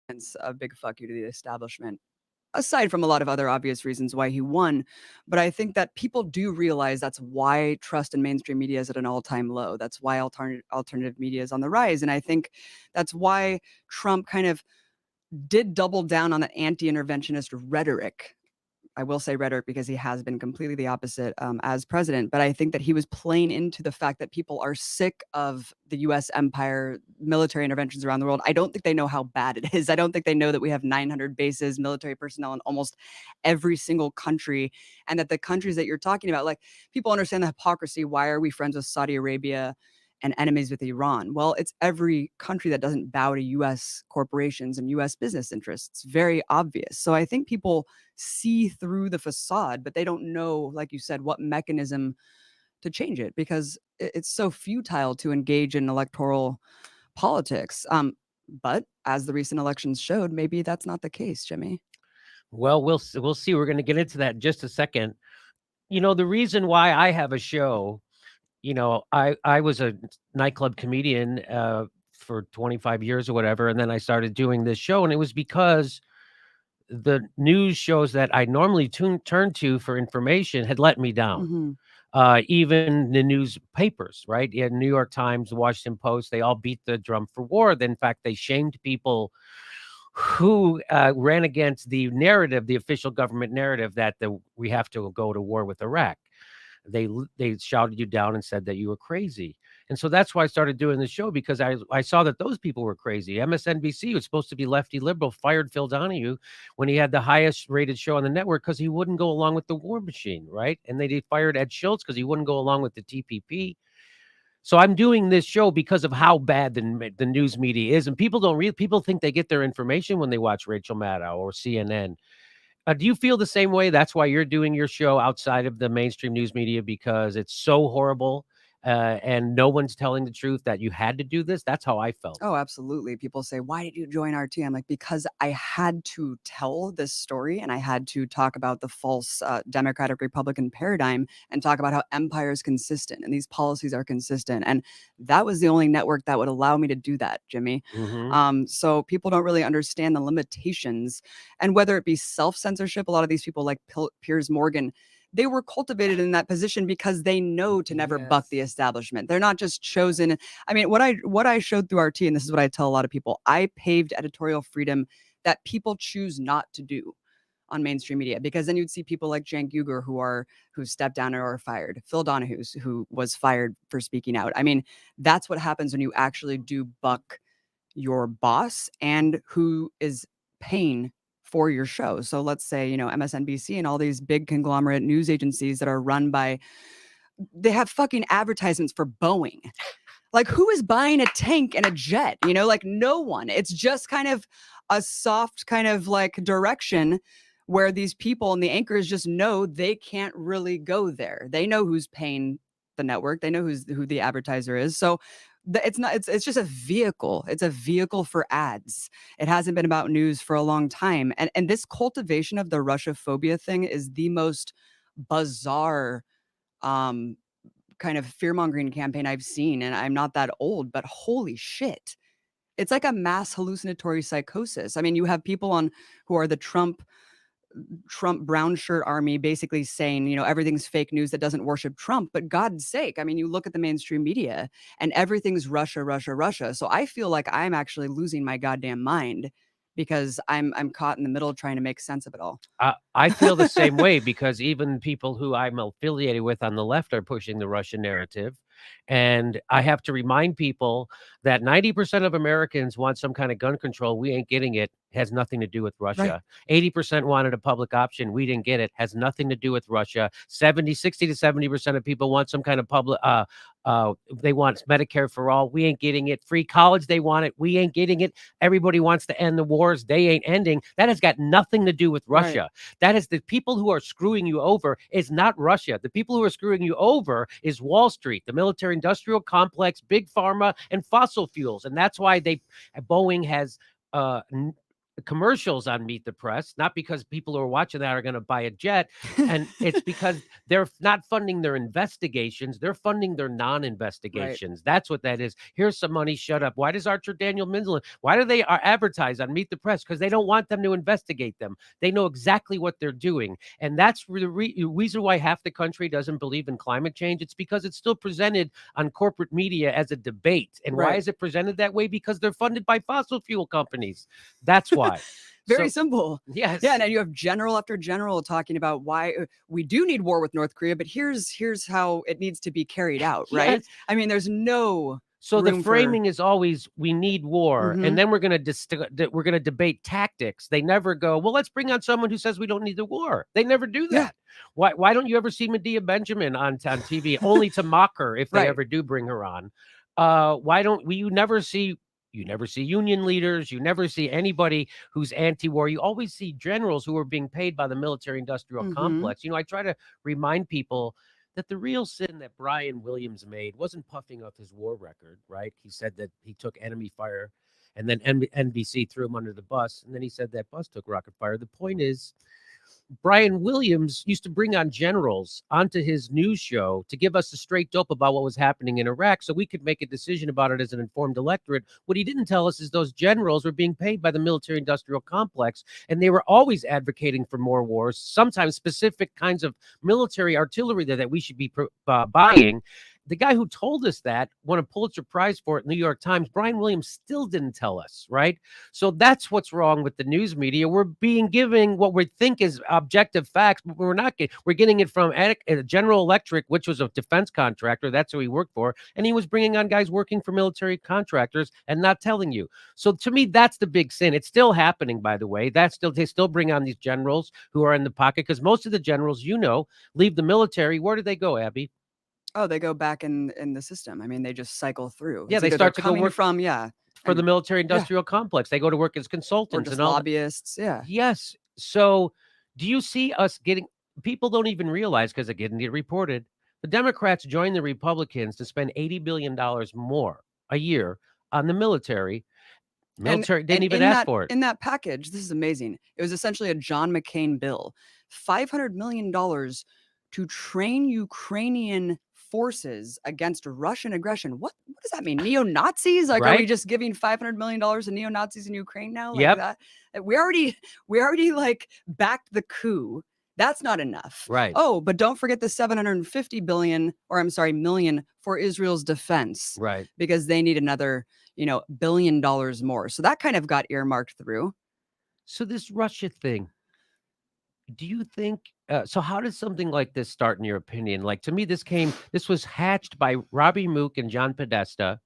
It's a big fuck you to the establishment. Aside from a lot of other obvious reasons why he won, but I think that people do realize that's why trust in mainstream media is at an all-time low. That's why alternative media is on the rise, and I think that's why Trump kind of did double down on the anti-interventionist rhetoric. I will say rhetoric because he has been completely the opposite as president. But I think that he was playing into the fact that people are sick of the US empire, military interventions around the world. I don't think they know how bad it is. I don't think they know that we have 900 bases, military personnel in almost every single country. And that the countries that you're talking about, like people understand the hypocrisy. Why are we friends with Saudi Arabia and enemies with Iran? Well, it's every country that doesn't bow to US corporations and US business interests. It's very obvious. So I think people see through the facade, but they don't know, like you said, what mechanism to change it because it's so futile to engage in electoral politics. But as the recent elections showed, maybe that's not the case, Jimmy. Well, we'll see. We're going to get into that in just a second. You know, the reason why I have a show, I was a nightclub comedian for 25 years or whatever, and then I started doing this show, and it was because the news shows that I normally turn to for information had let me down. Mm-hmm. Even the newspapers, right? Yeah, New York Times, the Washington Post, they all beat the drum for war. In fact, they shamed people who ran against the narrative, the official government narrative that we have to go to war with Iraq. They shouted you down and said that you were crazy. And so that's why I started doing the show, because I saw that those people were crazy. MSNBC was supposed to be lefty liberal, fired Phil Donahue when he had the highest rated show on the network because he wouldn't go along with the war machine, right? And they fired Ed Schultz because he wouldn't go along with the TPP. So I'm doing this show because of how bad the news media is, and people don't read. People think they get their information when they watch Rachel Maddow or CNN. Do you feel the same way? That's why you're doing your show outside of the mainstream news media, because it's so horrible, and no one's telling the truth that you had to do this? That's how I felt. Oh, absolutely. People say, "Why did you join RT?" I'm like, because I had to tell this story and I had to talk about the false Democratic Republican paradigm and talk about how empire is consistent and these policies are consistent. And that was the only network that would allow me to do that, Jimmy. Mm-hmm. So people don't really understand the limitations and whether it be self censorship. A lot of these people, like Piers Morgan, they were cultivated in that position because they know to never buck the establishment. They're not just chosen. I mean, what I showed through RT, and this is what I tell a lot of people, I paved editorial freedom that people choose not to do on mainstream media, because then you'd see people like Cenk Uygur who stepped down or are fired, Phil Donahue who was fired for speaking out. I mean, that's what happens when you actually do buck your boss and who is paying for your show. So let's say, MSNBC and all these big conglomerate news agencies that are run by, they have fucking advertisements for Boeing. Like, who is buying a tank and a jet? Like, no one. It's just kind of a soft kind of like direction where these people and the anchors just know they can't really go there. They know who's paying the network. They know who the advertiser is. So it's just a vehicle. It's a vehicle for ads. It hasn't been about news for a long time. And this cultivation of the Russophobia thing is the most bizarre um kind of fear-mongering campaign I've seen, and I'm not that old, but holy shit. It's like a mass hallucinatory psychosis. I mean, you have people who are the Trump brown shirt army basically saying, everything's fake news that doesn't worship Trump. But God's sake, I mean, you look at the mainstream media and everything's Russia, Russia, Russia. So I feel like I'm actually losing my goddamn mind because I'm caught in the middle trying to make sense of it all. I feel the same way, because even people who I'm affiliated with on the left are pushing the Russian narrative. And I have to remind people that 90% of Americans want some kind of gun control. We ain't getting it. Has nothing to do with Right. Russia. 80% wanted a public option. We didn't get it. Has nothing to do with Russia. 60 to 70% of people want some kind of public, they want Medicare for all. We ain't getting it. Free college, they want it. We ain't getting it. Everybody wants to end the wars. They ain't ending. That has got nothing to do with Russia. Right. That is the people who are screwing you over is not Russia. The people who are screwing you over is Wall Street, the military industrial complex, big pharma, and fossil fuels. And that's why Boeing has commercials on Meet the Press, not because people who are watching that are going to buy a jet. And it's because they're not funding their investigations. They're funding their Right. non-investigations. That's what that is. Here's some money. Shut up. Why does Archer Daniel Minzel, why do they advertise on Meet the Press? Because they don't want them to investigate them. They know exactly what they're doing. And that's the reason why half the country doesn't believe in climate change. It's because it's still presented on corporate media as a debate. And why Right. is it presented that way? Because they're funded by fossil fuel companies. That's why. Very simple. Yes. Yeah, and then you have general after general talking about why we do need war with North Korea, but here's how it needs to be carried out, right? Yes. I mean, there's no So the room framing is always we need war, Mhm. and then we're going to debate tactics. They never go, well, let's bring on someone who says we don't need the war. They never do Yeah. that. Why don't you ever see Medea Benjamin on TV only to mock her if they Right. ever do bring her on? Why don't we? You never see union leaders. You never see anybody who's anti-war. You always see generals who are being paid by the military-industrial Mhm. complex. I try to remind people that the real sin that Brian Williams made wasn't puffing up his war record, right? He said that he took enemy fire, and then NBC threw him under the bus, and then he said that bus took rocket fire. The point is, Brian Williams used to bring on generals onto his news show to give us a straight dope about what was happening in Iraq so we could make a decision about it as an informed electorate. What he didn't tell us is those generals were being paid by the military industrial complex, and they were always advocating for more wars, sometimes specific kinds of military artillery that we should be buying. The guy who told us that won a Pulitzer Prize for it in the New York Times. Brian Williams still didn't tell us, right? So that's what's wrong with the news media. We're being given what we think is objective facts, but we're not getting. We're getting it from General Electric, which was a defense contractor. That's who he worked for, and he was bringing on guys working for military contractors and not telling you. So to me, that's the big sin. It's still happening, by the way. They still bring on these generals who are in the pocket because most of the generals, leave the military. Where do they go, Abby? Oh, they go back in the system. I mean, they just cycle through. Yeah, It's they either start they're to go coming work from for the and military industrial complex. They go to work as or consultants just and all that. lobbyists. Yeah. Yes. So do you see us getting people don't even realize because it didn't get reported. The Democrats joined the Republicans to spend $80 billion more a year on the military. Military didn't even ask for it. In that package, this is amazing. It was essentially a John McCain bill, $500 million to train Ukrainian forces against Russian aggression. What does that mean? Neo-Nazis? Like, are we Right? just giving $500 million to neo-Nazis in Ukraine now? Like Yep. that? We already like backed the coup. That's not enough. Right. Oh, but don't forget the 750 billion, or I'm sorry, million for Israel's defense, Right. because they need another, $1 billion more. So that kind of got earmarked through. So this Russia thing, do you think so how does something like this start in your opinion? Like to me, this was hatched by Robbie Mook and John Podesta,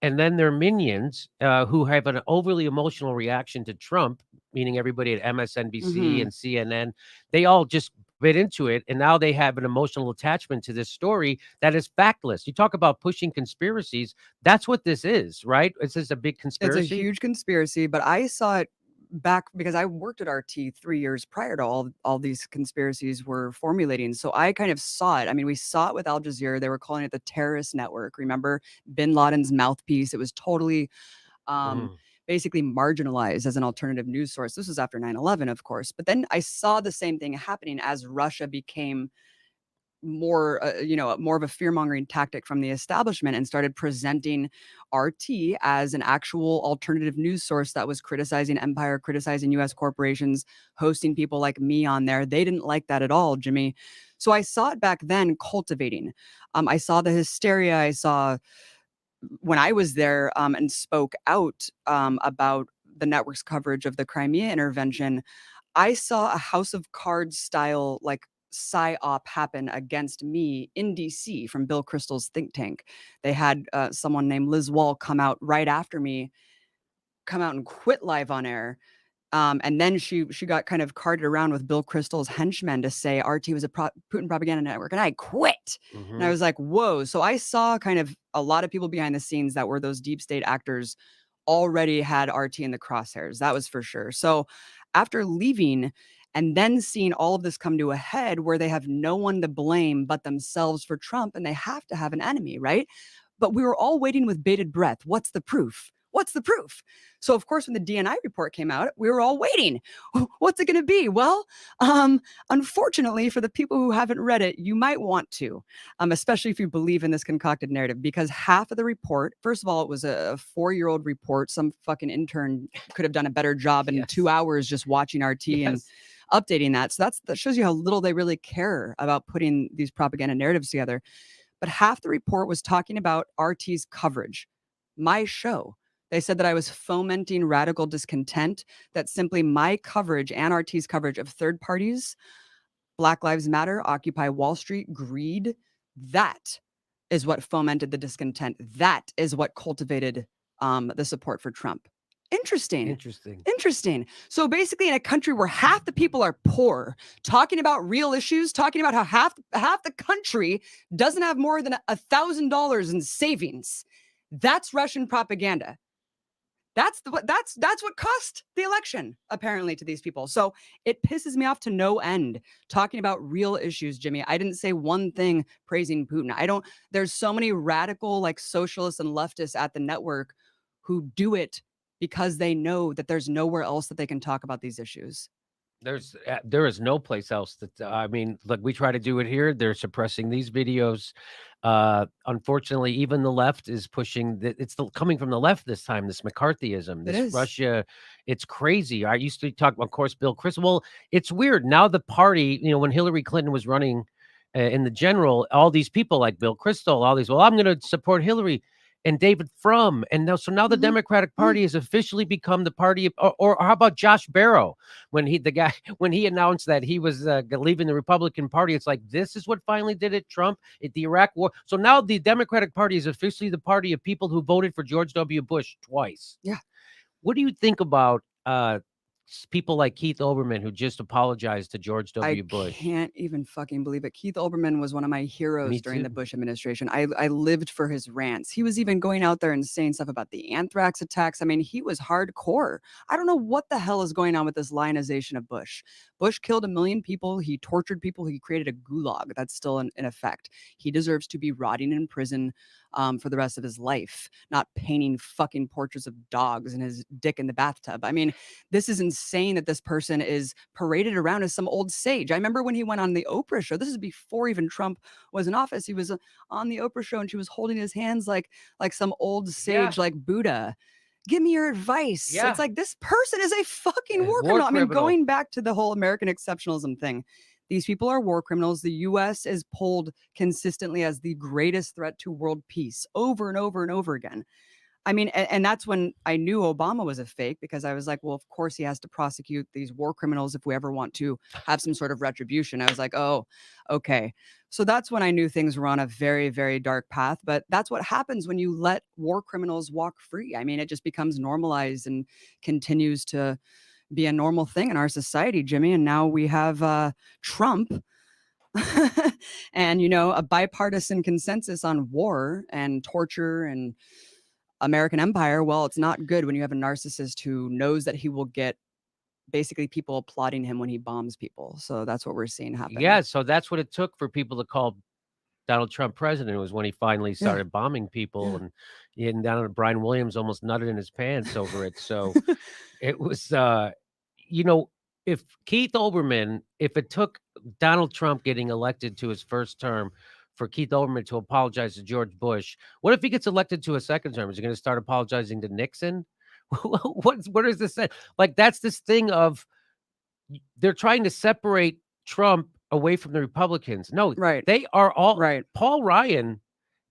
and then their minions who have an overly emotional reaction to Trump, meaning everybody at MSNBC Mhm. and CNN. They all just bit into it, and now they have an emotional attachment to this story that is factless. You talk about pushing conspiracies. That's what this is, right? Is this a big It's conspiracy? a huge conspiracy, but I saw it back because I worked at RT 3 years prior to all these conspiracies were formulating. So I kind of saw it. I mean, we saw it with Al Jazeera. They were calling it the terrorist network. Remember Bin Laden's mouthpiece? It was totally Mm. basically marginalized as an alternative news source. This was after 9/11, of course. But then I saw the same thing happening as Russia became more more of a fear-mongering tactic from the establishment and started presenting RT as an actual alternative news source that was criticizing empire, criticizing US corporations, hosting people like me on there. They didn't like that at all, Jimmy. So I saw it back then cultivating. I saw the hysteria. I saw when I was there and spoke out about the network's coverage of the Crimea intervention. I saw a House of Cards style like psyop happen against me in DC from Bill Kristol's think tank. They had someone named Liz Wall come out right after me, come out and quit live on air. And then she got kind of carted around with Bill Kristol's henchmen to say RT was a Putin propaganda network, and I quit. And I was like, whoa. So I saw kind of a lot of people behind the scenes that were those deep state actors already had RT in the crosshairs. That was for sure. So after leaving and then seeing all of this come to a head where they have no one to blame but themselves for Trump, and they have to have an enemy, right? But we were all waiting with bated breath. What's the proof? What's the proof? So, of course, when the DNI report came out, we were all waiting. What's it going to be? Well, unfortunately, for the people who haven't read it, you might want to, especially if you believe in this concocted narrative, because half of the report, first of all, it was a 4-year-old report. Some fucking intern could have done a better job in 2 hours just watching RT and updating that. So that shows you how little they really care about putting these propaganda narratives together. But half the report was talking about RT's coverage, my show. They said that I was fomenting radical discontent, that simply my coverage and RT's coverage of third parties, Black Lives Matter, Occupy Wall Street, greed, that is what fomented the discontent. That is what cultivated the support for Trump. Interesting. So basically, in a country where half the people are poor, talking about real issues, talking about how half the country doesn't have more than $1,000 in savings, that's Russian propaganda. That's what cost the election, apparently, to these people. So it pisses me off to no end talking about real issues, Jimmy. I didn't say one thing praising Putin. There's so many radical, like, socialists and leftists at the network who do it because they know that there's nowhere else that they can talk about these issues. There is no place else that I mean, look, we try to do it here. They're suppressing these videos. Unfortunately, even the left is pushing coming from the left this time, this McCarthyism, this Russia. It's crazy. I used to talk, of course, Bill Kristol. Well, it's weird. Now the party, when Hillary Clinton was running in the general, all these people like Bill Kristol, all these, well, I'm going to support Hillary. And David Frum, and now the Democratic Party has officially become the party of, or how about Josh Barrow when he announced that he was leaving the Republican Party? It's like, this is what finally did it, Trump, at the Iraq War. So now the Democratic Party is officially the party of people who voted for George W. Bush twice. Yeah. What do you think about people like Keith Olbermann, who just apologized to George W. Bush? I can't even fucking believe it. Keith Olbermann was one of my heroes during the Bush administration. I lived for his rants. He was even going out there and saying stuff about the anthrax attacks. I mean, he was hardcore. I don't know what the hell is going on with this lionization of Bush. Bush killed 1 million people. He tortured people. He created a gulag that's still in effect. He deserves to be rotting in prison for the rest of his life, not painting fucking portraits of dogs and his dick in the bathtub. I mean, this is insane that this person is paraded around as some old sage. I remember when he went on the Oprah show. This is before even Trump was in office. He was on the Oprah show and she was holding his hands like some old sage, like Buddha. Give me your advice. Yeah. It's like, this person is a fucking war criminal. I mean, going back to the whole American exceptionalism thing, these people are war criminals. The U.S. is pulled consistently as the greatest threat to world peace over and over and over again. I mean, and that's when I knew Obama was a fake, because I was like, well, of course he has to prosecute these war criminals if we ever want to have some sort of retribution. I was like, oh, okay. So that's when I knew things were on a very, very dark path. But that's what happens when you let war criminals walk free. I mean, it just becomes normalized and continues to be a normal thing in our society, Jimmy. And now we have Trump and, a bipartisan consensus on war and torture and American empire. Well, it's not good when you have a narcissist who knows that he will get basically people applauding him when he bombs people. So that's what we're seeing happen. Yeah, so that's what it took for people to call Donald Trump president, was when he finally started bombing people, and down Brian Williams almost nutted in his pants over it. So it was, if Keith Olbermann, if it took Donald Trump getting elected to his first term for Keith Olbermann to apologize to George Bush, what if he gets elected to a second term? Is he going to start apologizing to Nixon? What is this? Like, that's this thing of, they're trying to separate Trump away from the Republicans. No, they are all right. Paul Ryan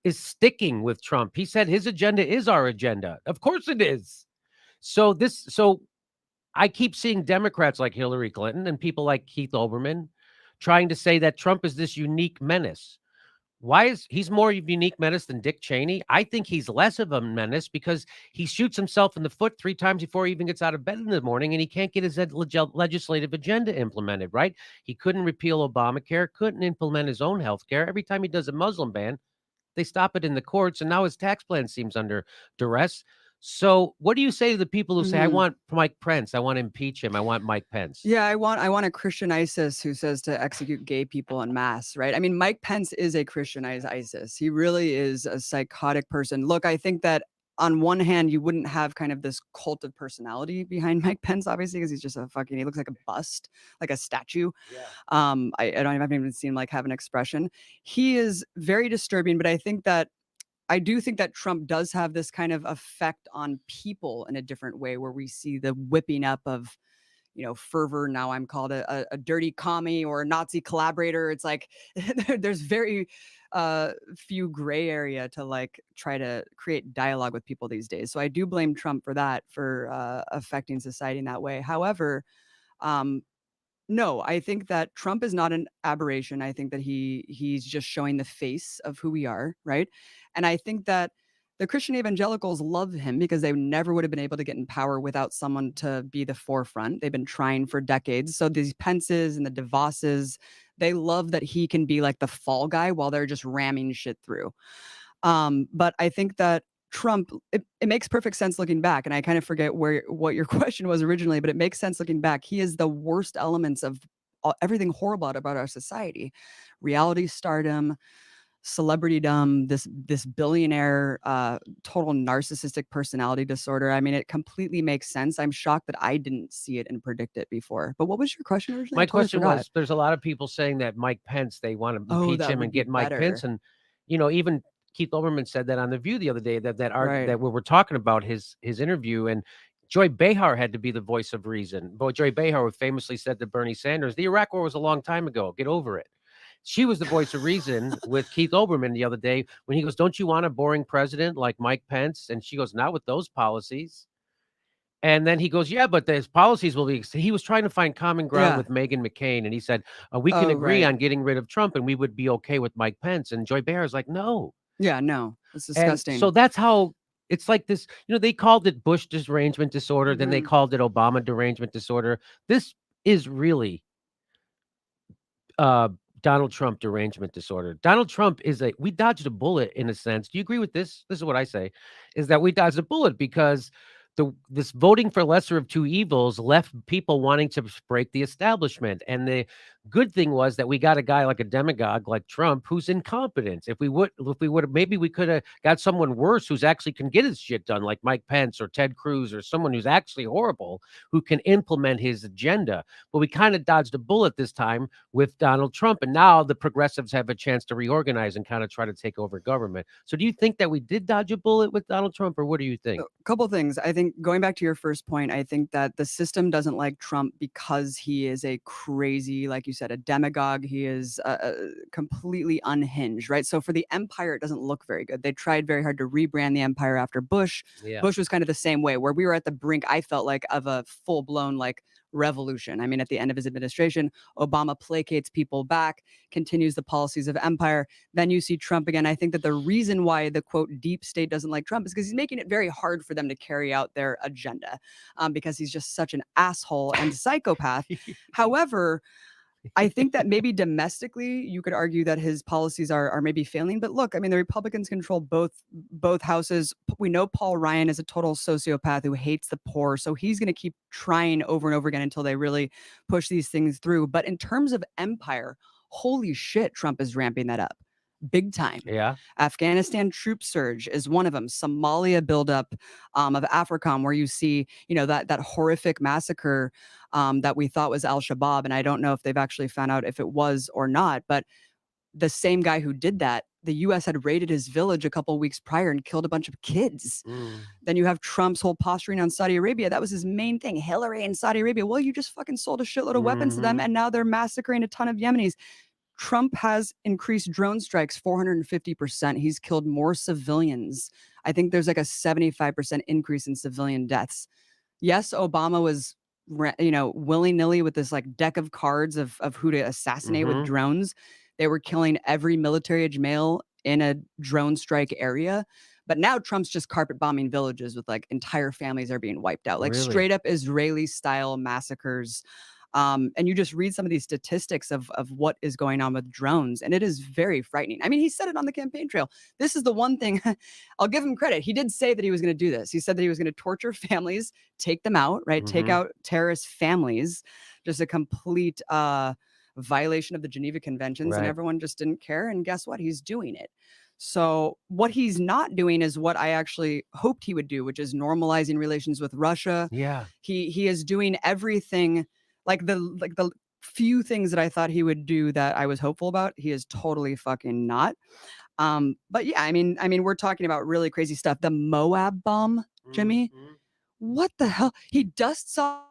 is sticking with Trump. He said his agenda is our agenda. Of course it is. So I keep seeing Democrats like Hillary Clinton and people like Keith Olbermann trying to say that Trump is this unique menace. Why is he's more of a unique menace than Dick Cheney? I think he's less of a menace because he shoots himself in the foot 3 times before he even gets out of bed in the morning, and he can't get his legislative agenda implemented, right? He couldn't repeal Obamacare, couldn't implement his own health care. Every time he does a Muslim ban, they stop it in the courts, and now his tax plan seems under duress. So what do you say to the people who say, I want Mike Pence, I want to impeach him, I want Mike Pence? Yeah, I want a Christian ISIS who says to execute gay people en masse, right? I mean, Mike Pence is a Christianized ISIS. He really is a psychotic person. Look, I think that on one hand, you wouldn't have kind of this cult of personality behind Mike Pence, obviously, because he's just he looks like a bust, like a statue. Yeah. I haven't even seen him like have an expression. He is very disturbing, but I do think that Trump does have this kind of effect on people in a different way, where we see the whipping up of, fervor. Now I'm called a dirty commie or a Nazi collaborator. It's like there's very few gray area to like try to create dialogue with people these days. So I do blame Trump for that, for affecting society in that way. However, um, no, I think that Trump is not an aberration. I think that he's just showing the face of who we are, right? And I think that the Christian evangelicals love him because they never would have been able to get in power without someone to be the forefront. They've been trying for decades. So these Pences and the DeVosses, they love that he can be like the fall guy while they're just ramming shit through. But I think that Trump, it makes perfect sense looking back. And I kind of forget what your question was originally, but it makes sense looking back. He is the worst elements of everything horrible about our society: reality stardom, celebritydom, this billionaire, total narcissistic personality disorder. I mean, it completely makes sense. I'm shocked that I didn't see it and predict it before. But what was your question originally? My question was, there's a lot of people saying that Mike Pence, they want to impeach that him would and be get Mike Pence. better. And, even Keith Olbermann said that on The View the other day, that Right. that we were talking about his interview, and Joy Behar had to be the voice of reason. But Joy Behar famously said to Bernie Sanders, the Iraq War was a long time ago. Get over it. She was the voice of reason with Keith Olbermann the other day when he goes, don't you want a boring president like Mike Pence? And she goes, not with those policies. And then he goes, yeah, but his policies will be. He was trying to find common ground Yeah. with Meghan McCain. And he said, we can Oh, agree right. on getting rid of Trump and we would be okay with Mike Pence. And Joy Behar is like, no. Yeah, no, it's And so disgusting. that's how it's like this. They called it Bush derangement disorder. Then they Mhm. called it Obama derangement disorder. This is really Donald Trump derangement disorder. Donald Trump we dodged a bullet in a sense. Do you agree with this? This is what I say, is that we dodged a bullet because this voting for lesser of two evils left people wanting to break the establishment. And the good thing was that we got a guy like a demagogue like Trump who's incompetent. If we would maybe we could have got someone worse who's actually can get his shit done, like Mike Pence or Ted Cruz, or someone who's actually horrible who can implement his agenda. But we kind of dodged a bullet this time with Donald Trump. And now the progressives have a chance to reorganize and kind of try to take over government. So do you think that we did dodge a bullet with Donald Trump, or what do you think? A couple things. I think going back to your first point, I think that the system doesn't like Trump because he is a crazy, like you said, a demagogue. He is completely unhinged, right? So for the empire, it doesn't look very good. They tried very hard to rebrand the empire after Bush. Yeah. Bush was kind of the same way, where we were at the brink, I felt like, of a full-blown like revolution. I mean, at the end of his administration, Obama placates people back, continues the policies of empire. Then you see Trump again. I think that the reason why the quote deep state doesn't like Trump is because he's making it very hard for them to carry out their agenda, because he's just such an asshole and psychopath. However, I think that maybe domestically, you could argue that his policies are maybe failing. But look, I mean, the Republicans control both houses. We know Paul Ryan is a total sociopath who hates the poor, so he's going to keep trying over and over again until they really push these things through. But in terms of empire, holy shit, Trump is ramping that up big time. Yeah. Afghanistan troop surge is one of them. Somalia buildup of AFRICOM, where you see, that horrific massacre that we thought was Al-Shabaab. And I don't know if they've actually found out if it was or not, but the same guy who did that, the U.S. had raided his village a couple of weeks prior and killed a bunch of kids. Then you have Trump's whole posturing on Saudi Arabia. That was his main thing. Hillary and Saudi Arabia. Well, you just fucking sold a shitload of weapons to them, and now they're massacring a ton of Yemenis. Trump has increased drone strikes 450%. He's killed more civilians. I think there's like a 75% increase in civilian deaths. Yes, Obama was, willy-nilly with this like deck of cards of who to assassinate with drones. They were killing every military-age male in a drone strike area. But now Trump's just carpet bombing villages with like entire families are being wiped out, like straight up Israeli style massacres. And you just read some of these statistics of what is going on with drones, and it is very frightening. I mean, he said it on the campaign trail. This is the one thing I'll give him credit. He did say that he was going to do this. He said that he was going to torture families, take them out, right? Take out terrorist families, just a complete violation of the Geneva Conventions, and everyone just didn't care. And guess what? He's doing it. So what he's not doing is what I actually hoped he would do, which is normalizing relations with Russia. Yeah. He is doing everything like the few things that I thought he would do that I was hopeful about. He is totally fucking not. But yeah, I mean, we're talking about really crazy stuff. The Moab bomb, Jimmy. Mhm. What the hell? He dusts off.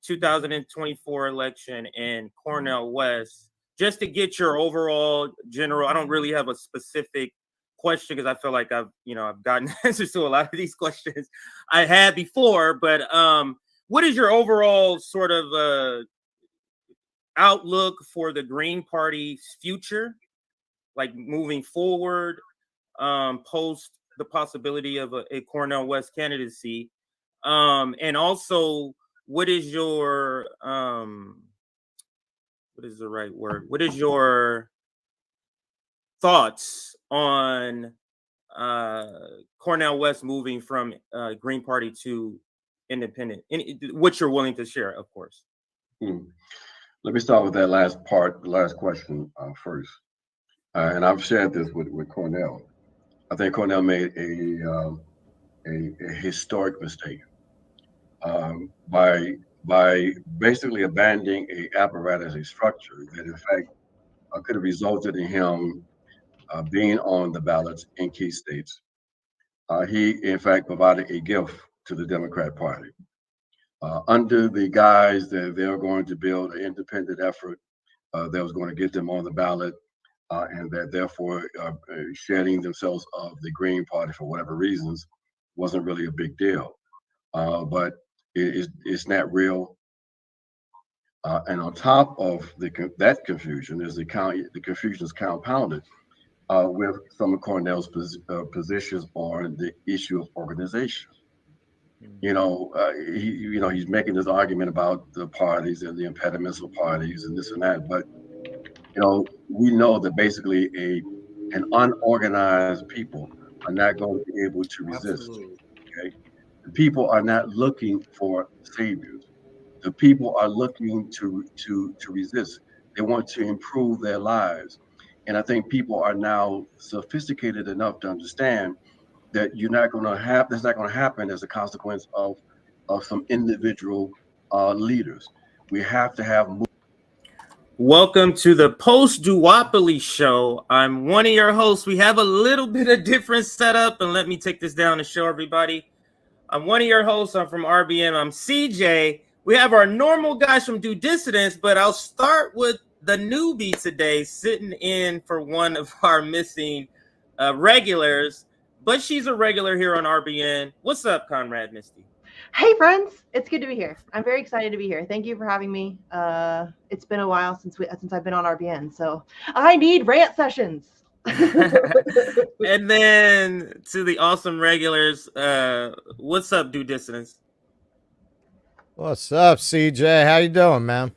...2024 election in Cornell West, just to get your overall general. I don't really have a specific question because I feel like I've gotten answers to a lot of these questions I had before. But what is your overall sort of outlook for the Green Party's future, like moving forward, post the possibility of a Cornell West candidacy, and also what is your what is the right word? What is your thoughts on Cornell West moving from Green Party to independent? What you're willing to share, of course. Let me start with that last part, the last question first. And I've shared this with Cornell. I think Cornell made a historic mistake by basically abandoning a apparatus, a structure that in fact could have resulted in him being on the ballots in key states. He in fact provided a gift to the Democrat Party under the guise that they're going to build an independent effort that was going to get them on the ballot, and that therefore shedding themselves of the Green Party for whatever reasons wasn't really a big deal. But it's not real. And on top of that confusion, the confusion is compounded with some of Cornell's positions on the issue of organization. He's making this argument about the parties and the impediments of parties and this and that, but we know that basically an unorganized people are not going to be able to resist. Absolutely. Okay, the people are not looking for saviors. The people are looking to resist. They want to improve their lives, and I think people are now sophisticated enough to understand that that's not going to happen as a consequence of some individual leaders. We have to have. Welcome to the post-duopoly show. I'm one of your hosts. We have a little bit of different setup, and let me take this down to show everybody. I'm one of your hosts. I'm from RBM. I'm CJ. We have our normal guys from Do Dissidents, but I'll start with the newbie today, sitting in for one of our missing regulars, but she's a regular here on RBN. What's up, Conrad Misty? Hey friends, it's good to be here. I'm very excited to be here. Thank you for having me. It's been a while since I've been on RBN, so I need rant sessions. And then to the awesome regulars, what's up, Do Dissidents? What's up, CJ? How you doing, man?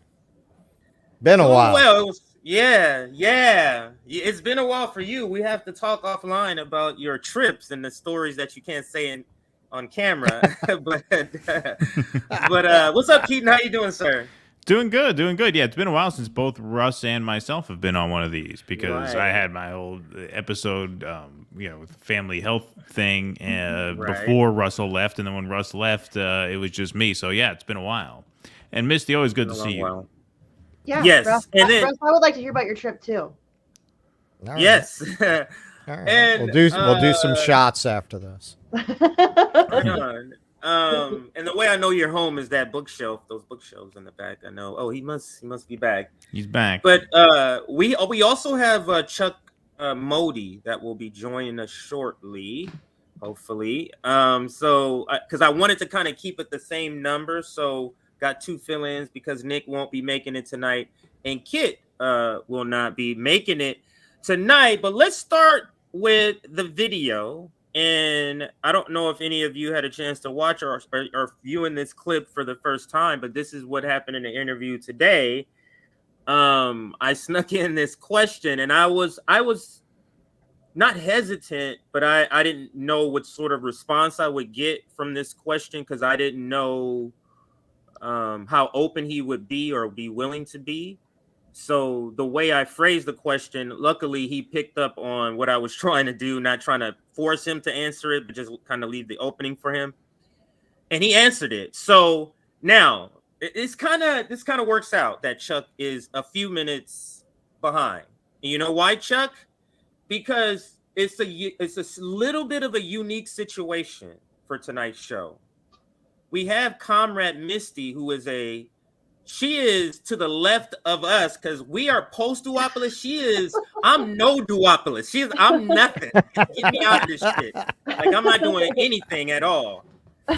Been a while. Well, yeah. It's been a while for you. We have to talk offline about your trips and the stories that you can't say on camera. but what's up, Keaton? How you doing, sir? Doing good. Yeah, it's been a while since both Russ and myself have been on one of these because I had my old episode, with family health thing before Russell left, and then when Russ left, it was just me. So yeah, it's been a while. And Misty, always good to see you. Yeah. Yes. Russ, And then, Russ, I would like to hear about your trip too. All right. yes. All right. And we'll do some shots after this. Right on. And the way I know you're home is that bookshelf, those bookshelves in the back. I know. Oh, he must be back. He's back. But we also have Chuck Modi that will be joining us shortly, hopefully. So because I wanted to kind of keep it the same number, so got 2 fill-ins because Nick won't be making it tonight, and Kit will not be making it tonight. But let's start with the video. And I don't know if any of you had a chance to watch or viewing this clip for the first time, but this is what happened in the interview today. I snuck in this question, and I was not hesitant, but I didn't know what sort of response I would get from this question because I didn't know how open he would be or be willing to be. So the way I phrased the question, luckily he picked up on what I was trying to do, not trying to force him to answer it, but just kind of leave the opening for him. And he answered it. So now this kind of works out that Chuck is a few minutes behind. And you know why, Chuck? Because it's a little bit of a unique situation for tonight's show. We have Comrade Misty, who is she is to the left of us because we are post-duopolis. I'm no duopolis. I'm nothing. Get me out of this shit. Like, I'm not doing anything at all.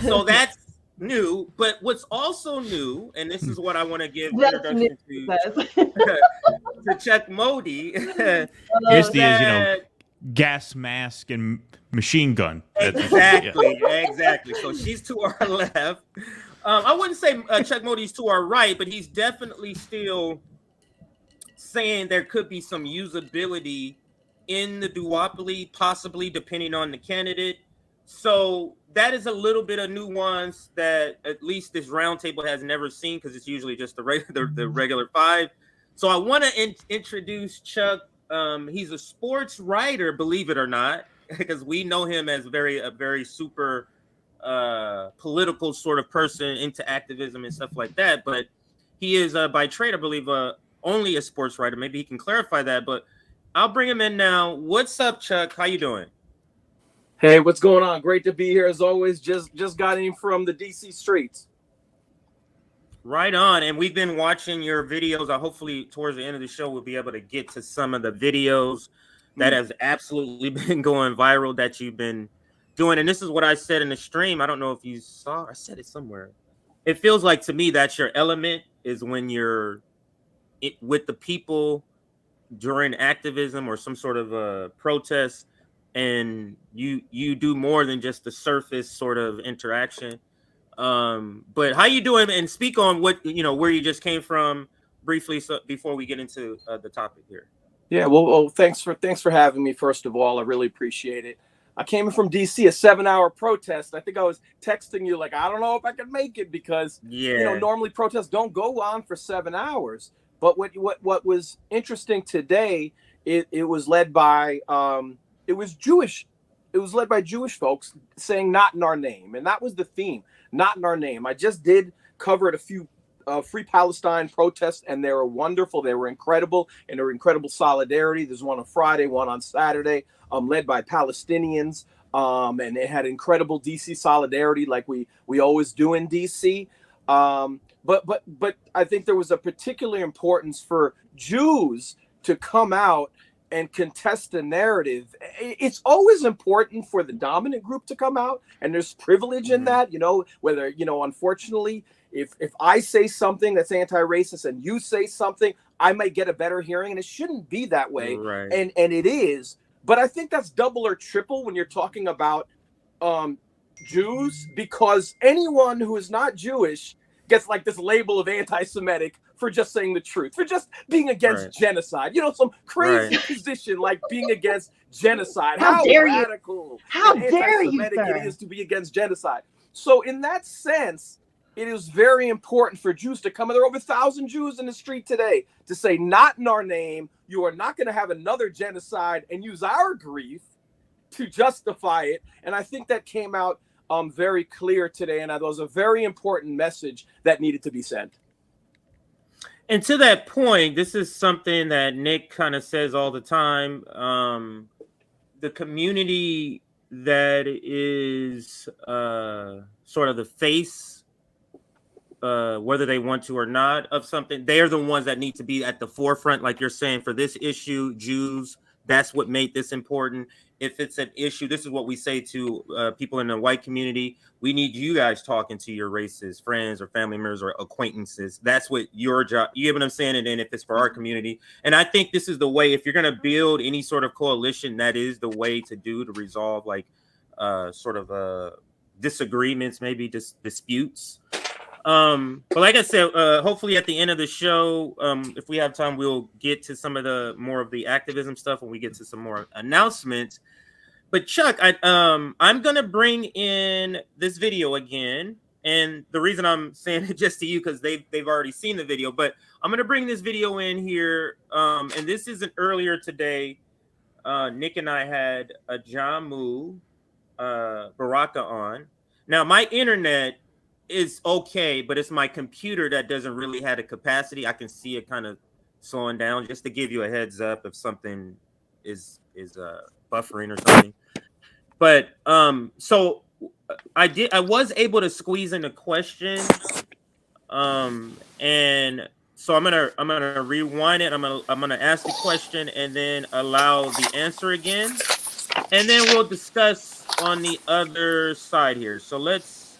So that's new. But what's also new, and this is what I want to give introduction to Chuck Modi. Misty is, gas mask and machine gun. Exactly. So she's to our left. I wouldn't say Chuck Modi's to our right, but he's definitely still saying there could be some usability in the duopoly, possibly depending on the candidate. So that is a little bit of nuance that at least this roundtable has never seen because it's usually just the regular 5. So I want to introduce Chuck. He's a sports writer, believe it or not, because we know him as a very super political sort of person into activism and stuff like that, but he is by trade, I believe, only a sports writer. Maybe he can clarify that, but I'll bring him in now. What's up, Chuck? How you doing? Hey, what's going on? Great to be here as always. Just got in from the DC streets. Right on. And we've been watching your videos. Hopefully towards the end of the show we'll be able to get to some of the videos that has absolutely been going viral that you've been doing. And this is what I said in the stream. I don't know if you saw, I said it somewhere. It feels like to me that's your element, is when you're with the people during activism or some sort of a protest, and you do more than just the surface sort of interaction. But how you doing? And speak on what, where you just came from briefly, so before we get into the topic here. Yeah, well, thanks for having me. First of all, I really appreciate it. I came in from DC, a 7-hour protest. I think I was texting you like, I don't know if I can make it because normally protests don't go on for 7 hours. But what was interesting today, it was led by it was Jewish. It was led by Jewish folks saying "not in our name," and that was the theme. Not in our name. I just did cover a few Free Palestine protests, and they were wonderful. They were incredible, and there were incredible solidarity. There's one on Friday, one on Saturday, led by Palestinians, and it had incredible DC solidarity, like we always do in DC. But I think there was a particular importance for Jews to come out and contest the narrative. It's always important for the dominant group to come out, and there's privilege in that, whether, unfortunately, if I say something that's anti-racist and you say something, I might get a better hearing, and it shouldn't be that way. Right. And it is. But I think that's double or triple when you're talking about Jews, because anyone who is not Jewish gets like this label of anti-Semitic for just saying the truth, for just being against genocide. Some crazy position like being against genocide. How dare radical you? How and dare you, anti-Semitic sir? it is to be against genocide. So in that sense, it is very important for Jews to come. And there are over 1,000 Jews in the street today to say, not in our name. You are not going to have another genocide and use our grief to justify it. And I think that came out very clear today. And that was a very important message that needed to be sent. And to that point, this is something that Nick kind of says all the time. The community that is sort of the face, whether they want to or not, of something, they're the ones that need to be at the forefront. Like you're saying, for this issue, Jews, that's what made this important. If it's an issue, this is what we say to people in the white community. We need you guys talking to your racist friends or family members or acquaintances. That's what your job, you get what I'm saying? And then if it's for our community. And I think this is the way, if you're going to build any sort of coalition, that is the way to resolve like sort of disagreements, maybe disputes. But like I said, hopefully at the end of the show, if we have time, we'll get to some of the more of the activism stuff when we get to some more announcements. But Chuck, I'm gonna bring in this video again, and the reason I'm saying it just to you because they've already seen the video, but I'm gonna bring this video in here, and this isn't earlier today. Nick and I had Ajamu Baraka on. Now my internet is okay, but it's my computer that doesn't really have the capacity. I can see it kind of slowing down, just to give you a heads up if something is buffering or something. But so I was able to squeeze in a question, and so I'm gonna rewind it. I'm gonna ask the question and then allow the answer again, and then we'll discuss on the other side here. So let's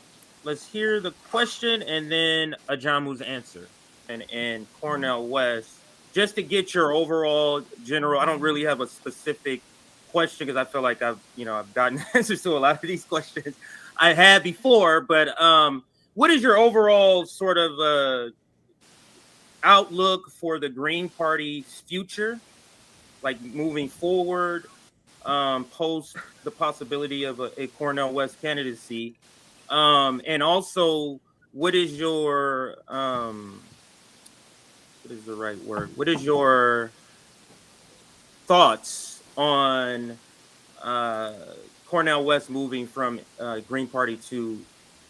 hear the question and then Ajamu's answer and Cornell West, just to get your overall general. I don't really have a specific question because I feel like I've gotten answers to a lot of these questions I had before. But what is your overall sort of outlook for the Green Party's future, like moving forward, post the possibility of a Cornell West candidacy? And also, what is your what is the right word? What is your thoughts on Cornell West moving from Green Party to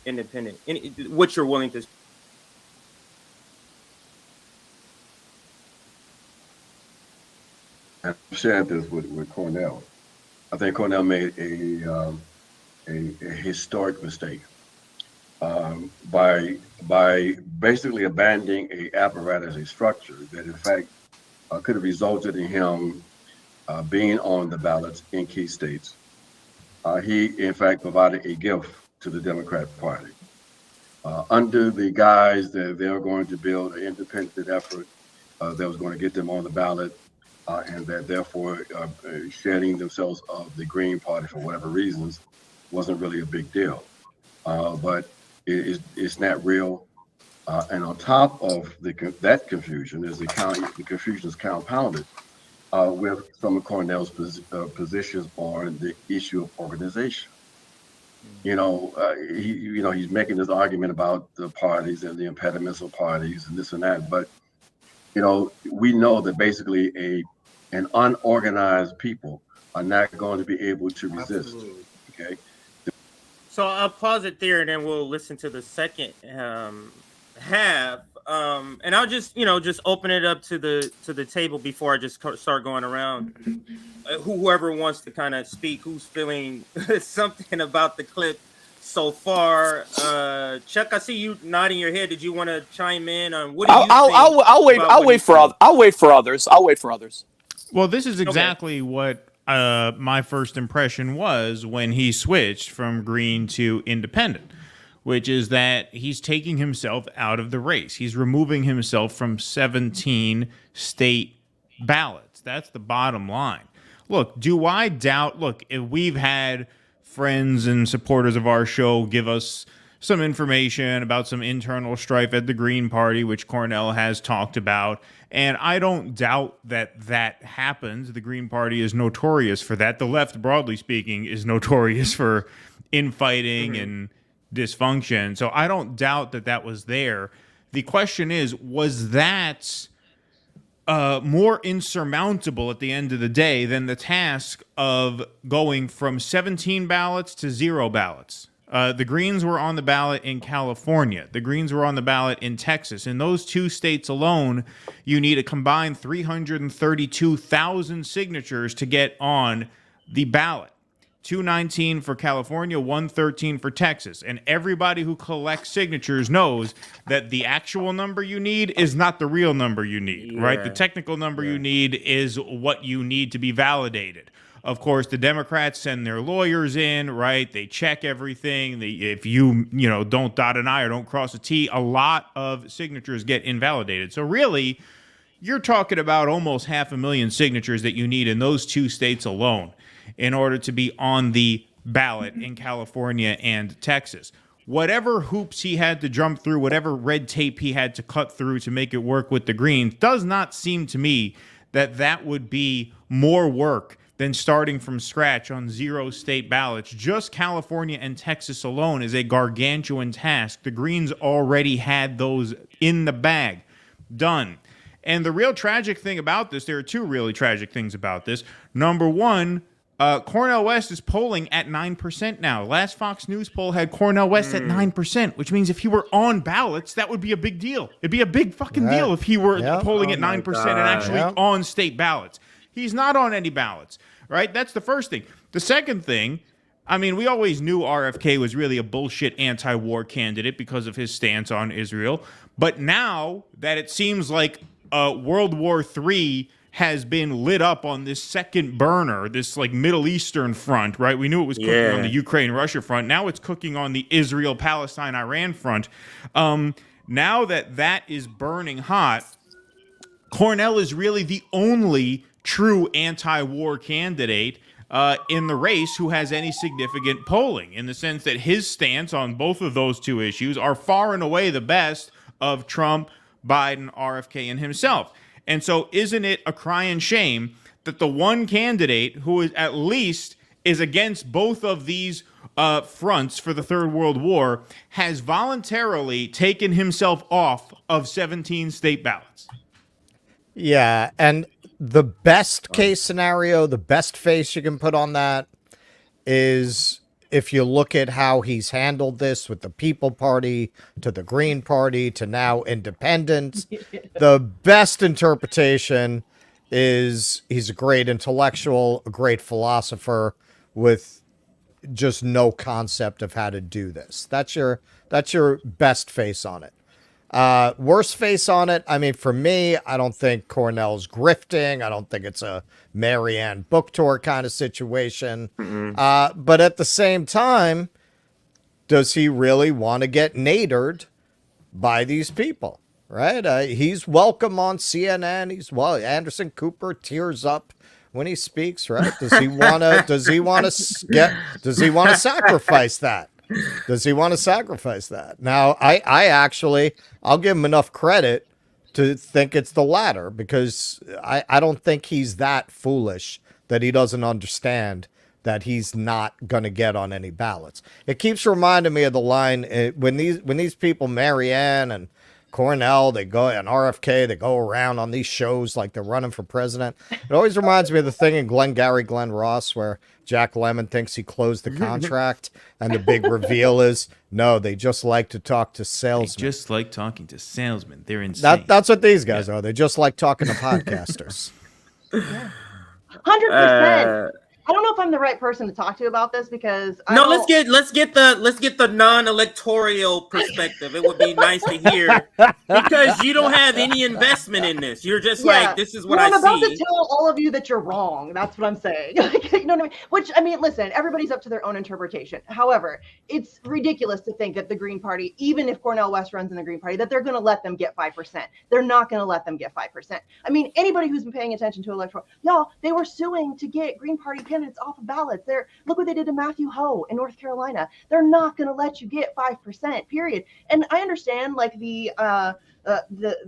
independent? What you're willing to? I shared this with Cornell. I think Cornell made a historic mistake by basically abandoning a apparatus, a structure that in fact could have resulted in him being on the ballots in key states. He in fact provided a gift to the Democratic Party under the guise that they were going to build an independent effort that was going to get them on the ballot, and that therefore shedding themselves of the Green Party for whatever reasons wasn't really a big deal. But it's not real. And on top of that confusion, is the confusion is compounded with some of Cornell's positions on the issue of organization. He's making this argument about the parties and the impediments of parties and this and that. But we know that basically an unorganized people are not going to be able to resist. Absolutely. Okay. So I'll pause it there, and then we'll listen to the second half. And I'll just open it up to the table before I just start going around. Whoever wants to kind of speak, who's feeling something about the clip so far. Chuck, I see you nodding your head. Did you want to chime in on what do you think? I'll wait for others. Well, this is exactly what my first impression was when he switched from green to independent, which is that he's taking himself out of the race. He's removing himself from 17 state ballots. That's the bottom line. Look, do I doubt? Look, if we've had friends and supporters of our show give us some information about some internal strife at the Green Party, which Cornell has talked about. And I don't doubt that that happens. The Green Party is notorious for that. The left, broadly speaking, is notorious for infighting and dysfunction. So I don't doubt that that was there. The question is, was that more insurmountable at the end of the day than the task of going from 17 ballots to 0 ballots? The Greens were on the ballot in California. The Greens were on the ballot in Texas. In those two states alone, you need a combined 332,000 signatures to get on the ballot. 219 for California, 113 for Texas. And everybody who collects signatures knows that the actual number you need is not the real number you need, right? The technical number you need is what you need to be validated. Of course, the Democrats send their lawyers in, right? They check everything. If you don't dot an I or don't cross a T, a lot of signatures get invalidated. So really, you're talking about almost 500,000 signatures that you need in those two states alone in order to be on the ballot in California and Texas. Whatever hoops he had to jump through, whatever red tape he had to cut through to make it work with the Greens, does not seem to me that that would be more work than starting from scratch on 0 state ballots. Just California and Texas alone is a gargantuan task. The Greens already had those in the bag, done. And the real tragic thing about this, there are two really tragic things about this. Number one, Cornell West is polling at 9% now. Last Fox News poll had Cornell West at 9%, which means if he were on ballots, that would be a big deal. It'd be a big fucking deal if he were polling at 9% and actually on state ballots. He's not on any ballots, right? That's the first thing. The second thing, I mean, we always knew RFK was really a bullshit anti-war candidate because of his stance on Israel. But now that it seems like World War III has been lit up on this second burner, this like Middle Eastern front, right? We knew it was cooking on the Ukraine-Russia front. Now it's cooking on the Israel-Palestine-Iran front. Now that that is burning hot, Cornell is really the only true anti-war candidate in the race who has any significant polling, in the sense that his stance on both of those two issues are far and away the best of Trump, Biden, RFK, and himself. And so isn't it a crying shame that the one candidate who is at least is against both of these fronts for the Third World War has voluntarily taken himself off of 17 state ballots? Yeah, and the best case scenario, the best face you can put on that is if you look at how he's handled this with the People Party to the Green Party to now independents. The best interpretation is he's a great intellectual, a great philosopher with just no concept of how to do this. That's your best face on it. Worst face on it, I mean, for me, I don't think Cornell's grifting. I don't think it's a Marianne book tour kind of situation. But at the same time, does he really want to get nadered by these people, right? He's welcome on CNN. Anderson Cooper tears up when he speaks, right? Does he want to sacrifice that? Does he want to sacrifice that? Now, I'll give him enough credit to think it's the latter, because I don't think he's that foolish that he doesn't understand that he's not going to get on any ballots. It keeps reminding me of the line when these people, Marianne and Cornell, and RFK, they go around on these shows like they're running for president. It always reminds me of the thing in Glenn Ross where Jack Lemmon thinks he closed the contract, and the big reveal is, no, they just like to talk to salesmen. They just like talking to salesmen. They're insane. That's what these guys are. They just like talking to podcasters. 100%. I don't know if I'm the right person to talk to about this because let's get the non-electoral perspective. It would be nice to hear because you don't have any investment in this. You're just like, this is what I see. I'm about to tell all of you that you're wrong. That's what I'm saying. You know what I mean? Which, I mean, listen, everybody's up to their own interpretation. However, it's ridiculous to think that the Green Party, even if Cornel West runs in the Green Party, that they're going to let them get 5%. They're not going to let them get 5%. I mean, anybody who's been paying attention to electoral, y'all, they were suing to get Green Party candidates off of ballots. Look what they did to Matthew Ho in North Carolina. They're not going to let you get 5%, period. And I understand like the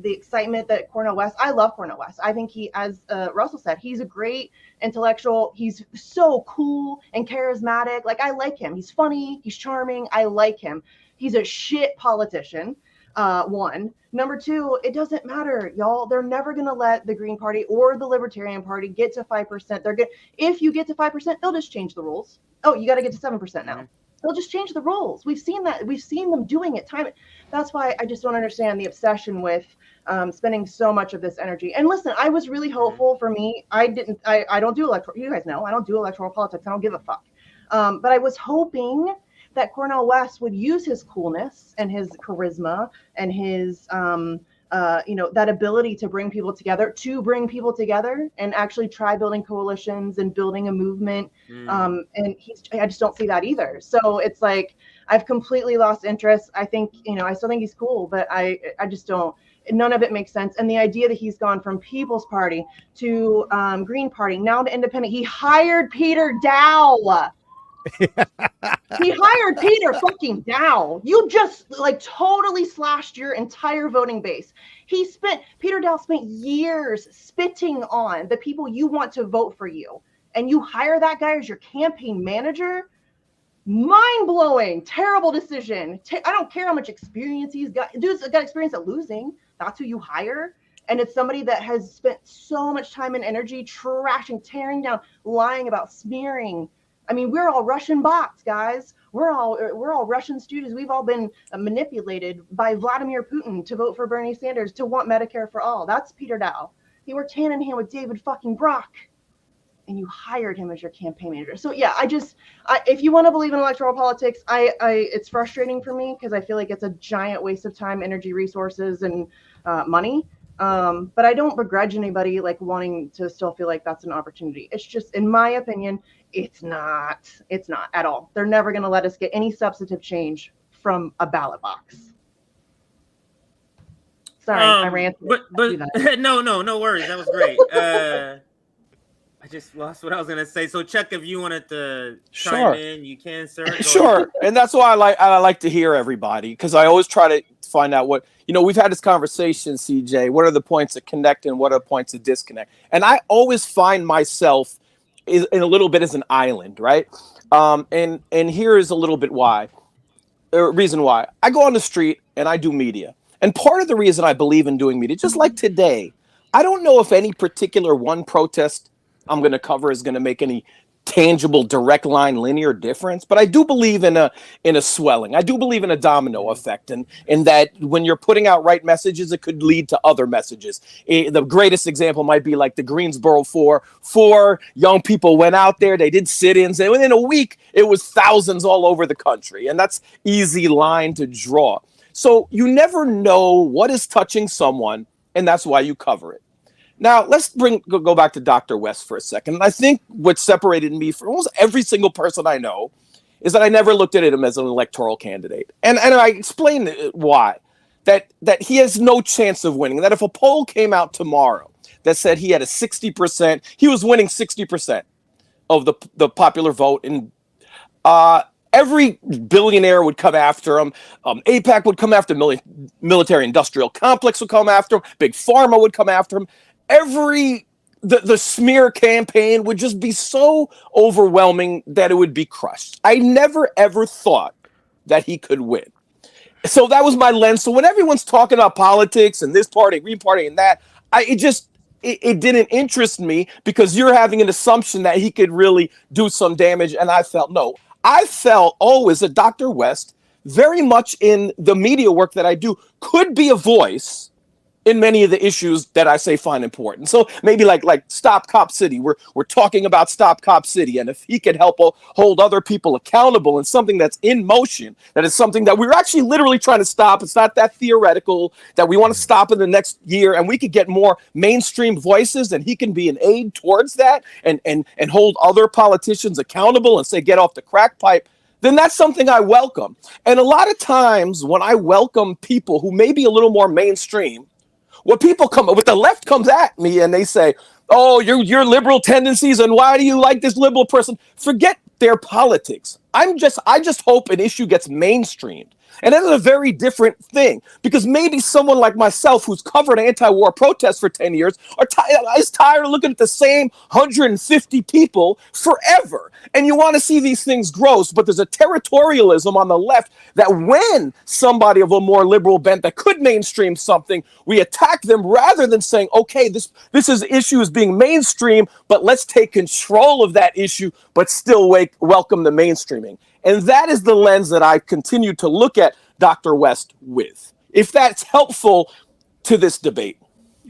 excitement that Cornel West, I love Cornel West. I think he, as Russell said, he's a great intellectual. He's so cool and charismatic. Like, I like him. He's funny. He's charming. I like him. He's a shit politician. One. Number two, it doesn't matter, y'all. They're never going to let the Green Party or the Libertarian Party get to 5%. They're good. If you get to 5%, they'll just change the rules. Oh, you got to get to 7% now. They'll just change the rules. We've seen that. We've seen them doing it time. That's why I just don't understand the obsession with spending so much of this energy. And listen, I was really hopeful. For me, I don't do electoral. You guys know I don't do electoral politics. I don't give a fuck. But I was hoping that Cornel West would use his coolness and his charisma and his that ability to bring people together, and actually try building coalitions and building a movement. And I just don't see that either. So it's like, I've completely lost interest. I think, I still think he's cool, but I just don't, none of it makes sense. And the idea that he's gone from People's Party to Green Party, now to Independent, he hired Peter Dow. He hired Peter fucking Dow. You just like totally slashed your entire voting base. Peter Dow spent years spitting on the people you want to vote for you, and you hire that guy as your campaign manager. Mind-blowing, terrible decision. I don't care how much experience he's got. Dude's got experience at losing. That's who you hire. And it's somebody that has spent so much time and energy trashing, tearing down, lying about, smearing. I mean, we're all Russian bots, guys. We're all Russian students. We've all been manipulated by Vladimir Putin to vote for Bernie Sanders, to want Medicare for all. That's Peter Dow. He worked hand in hand with David fucking Brock, and you hired him as your campaign manager. So yeah, if you want to believe in electoral politics, it's frustrating for me because I feel like it's a giant waste of time, energy, resources, and money. But I don't begrudge anybody like wanting to still feel like that's an opportunity. It's just, in my opinion, it's not at all. They're never going to let us get any substantive change from a ballot box. Sorry, I ran. But no worries. That was great. I just lost what I was going to say. So Chuck, if you wanted to chime in, you can, sir. Sure. And that's why I like to hear everybody, because I always try to find out what, we've had this conversation, CJ, what are the points that connect and what are the points that disconnect? And I always find myself in a little bit as an island, right? And here is a little bit reason why. I go on the street and I do media. And part of the reason I believe in doing media, just like today, I don't know if any particular one protest I'm going to cover is going to make any tangible, direct line, linear difference. But I do believe in a swelling. I do believe in a domino effect, and in that when you're putting out right messages, it could lead to other messages. The greatest example might be like the Greensboro four young people went out there. They did sit-ins, and within a week, it was thousands all over the country. And that's easy line to draw. So you never know what is touching someone, and that's why you cover it. Now, let's go back to Dr. West for a second. And I think what separated me from almost every single person I know is that I never looked at him as an electoral candidate. And I explained why. That he has no chance of winning. That if a poll came out tomorrow that said he had a 60%, he was winning 60% of the popular vote. And every billionaire would come after him. AIPAC would come after him. Military industrial complex would come after him. Big Pharma would come after him. The smear campaign would just be so overwhelming that it would be crushed. I never, ever thought that he could win. So that was my lens. So when everyone's talking about politics and this party, Green Party, and that, it didn't interest me because you're having an assumption that he could really do some damage. And I felt always that Dr. West, very much in the media work that I do, could be a voice in many of the issues that I say find important. So maybe like Stop Cop City. We're talking about Stop Cop City, and if he could help hold other people accountable in something that's in motion, that is something that we're actually literally trying to stop. It's not that theoretical that we want to stop in the next year, and we could get more mainstream voices, and he can be an aid towards that, and hold other politicians accountable and say, get off the crack pipe. Then that's something I welcome. And a lot of times when I welcome people who may be a little more mainstream, what the left comes at me and they say, oh, your liberal tendencies, and why do you like this liberal person? Forget their politics. I just hope an issue gets mainstreamed. And that is a very different thing, because maybe someone like myself who's covered anti-war protests for 10 years is tired of looking at the same 150 people forever. And you want to see these things grow, but there's a territorialism on the left that when somebody of a more liberal bent that could mainstream something, we attack them rather than saying, okay, this issue is being mainstream, but let's take control of that issue, but still welcome the mainstreaming. And that is the lens that I continue to look at Dr. West with, if that's helpful to this debate.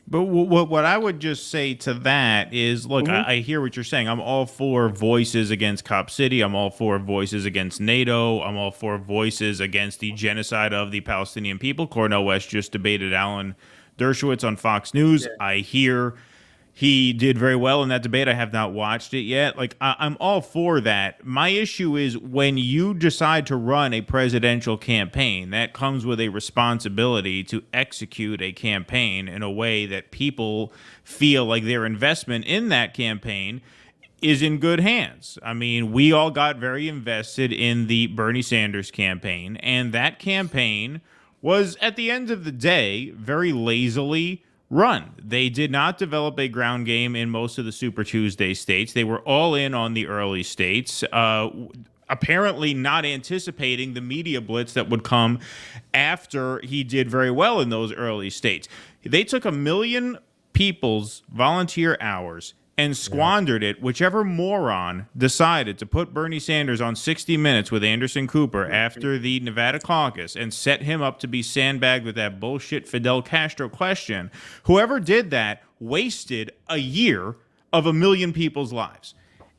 But what I would just say to that is, look, I hear what you're saying. I'm all for voices against Cop City. I'm all for voices against NATO. I'm all for voices against the genocide of the Palestinian people. Cornel West just debated Alan Dershowitz on Fox News. Yeah. I hear he did very well in that debate. I have not watched it yet. Like, I'm all for that. My issue is when you decide to run a presidential campaign, that comes with a responsibility to execute a campaign in a way that people feel like their investment in that campaign is in good hands. I mean, we all got very invested in the Bernie Sanders campaign, and that campaign was, at the end of the day, very lazily run. They did not develop a ground game in most of the Super Tuesday states. They were all in on the early states, apparently not anticipating the media blitz that would come after he did very well in those early states. They took 1 million people's volunteer hours and squandered it. Whichever moron decided to put Bernie Sanders on 60 Minutes with Anderson Cooper after the Nevada caucus and set him up to be sandbagged with that bullshit Fidel Castro question, whoever did that wasted a year of 1 million people's lives.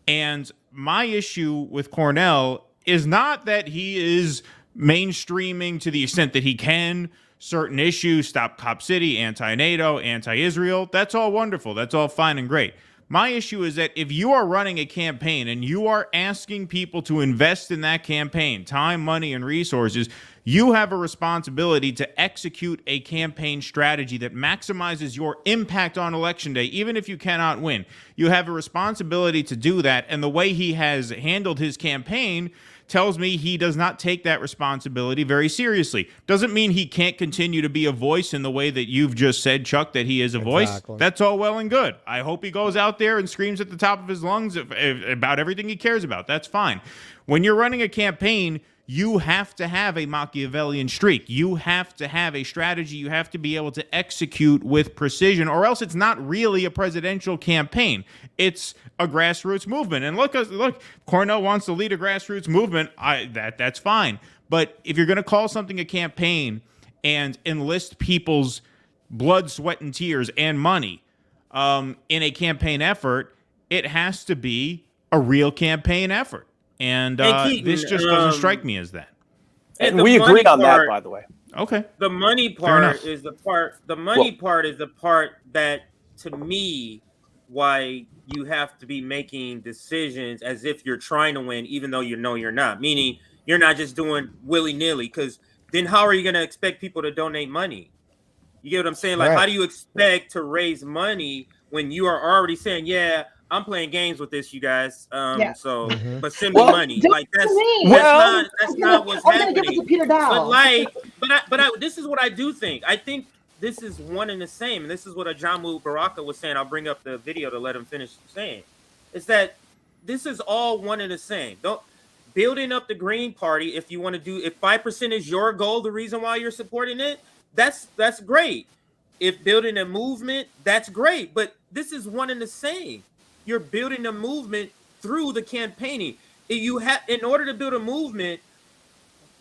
And my issue with Cornell is not that he is mainstreaming to the extent that he can certain issues, Stop Cop City, anti-NATO, anti-Israel. That's all wonderful. That's all fine and great. My issue is that if you are running a campaign and you are asking people to invest in that campaign, time, money, and resources, you have a responsibility to execute a campaign strategy that maximizes your impact on Election Day, even if you cannot win. You have a responsibility to do that, and the way he has handled his campaign tells me he does not take that responsibility very seriously. Doesn't mean he can't continue to be a voice in the way that you've just said, Chuck, that he is a voice. That's all well and good. I hope he goes out there and screams at the top of his lungs about everything he cares about. That's fine. When you're running a campaign, you have to have a Machiavellian streak. You have to have a strategy. You have to be able to execute with precision, or else it's not really a presidential campaign. It's a grassroots movement. And look, Cornell wants to lead a grassroots movement. That's fine. But if you're going to call something a campaign and enlist people's blood, sweat, and tears and money in a campaign effort, it has to be a real campaign effort. And this just doesn't strike me as that. And we agreed on that, by the way. Okay. The money part is the part. The money part is the part that, to me, why you have to be making decisions as if you're trying to win, even though you know you're not. Meaning, you're not just doing willy nilly. Because then, how are you going to expect people to donate money? You get what I'm saying? Like, how do you expect to raise money when you are already saying, "Yeah, I'm playing games with this, you guys." So, but send me money. Like that's not what's happening. Give it to Peter Dow. But this is what I do think. I think this is one and the same. And this is what Ajamu Baraka was saying. I'll bring up the video to let him finish saying. Is that this is all one and the same. Don't building up the Green Party. If you want to do, if 5% is your goal, the reason why you're supporting it, that's great. If building a movement, that's great. But this is one and the same. You're building a movement through the campaigning. You have, in order to build a movement,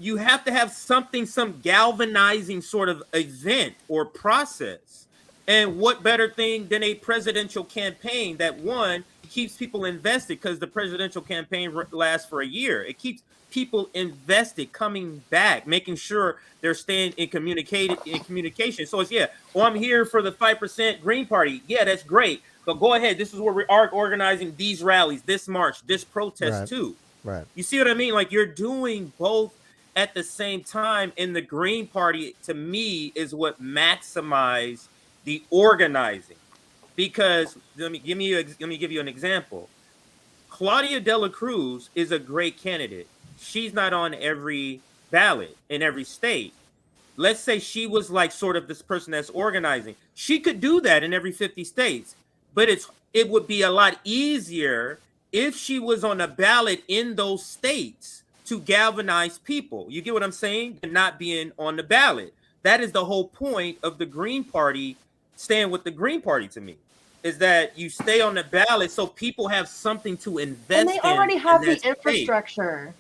you have to have something, some galvanizing sort of event or process. And what better thing than a presidential campaign that, one, keeps people invested, because the presidential campaign lasts for a year. It keeps people invested, coming back, making sure they're staying in communication. So it's, I'm here for the 5% Green Party. Yeah, that's great. But go ahead. This is where we are organizing these rallies, this march, this protest too. Right. You see what I mean? Like, you're doing both at the same time. And the Green Party, to me, is what maximizes the organizing. Because let me give you an example. Claudia de la Cruz is a great candidate. She's not on every ballot in every state. Let's say she was like sort of this person that's organizing. She could do that in every 50 states, but it would be a lot easier if she was on a ballot in those states to galvanize people. You get what I'm saying? And not being on the ballot. That is the whole point of the Green Party, staying with the Green Party, to me, is that you stay on the ballot so people have something to invest in. And they already have the infrastructure.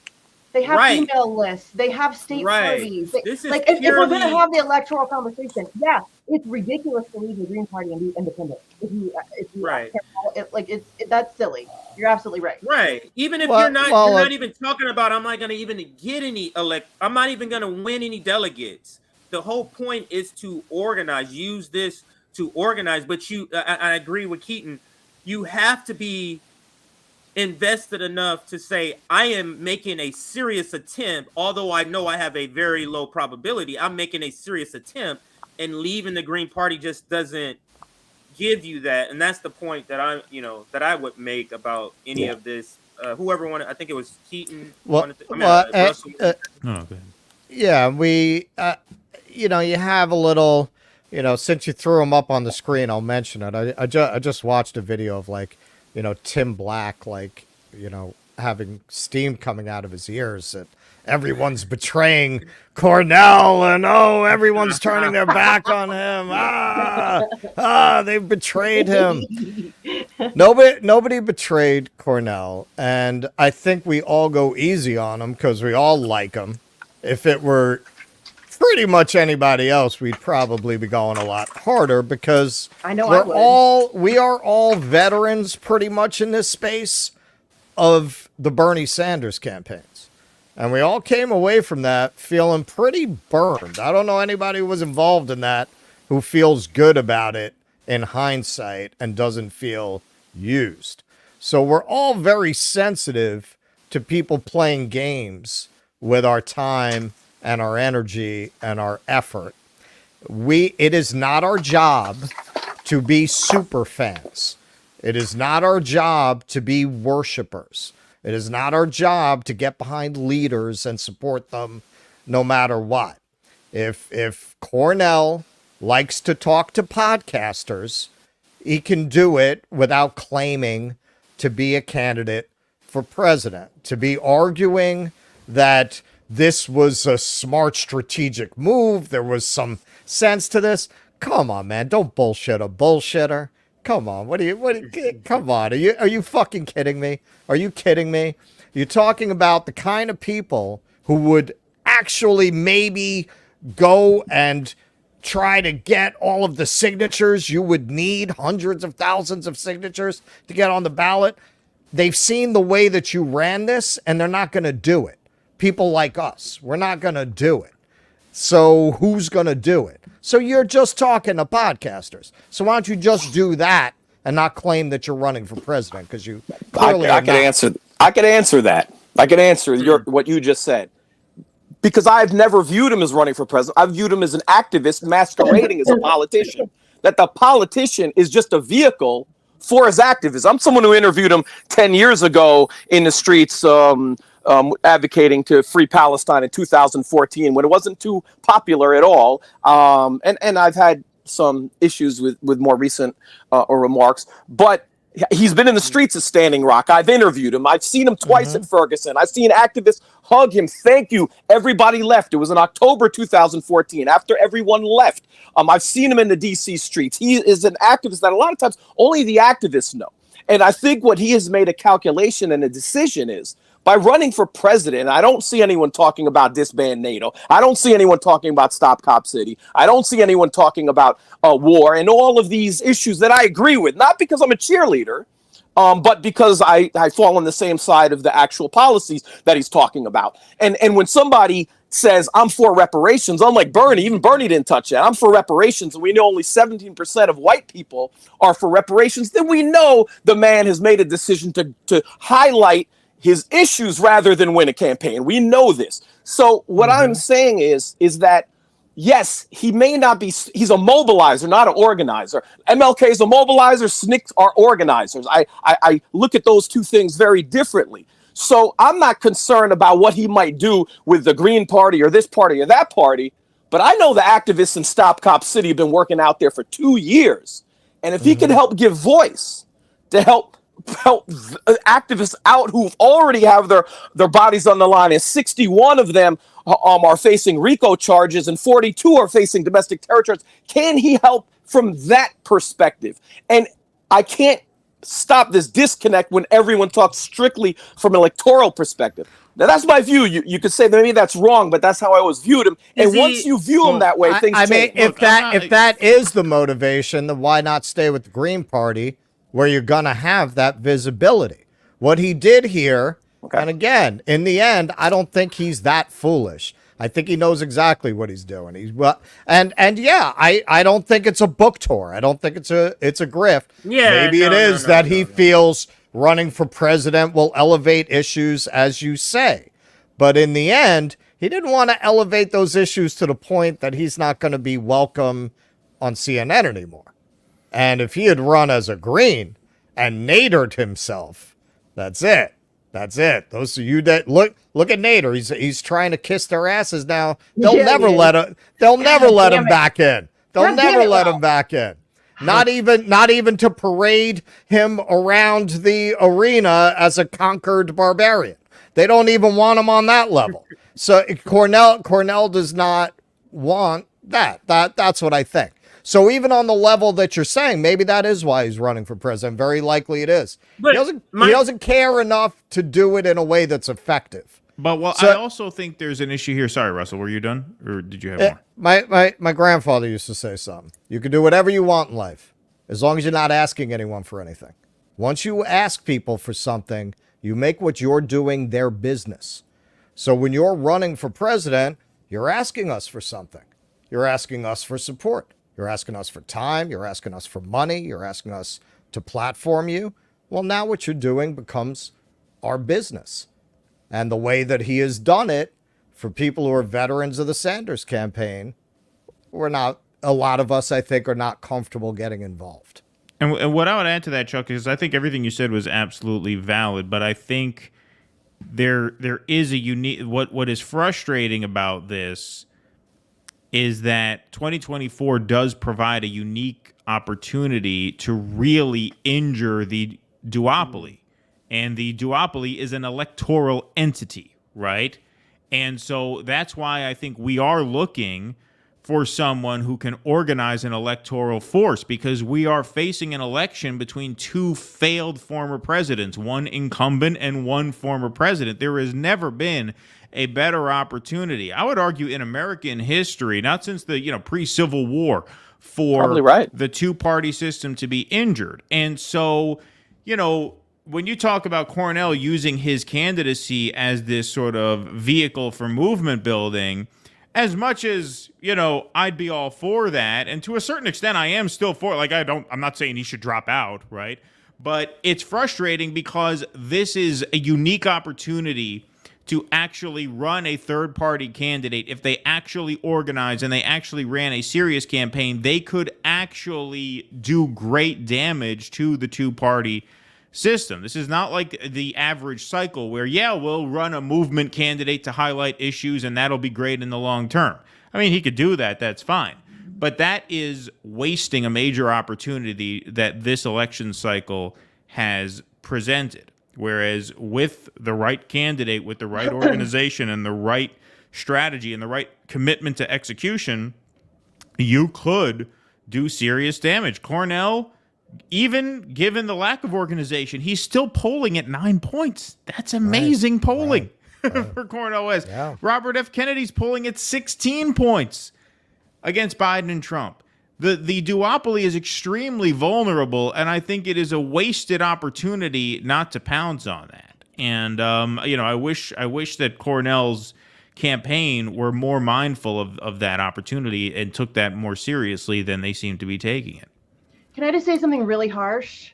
They have email lists. They have state parties. If we're going to have the electoral conversation, it's ridiculous to leave the Green Party and be independent. If you that's silly. You're absolutely right. Right. Even if you're not even talking about, I'm not going to even get any I'm not even going to win any delegates. The whole point is to organize. Use this to organize. But I agree with Keaton. You have to be invested enough to say, I am making a serious attempt, although I know I have a very low probability. I'm making a serious attempt, and leaving the Green Party just doesn't give you that. And that's the point that I would make about any of this. Whoever wanted, I think it was Keaton. We you have a little, since you threw him up on the screen, I'll mention it. I just watched a video of Tim Black, having steam coming out of his ears, that everyone's betraying Cornell, and everyone's turning their back on him. They've betrayed him. Nobody betrayed Cornell, and I think we all go easy on him because we all like him. If it were pretty much anybody else, we'd probably be going a lot harder, because we are all veterans pretty much in this space of the Bernie Sanders campaigns. And we all came away from that feeling pretty burned. I don't know anybody who was involved in that who feels good about it in hindsight and doesn't feel used. So we're all very sensitive to people playing games with our time and our energy and our effort. It is not our job to be super fans. It is not our job to be worshipers. It is not our job to get behind leaders and support them no matter what. If Cornell likes to talk to podcasters, he can do it without claiming to be a candidate for president, to be arguing that this was a smart strategic move. There was some sense to this. Come on, man. Don't bullshit a bullshitter. Come on. Come on. Are you fucking kidding me? Are you kidding me? You're talking about the kind of people who would actually maybe go and try to get all of the signatures you would need, hundreds of thousands of signatures to get on the ballot. They've seen the way that you ran this, and they're not going to do it. People like us, we're not going to do it. So who's going to do it? So you're just talking to podcasters. So why don't you just do that and not claim that you're running for president? Because you clearly I could answer that. I could answer what you just said. Because I've never viewed him as running for president. I've viewed him as an activist masquerading as a politician. That the politician is just a vehicle for his activism. I'm someone who interviewed him 10 years ago in the streets, advocating to free Palestine in 2014 when it wasn't too popular at all. And I've had some issues with more recent remarks, but he's been in the streets of Standing Rock. I've interviewed him. I've seen him twice at Ferguson. I've seen activists hug him. Thank you. Everybody left. It was in October 2014, after everyone left. I've seen him in the DC streets. He is an activist that a lot of times only the activists know. And I think what he has made a calculation and a decision is, By running for president, I don't see anyone talking about disband NATO. I don't see anyone talking about Stop Cop City. I don't see anyone talking about war and all of these issues that I agree with, not because I'm a cheerleader, but because I fall on the same side of the actual policies that he's talking about. And when somebody says, I'm for reparations, unlike Bernie, even Bernie didn't touch it. I'm for reparations, and we know only 17% of white people are for reparations, then we know the man has made a decision to highlight his issues rather than win a campaign. We know this. So what I'm saying is that, yes, he may not be, he's a mobilizer, not an organizer. MLK is a mobilizer, SNCCs are organizers. I look at those two things very differently. So I'm not concerned about what he might do with the Green Party or this party or that party, but I know the activists in Stop Cop City have been working out there for 2 years. And if he can help give voice to help activists out who already have their bodies on the line, and 61 of them are facing RICO charges and 42 are facing domestic terror charges, can he help from that perspective? And I can't stop this disconnect when everyone talks strictly from an electoral perspective. Now, that's my view. You could say that maybe that's wrong, but that's how I always viewed him. And once you view him that way, things change. If that is the motivation, then why not stay with the Green Party, where you're going to have that visibility? What he did here, and again, in the end, I don't think he's that foolish. I think he knows exactly what he's doing. I don't think it's a book tour. I don't think it's a grift. Maybe it is that he feels running for president will elevate issues, as you say. But in the end, he didn't want to elevate those issues to the point that he's not going to be welcome on CNN anymore. And if he had run as a Green and Nadered himself, that's it. That's it. Those of you that look at Nader. He's trying to kiss their asses now. They'll never let him back in. They'll never let him back in. Not even to parade him around the arena as a conquered barbarian. They don't even want him on that level. So Cornell does not want that. That's what I think. So even on the level that you're saying, maybe that is why he's running for president. Very likely it is. But he doesn't care enough to do it in a way that's effective. But I also think there's an issue here. Sorry, Russell, were you done? Or did you have more? My grandfather used to say something. You can do whatever you want in life, as long as you're not asking anyone for anything. Once you ask people for something, you make what you're doing their business. So when you're running for president, you're asking us for something. You're asking us for support. You're asking us for time. You're asking us for money. You're asking us to platform you. Well, now what you're doing becomes our business. And the way that he has done it for people who are veterans of the Sanders campaign, a lot of us, I think, are not comfortable getting involved. And what I would add to that, Chuck, is I think everything you said was absolutely valid, but I think there is a unique, what is frustrating about this is that 2024 does provide a unique opportunity to really injure the duopoly. And the duopoly is an electoral entity, right? And so that's why I think we are looking for someone who can organize an electoral force, because we are facing an election between two failed former presidents, one incumbent and one former president. There has never been a better opportunity, I would argue, in American history, not since the pre-Civil War, for the two-party system to be injured. And so, when you talk about Cornell using his candidacy as this sort of vehicle for movement building, as much as, I'd be all for that, and to a certain extent I am still for it. I'm not saying he should drop out, right? But it's frustrating because this is a unique opportunity to actually run a third-party candidate. If they actually organized and they actually ran a serious campaign, they could actually do great damage to the two-party system. This is not like the average cycle where, we'll run a movement candidate to highlight issues and that'll be great in the long term. I mean, he could do that. That's fine. But that is wasting a major opportunity that this election cycle has presented. Whereas with the right candidate, with the right organization and the right strategy and the right commitment to execution, you could do serious damage. Cornell even given the lack of organization, he's still polling at 9 points. That's amazing polling for Cornel West. Yeah. Robert F. Kennedy's polling at 16 points against Biden and Trump. The duopoly is extremely vulnerable, and I think it is a wasted opportunity not to pounce on that. And I wish that Cornell's campaign were more mindful of that opportunity and took that more seriously than they seem to be taking it. Can I just say something really harsh?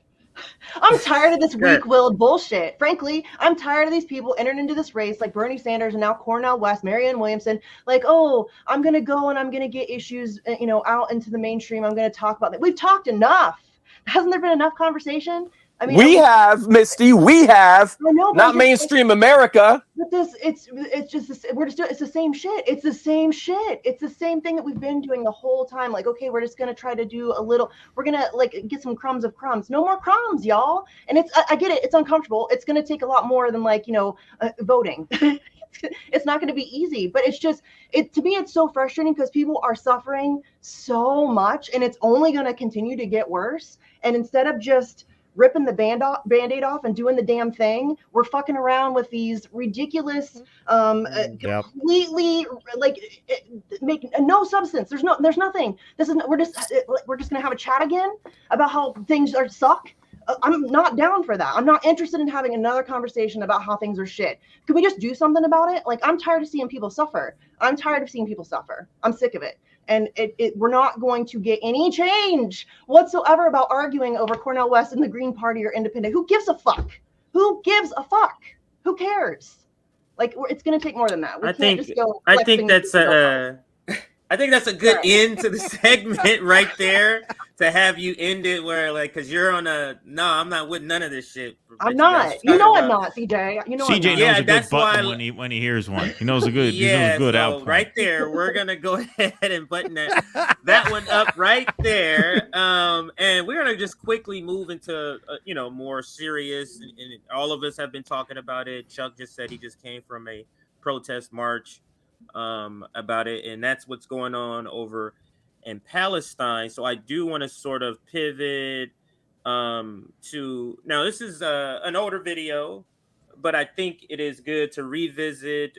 I'm tired of this weak-willed bullshit. Frankly, I'm tired of these people entering into this race like Bernie Sanders and now Cornel West, Marianne Williamson, like, oh, I'm going to go and I'm going to get issues, out into the mainstream. I'm going to talk about that. We've talked enough. Hasn't there been enough conversation? I mean, we have, Misty. We have. I know, not mainstream America. But it's just it's the same shit. It's the same shit. It's the same thing that we've been doing the whole time. Like, okay, we're just gonna try to do a little. We're gonna get some crumbs of crumbs. No more crumbs, y'all. And I get it. It's uncomfortable. It's gonna take a lot more than voting. It's not going to be easy, but to me, it's so frustrating because people are suffering so much, and it's only going to continue to get worse. And instead of just ripping the band-aid off and doing the damn thing, we're fucking around with these ridiculous, completely make no substance. There's nothing. We're just gonna have a chat again about how things suck. I'm not down for that. I'm not interested in having another conversation about how things are shit. Can we just do something about it? Like, I'm tired of seeing people suffer. I'm sick of it. And we're not going to get any change whatsoever about arguing over Cornel West and the Green Party or Independent. Who gives a fuck? Who gives a fuck? Who cares? Like, it's going to take more than that. I think that's a good end to the segment right there. To have you end it where, because you're on I'm not with none of this shit. I'm not. I'm not, CJ. CJ knows a good button when he hears one. He knows a good. He knows a good outcome. Right there, we're gonna go ahead and button that one up right there. And we're gonna just quickly move into more serious. And all of us have been talking about it. Chuck just said he just came from a protest march about it, and that's what's going on over in Palestine. So I do want to sort of pivot to now. This is an older video, but I think it is good to revisit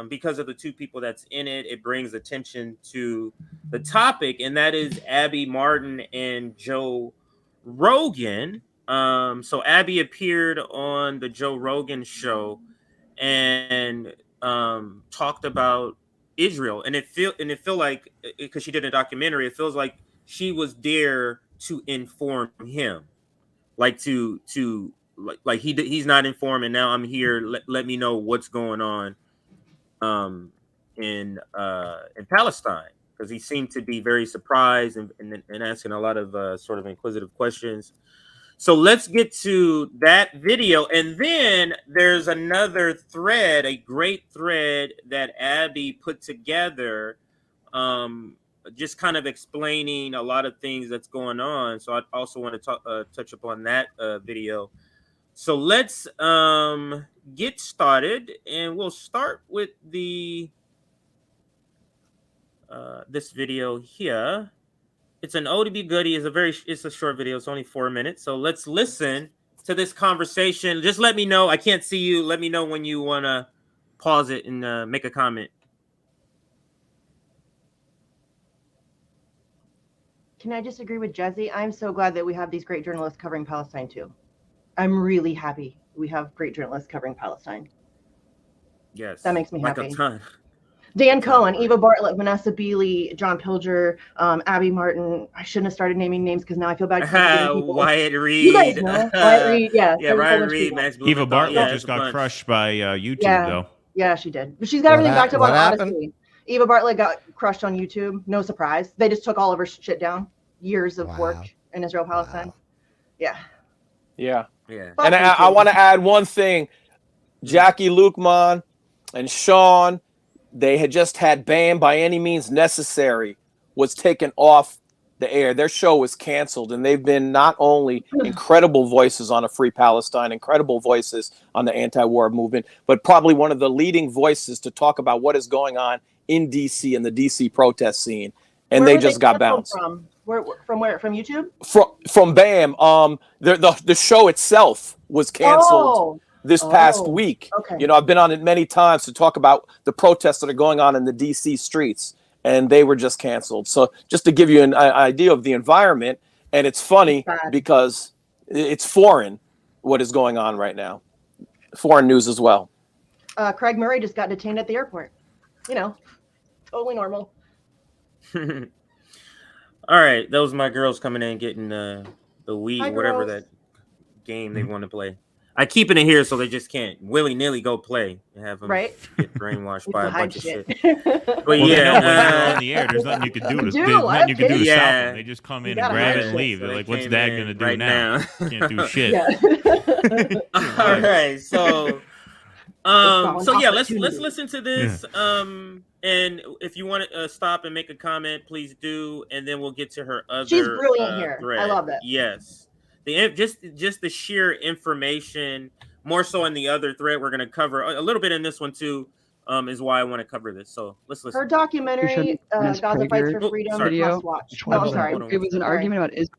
because of the two people that's in it. It brings attention to the topic, and that is Abby Martin and Joe Rogan. So Abby appeared on the Joe Rogan show and talked about Israel, and it feel like, because she did a documentary, it feels like she was there to inform him, he's not informed, and now I'm here. Let me know what's going on in Palestine, because he seemed to be very surprised and asking a lot of sort of inquisitive questions. So let's get to that video. And then there's another thread, a great thread that Abby put together, just kind of explaining a lot of things that's going on. So I also want to touch upon that video. So let's get started, and we'll start with this video here. It's an oldie goodie. It's a short video. It's only 4 minutes. So let's listen to this conversation. Just let me know. I can't see you. Let me know when you want to pause it and make a comment. Can I just agree with Jesse? I'm so glad that we have these great journalists covering Palestine too. I'm really happy we have great journalists covering Palestine. Yes. That makes me happy. A ton. Dan Cohen, Eva Bartlett, Vanessa Beeley, John Pilger, Abby Martin. I shouldn't have started naming names because now I feel bad. Wyatt Reed. You guys know. Wyatt Reed, yeah. Yeah, Wyatt Reed. Eva Bartlett just got crushed by YouTube, though. Yeah, she did. But she's got everything backed up on Odyssey. Eva Bartlett got crushed on YouTube. No surprise. They just took all of her shit down. Years of work in Israel, Palestine. Yeah. Yeah. And I want to add one thing. Jackie Lukman and Sean, they had just had Banned by Any Means Necessary was taken off the air. Their show was canceled, and they've been not only incredible voices on a free Palestine, incredible voices on the anti-war movement, but probably one of the leading voices to talk about what is going on in D.C. and the D.C. protest scene. And they just got bounced. From where? From YouTube? From BAM. The show itself was canceled this past week. Okay. You know, I've been on it many times to talk about the protests that are going on in the DC streets, and they were just canceled. So just to give you an idea of the environment, and it's funny because it's foreign what is going on right now. Foreign news as well. Craig Murray just got detained at the airport. You know, totally normal. All right, those are my girls coming in getting the weed, whatever that game they want to play. I keep it in here so they just can't willy-nilly go play and have them get brainwashed by a bunch of shit. But well, yeah, when they're on the air, there's nothing you can do to stop them. They just come in and grab it and leave. They're like, "What's Dad gonna do now? Can't do shit." All right, so let's listen to this. And if you want to stop and make a comment, please do, and then we'll get to her other. She's brilliant here. Thread. I love it. Yes, just the sheer information. More so in the other thread, we're going to cover a little bit in this one too. Is why I want to cover this. So let's listen. Her documentary, Gaza Fights for Freedom, must watch. No, I'm sorry. It was an argument about Israel.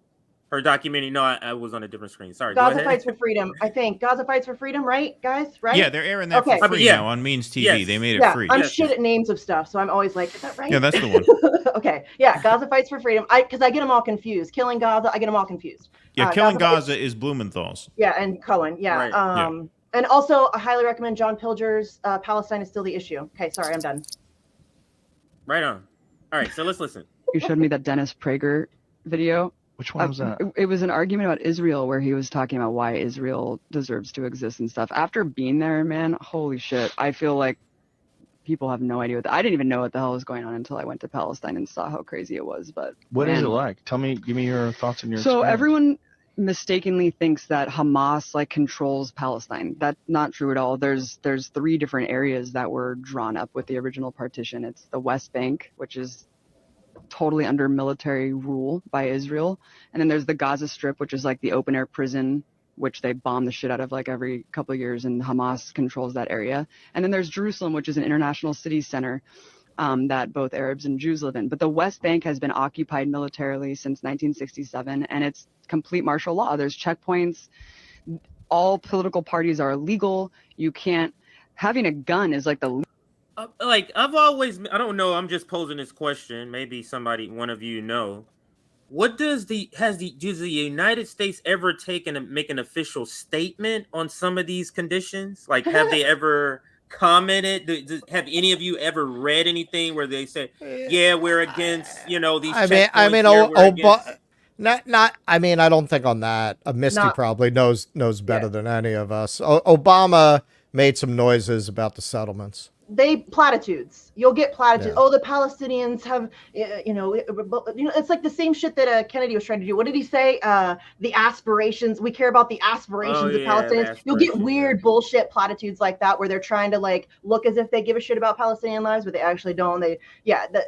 Her documentary. No, I was on a different screen. Sorry. Gaza Fights for Freedom. I think Gaza Fights for Freedom, right, guys? Right? Yeah, they're airing that for free now on Means TV. Yes. They made it free. I'm shit at names of stuff, so I'm always like, is that right? Yeah, that's the one. Okay. Yeah, Gaza Fights for Freedom. Because I get them all confused. Killing Gaza, I get them all confused. Yeah, Killing Gaza is Blumenthal's. Yeah, and Cohen. Yeah. Right. And also, I highly recommend John Pilger's Palestine is Still the Issue. Okay, sorry, I'm done. Right on. All right, so let's listen. You showed me that Dennis Prager video. Which one was that? It was an argument about Israel where he was talking about why Israel deserves to exist and stuff. After being there, man, holy shit. I feel like people have no idea I didn't even know what the hell was going on until I went to Palestine and saw how crazy it was. But what is it like? Give me your thoughts and your So experience. Everyone mistakenly thinks that Hamas controls Palestine. That's not true at all. There's 3 different areas that were drawn up with the original partition. It's the West Bank, which is totally under military rule by Israel, and then there's the Gaza Strip, which is like the open air prison, which they bomb the shit out of like every couple of years, and Hamas controls that area. And then there's Jerusalem, which is an international city center that both Arabs and Jews live in. But the West Bank has been occupied militarily since 1967, and it's complete martial law. There's checkpoints. All political parties are illegal. You can't. Having a gun is like the I've always, I don't know, I'm just posing this question. Maybe one of you know. What does the United States ever make an official statement on some of these conditions? Like, have they ever commented? Have any of you ever read anything where they say, yeah, we're against, these checkpoints? I don't think on that. Misty probably knows better than any of us. Obama made some noises about the settlements. Platitudes. You'll get platitudes. Yeah. Oh, the Palestinians have, it's like the same shit that Kennedy was trying to do. What did he say? The aspirations. We care about the aspirations of Palestinians. You'll get weird bullshit platitudes like that where they're trying to like look as if they give a shit about Palestinian lives, but they actually don't.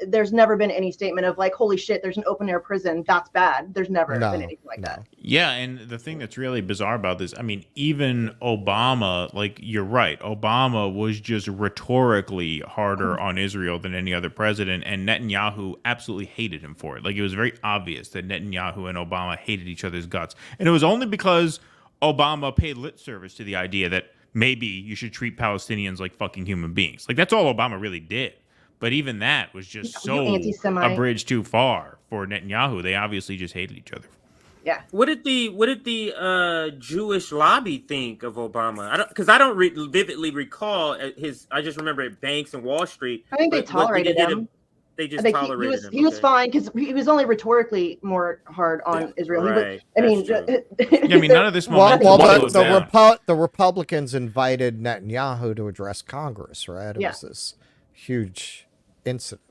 There's never been any statement of like, holy shit, there's an open air prison. That's bad. There's never been anything like that. Yeah, and the thing that's really bizarre about this, I mean, even Obama, like, you're right, Obama was just rhetorically harder on Israel than any other president, and Netanyahu absolutely hated him for it. Like, it was very obvious that Netanyahu and Obama hated each other's guts, and it was only because Obama paid lip service to the idea that maybe you should treat Palestinians like fucking human beings. Like, that's all Obama really did. But even that was just so a bridge too far for Netanyahu. They obviously just hated each other. Yeah. What did the Jewish lobby think of Obama? Because I don't vividly recall his. I just remember at Banks and Wall Street. I think they tolerated him. They just tolerated him. He was fine because he was only rhetorically more hard on Israel. Right. None of this momentum. The Republicans invited Netanyahu to address Congress, right? It was this huge incident.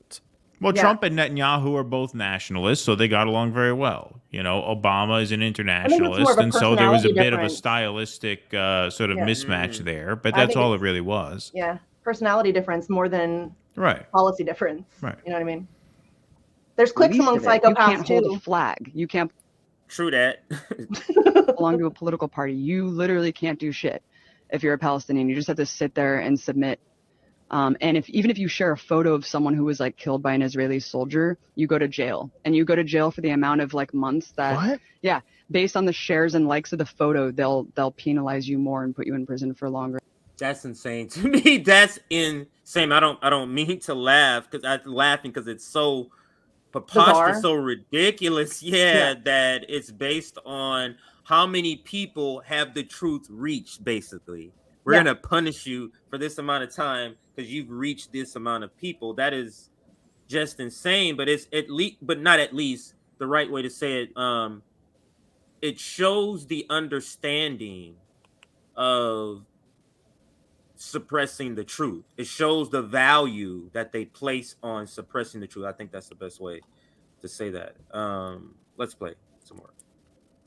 Well, Trump and Netanyahu are both nationalists, so they got along very well. Obama is an internationalist, and so there was a bit of a stylistic sort of mismatch there, but that's all it really was. Yeah, personality difference more than policy difference. Right. You know what I mean? There's cliques among psychopaths, you can't hold a flag. You can't. True that. belong to a political party. You literally can't do shit if you're a Palestinian. You just have to sit there and submit And even if you share a photo of someone who was like killed by an Israeli soldier, you go to jail, and you go to jail for the amount of like months that, What? yeah, based on the shares and likes of the photo, they'll penalize you more and put you in prison for longer. That's insane to me. That's insane. I don't mean to laugh because I'm laughing because it's so preposterous, so ridiculous. Yeah, that it's based on how many people have the truth reached. Basically, we're gonna punish you for this amount of time because you've reached this amount of people. That is just insane. But it's at least, but not at least the right way to say it. It shows the understanding of suppressing the truth. It shows the value that they place on suppressing the truth. I think that's the best way to say that. Let's play some more.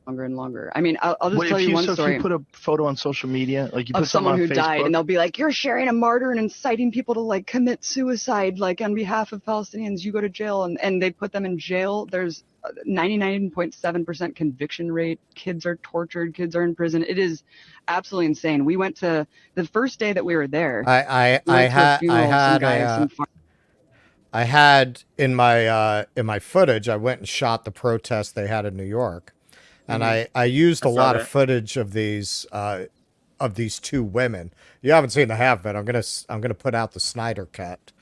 Longer and longer. I mean, I'll just tell you one story. If you put a photo on social media, like you of put someone who on Facebook, died, and they'll be like, "You're sharing a martyr and inciting people to like commit suicide, like on behalf of Palestinians. You go to jail," and they put them in jail. There's 99.7% conviction rate. Kids are tortured. Kids are in prison. It is absolutely insane. We went to the first day that we were there. I had in my footage, I went and shot the protest they had in New York, and I used a lot of footage of these two women. You haven't seen the half of it. I'm gonna put out the Snyder cut.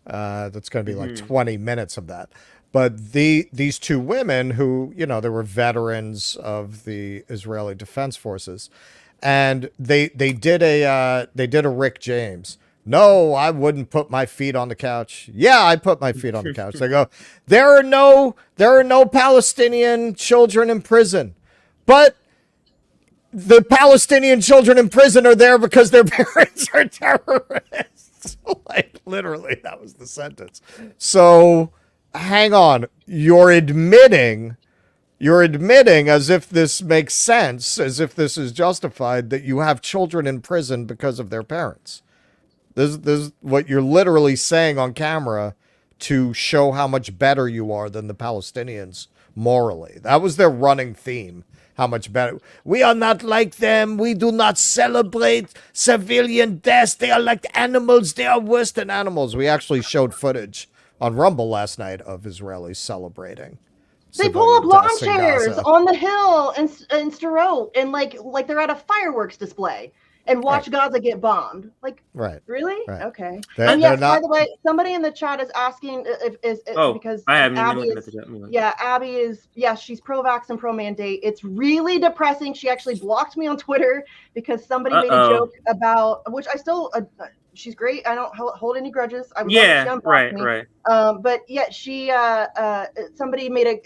That's gonna be like 20 minutes of that. But these two women who, you know, they were veterans of the Israeli Defense Forces, and they did a Rick James. No, I wouldn't put my feet on the couch. Yeah, I put my feet on the couch. They go, there are no Palestinian children in prison, but the Palestinian children in prison are there because their parents are terrorists. Like, literally, that was the sentence. So hang on, you're admitting as if this makes sense, as if this is justified, that you have children in prison because of their parents. This is what you're literally saying on camera to show how much better you are than the Palestinians morally. That was their running theme. How much better. We are not like them. We do not celebrate civilian deaths. They are like animals. They are worse than animals. We actually showed footage on Rumble last night of Israelis celebrating. They pull up lawn chairs on the hill in Sderot and like they're at a fireworks display and watch Gaza get bombed. Like, really? Right. Okay. And yes, by the way, somebody in the chat is asking because I haven't Abby even looked is, at that. yeah, Abby is, she's pro-vax and pro-mandate. It's really depressing. She actually blocked me on Twitter because somebody made a joke about, which I still, she's great. I don't hold any grudges. I would love if she unblocked me. Right. But yeah, she, somebody made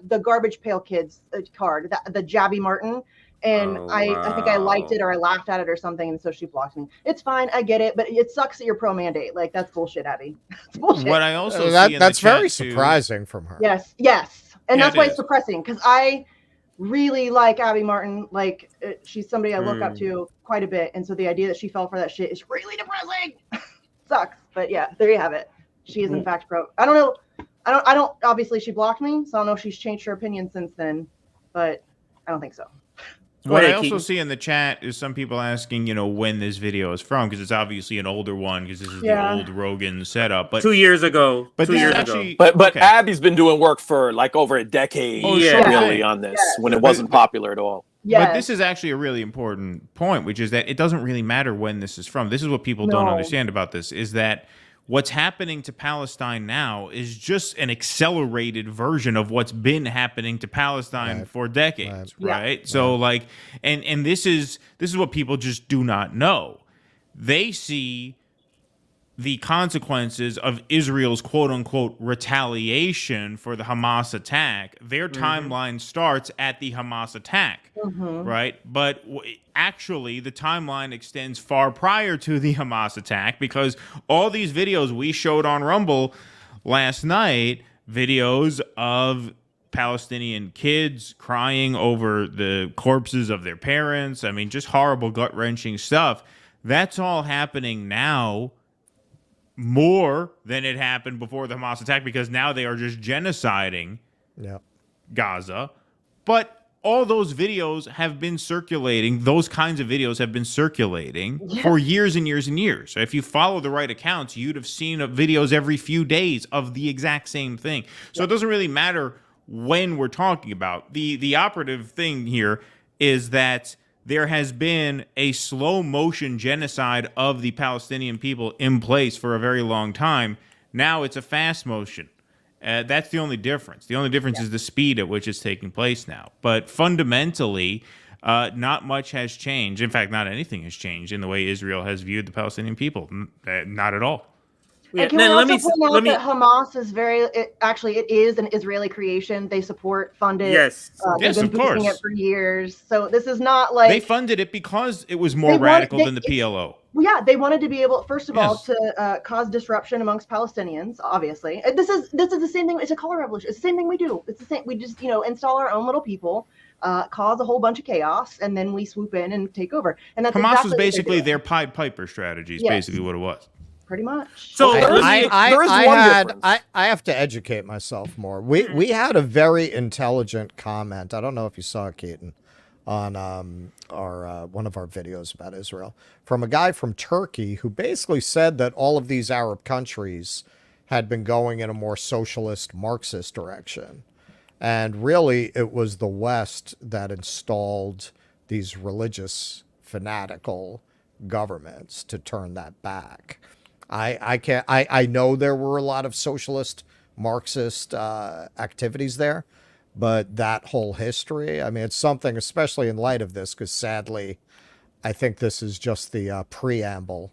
the Garbage Pail Kids card, the Jabby Martin. And I think I liked it or I laughed at it or something, and so she blocked me. It's fine, I get it, but it sucks that you're pro-mandate. Like, that's bullshit, Abby. That's bullshit. What I also that's very surprising from her. Yes, and that's why it's depressing, because I really like Abby Martin. Like, she's somebody I look up to quite a bit, and so the idea that she fell for that shit is really depressing. Sucks, but yeah, there you have it. She is in fact pro. I don't know. I don't. Obviously, she blocked me, so I don't know if she's changed her opinion since then, but I don't think so. What I also see in the chat is some people asking, when this video is from, because it's obviously an older one, because this is the old Rogan setup. But 2 years ago. But 2 years actually, ago. But Abby's been doing work for like over a decade, really, on this when it wasn't popular at all. But this is actually a really important point, which is that it doesn't really matter when this is from. This is what people don't understand about this, is that what's happening to Palestine now is just an accelerated version of what's been happening to Palestine for decades, right? So like, and this is what people just do not know. They see the consequences of Israel's quote unquote retaliation for the Hamas attack. Their timeline starts at the Hamas attack, right? But actually, the timeline extends far prior to the Hamas attack, because all these videos we showed on Rumble last night, videos of Palestinian kids crying over the corpses of their parents, I mean, just horrible, gut-wrenching stuff. That's all happening now more than it happened before the Hamas attack, because now they are just genociding Gaza. But all those videos have been circulating. Those kinds of videos have been circulating for years and years and years. So if you follow the right accounts, you'd have seen videos every few days of the exact same thing. So it doesn't really matter when we're talking about. The operative thing here is that there has been a slow motion genocide of the Palestinian people in place for a very long time. Now it's a fast motion. That's the only difference. The only difference is the speed at which it's taking place now. But fundamentally, not much has changed. In fact, not anything has changed in the way Israel has viewed the Palestinian people. Not at all. And can we also point out that Hamas is it is an Israeli creation. They fund it. Yes, they've been of course. boosting it for years. So this is not like they funded it because it was more radical than the PLO. Well, yeah, they wanted to be able, first of all, to cause disruption amongst Palestinians. Obviously, this is the same thing. It's a color revolution. It's the same thing we do. It's the same. We just install our own little people, cause a whole bunch of chaos, and then we swoop in and take over. And that's Hamas exactly was basically their Pied Piper strategy. Is basically what it was. Pretty much. So I have to educate myself more. We had a very intelligent comment. I don't know if you saw it, Keaton, on our one of our videos about Israel, from a guy from Turkey who basically said that all of these Arab countries had been going in a more socialist Marxist direction. And really, it was the West that installed these religious, fanatical governments to turn that back. I know there were a lot of socialist Marxist activities there, but that whole history, I mean, it's something, especially in light of this, because sadly, I think this is just the preamble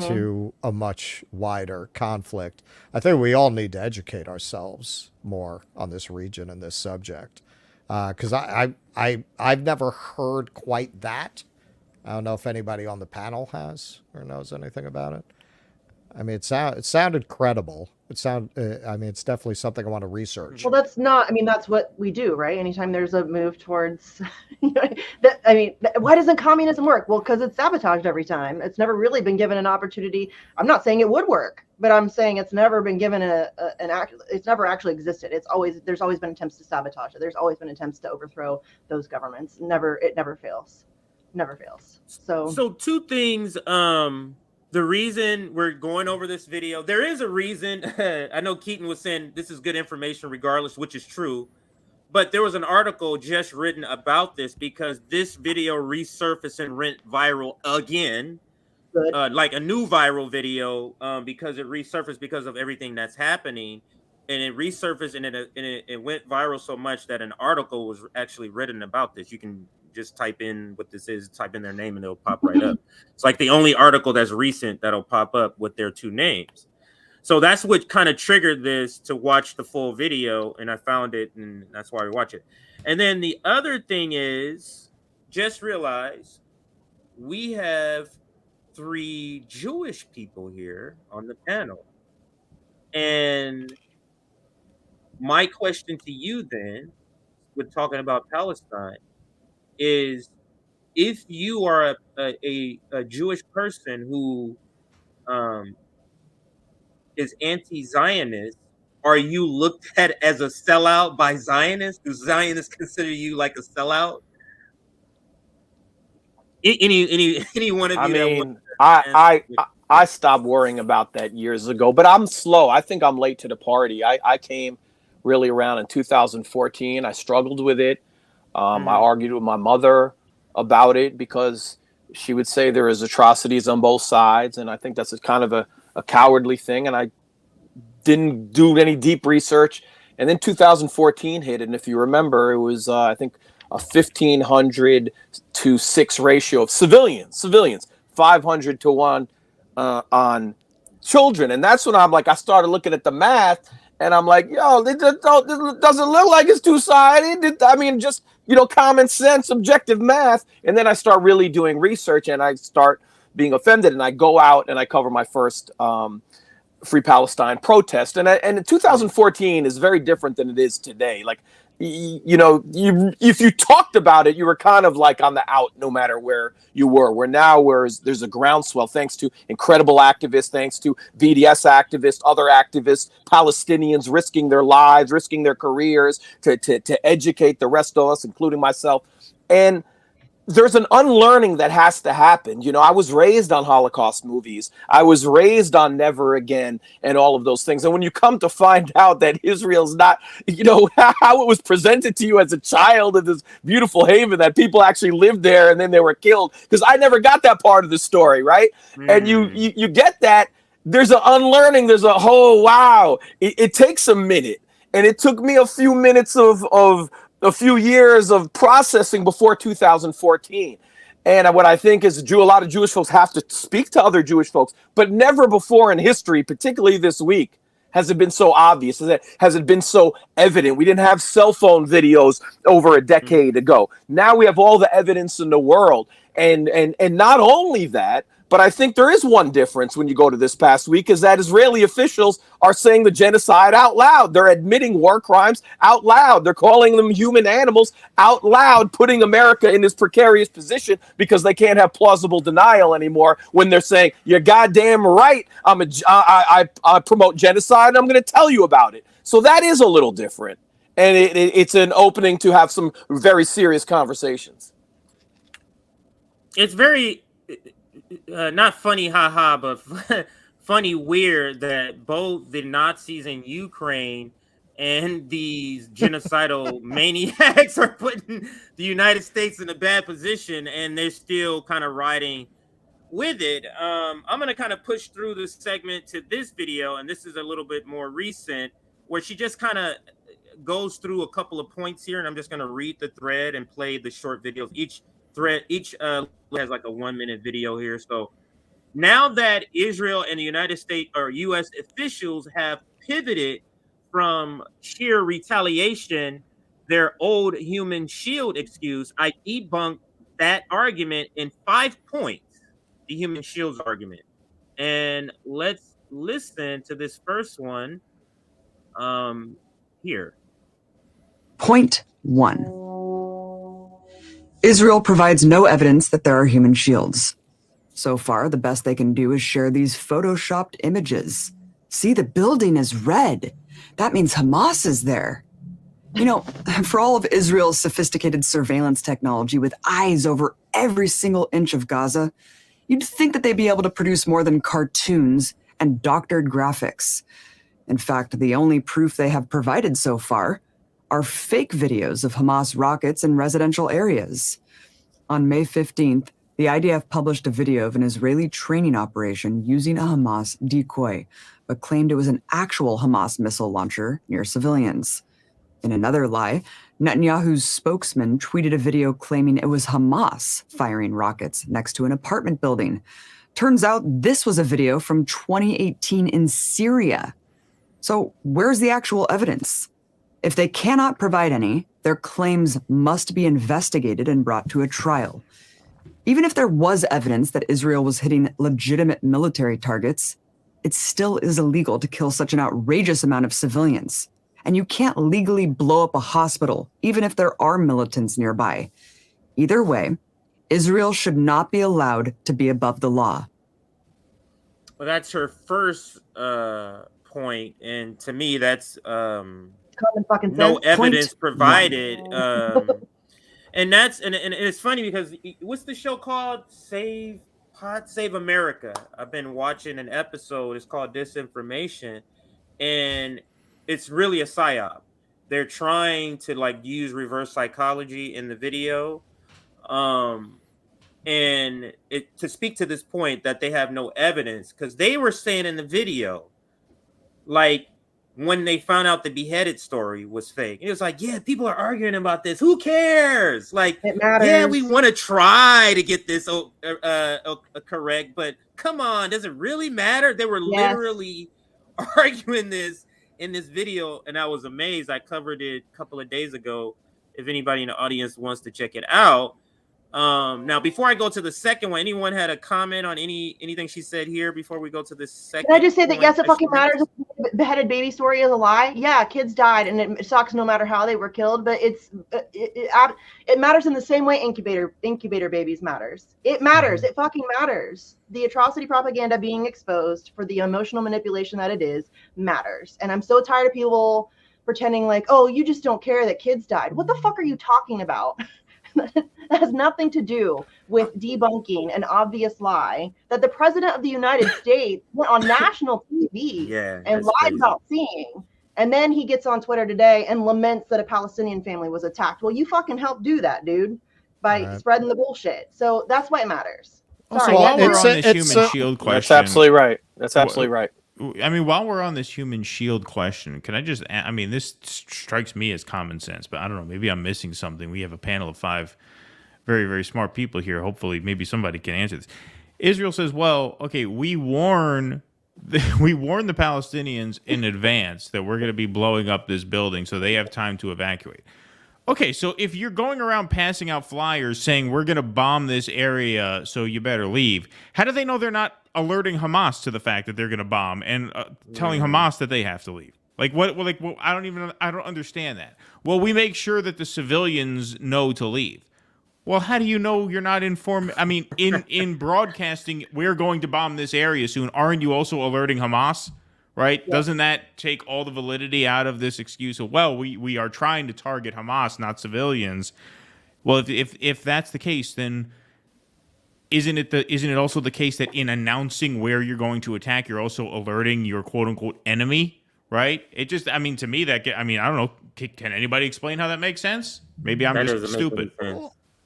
to a much wider conflict. I think we all need to educate ourselves more on this region and this subject, because I've never heard quite that. I don't know if anybody on the panel has or knows anything about it. I mean, it sounded credible. I mean, it's definitely something I want to research. Well, that's what we do, right? Anytime there's a move towards, why doesn't communism work? Well, because it's sabotaged every time. It's never really been given an opportunity. I'm not saying it would work, but I'm saying it's never been given it's never actually existed. There's always been attempts to sabotage it. There's always been attempts to overthrow those governments. It never fails. Never fails. So two things. The reason we're going over this video, there is a reason. I know Keaton was saying this is good information regardless, which is true. But there was an article just written about this because this video resurfaced and went viral again. Like a new viral video because it resurfaced because of everything that's happening. And it resurfaced and it went viral so much that an article was actually written about this. You can just type in what this is, type in their name, and it'll pop right up. It's like the only article that's recent that'll pop up with their two names. So that's what kind of triggered this to watch the full video, and I found it, and that's why we watch it. And then the other thing is, just realize we have 3 Jewish people here on the panel. And my question to you then, with talking about Palestine, is if you are a Jewish person who is anti-Zionist, are you looked at as a sellout by Zionists? Do Zionists consider you like a sellout? Any one of you? I mean, I stopped worrying about that years ago, but I'm slow. I think I'm late to the party. I came really around in 2014. I struggled with it. I argued with my mother about it because she would say there is atrocities on both sides. And I think that's kind of a cowardly thing. And I didn't do any deep research. And then 2014 hit. And if you remember, it was, I think, a 1,500 to 6 ratio of civilians, 500 to 1 on children. And that's when I started looking at the math. And I'm like, yo, this doesn't look like it's two-sided. I mean, just, common sense, objective math. And then I start really doing research and I start being offended. And I go out and I cover my first Free Palestine protest. And in 2014 is very different than it is today. Like if you talked about it, you were kind of like on the out no matter where you were. Where now, there's a groundswell thanks to incredible activists, thanks to BDS activists, other activists, Palestinians risking their lives, risking their careers to educate the rest of us, including myself. And there's an unlearning that has to happen. I was raised on Holocaust movies. I was raised on Never Again and all of those things. And when you come to find out that Israel's not, how it was presented to you as a child in this beautiful haven, that people actually lived there and then they were killed, because I never got that part of the story, right? And you get that. There's an unlearning. There's a wow. It takes a minute. And it took me a few minutes of a few years of processing before 2014. And what I think is a lot of Jewish folks have to speak to other Jewish folks, but never before in history, particularly this week, has it been so obvious, has it been so evident. We didn't have cell phone videos over a decade ago. Now we have all the evidence in the world. And not only that, but I think there is one difference when you go to this past week, is that Israeli officials are saying the genocide out loud. They're admitting war crimes out loud. They're calling them human animals out loud, putting America in this precarious position because they can't have plausible denial anymore when they're saying, you're goddamn right, I promote genocide and I'm going to tell you about it. So that is a little different. And it's an opening to have some very serious conversations. It's very... not funny, haha, but funny, weird that both the Nazis in Ukraine and these genocidal maniacs are putting the United States in a bad position, and they're still kind of riding with it. I'm going to kind of push through this segment to this video, and this is a little bit more recent, where she just kind of goes through a couple of points here, and I'm just going to read the thread and play the short videos. Each has like a 1-minute video here. So now that Israel and the United States or U.S. officials have pivoted from sheer retaliation, their old human shield excuse, I debunk that argument in 5 points, the human shields argument. And let's listen to this first one here. Point 1. Israel provides no evidence that there are human shields. So far, the best they can do is share these photoshopped images. See, the building is red. That means Hamas is there. For all of Israel's sophisticated surveillance technology with eyes over every single inch of Gaza, you'd think that they'd be able to produce more than cartoons and doctored graphics. In fact, the only proof they have provided so far are fake videos of Hamas rockets in residential areas. On May 15th, the IDF published a video of an Israeli training operation using a Hamas decoy, but claimed it was an actual Hamas missile launcher near civilians. In another lie, Netanyahu's spokesman tweeted a video claiming it was Hamas firing rockets next to an apartment building. Turns out this was a video from 2018 in Syria. So where's the actual evidence? If they cannot provide any, their claims must be investigated and brought to a trial. Even if there was evidence that Israel was hitting legitimate military targets, it still is illegal to kill such an outrageous amount of civilians. And you can't legally blow up a hospital, even if there are militants nearby. Either way, Israel should not be allowed to be above the law. Well, that's her first point, and to me, that's common fucking no sense. evidence provided. And it's funny because what's the show called? Save America. I've been watching an episode. It's called Disinformation, and it's really a psyop. They're trying to use reverse psychology in the video, and to speak to this point that they have no evidence, because they were saying in the video, when they found out the beheaded story was fake, it was yeah, people are arguing about this. Who cares? It matters. Yeah, we want to try to get this correct, but come on, does it really matter? They were literally arguing this in this video, and I was amazed. I covered it a couple of days ago. If anybody in the audience wants to check it out. Now, before I go to the second one, anyone had a comment on anything she said here before we go to the second? Can I just say that yes, it fucking matters if beheaded baby story is a lie? Yeah, kids died, and it sucks no matter how they were killed. But it matters in the same way incubator babies matters. It matters. It fucking matters. The atrocity propaganda being exposed for the emotional manipulation that it is matters. And I'm so tired of people pretending like, oh, you just don't care that kids died. What the fuck are you talking about? That has nothing to do with debunking an obvious lie that the president of the United States went on national TV and lied about seeing. And then he gets on Twitter today and laments that a Palestinian family was attacked. Well, you fucking helped do that, dude, by spreading the bullshit. So that's why it matters. Also, while we're on this human shield question. That's absolutely right. That's absolutely right. I mean, while we're on this human shield question, can I just, I mean, this strikes me as common sense, but I don't know, maybe I'm missing something. We have a panel of 5 very, very smart people here. Hopefully, maybe somebody can answer this. Israel says, well, okay, we warn the Palestinians in advance that we're going to be blowing up this building so they have time to evacuate. Okay, so if you're going around passing out flyers saying we're going to bomb this area, so you better leave, how do they know they're not alerting Hamas to the fact that they're going to bomb and telling Hamas that they have to leave? Like what? Well, I don't understand that. Well, we make sure that the civilians know to leave. Well, how do you know you're not informed? I mean, in broadcasting, we're going to bomb this area soon. Aren't you also alerting Hamas? Right? Yeah. Doesn't that take all the validity out of this excuse of, well, we are trying to target Hamas, not civilians? Well, if that's the case, then isn't it also the case that in announcing where you're going to attack, you're also alerting your quote unquote enemy? Right? It just, I mean, to me, I don't know. Can anybody explain how that makes sense? Maybe I'm just stupid.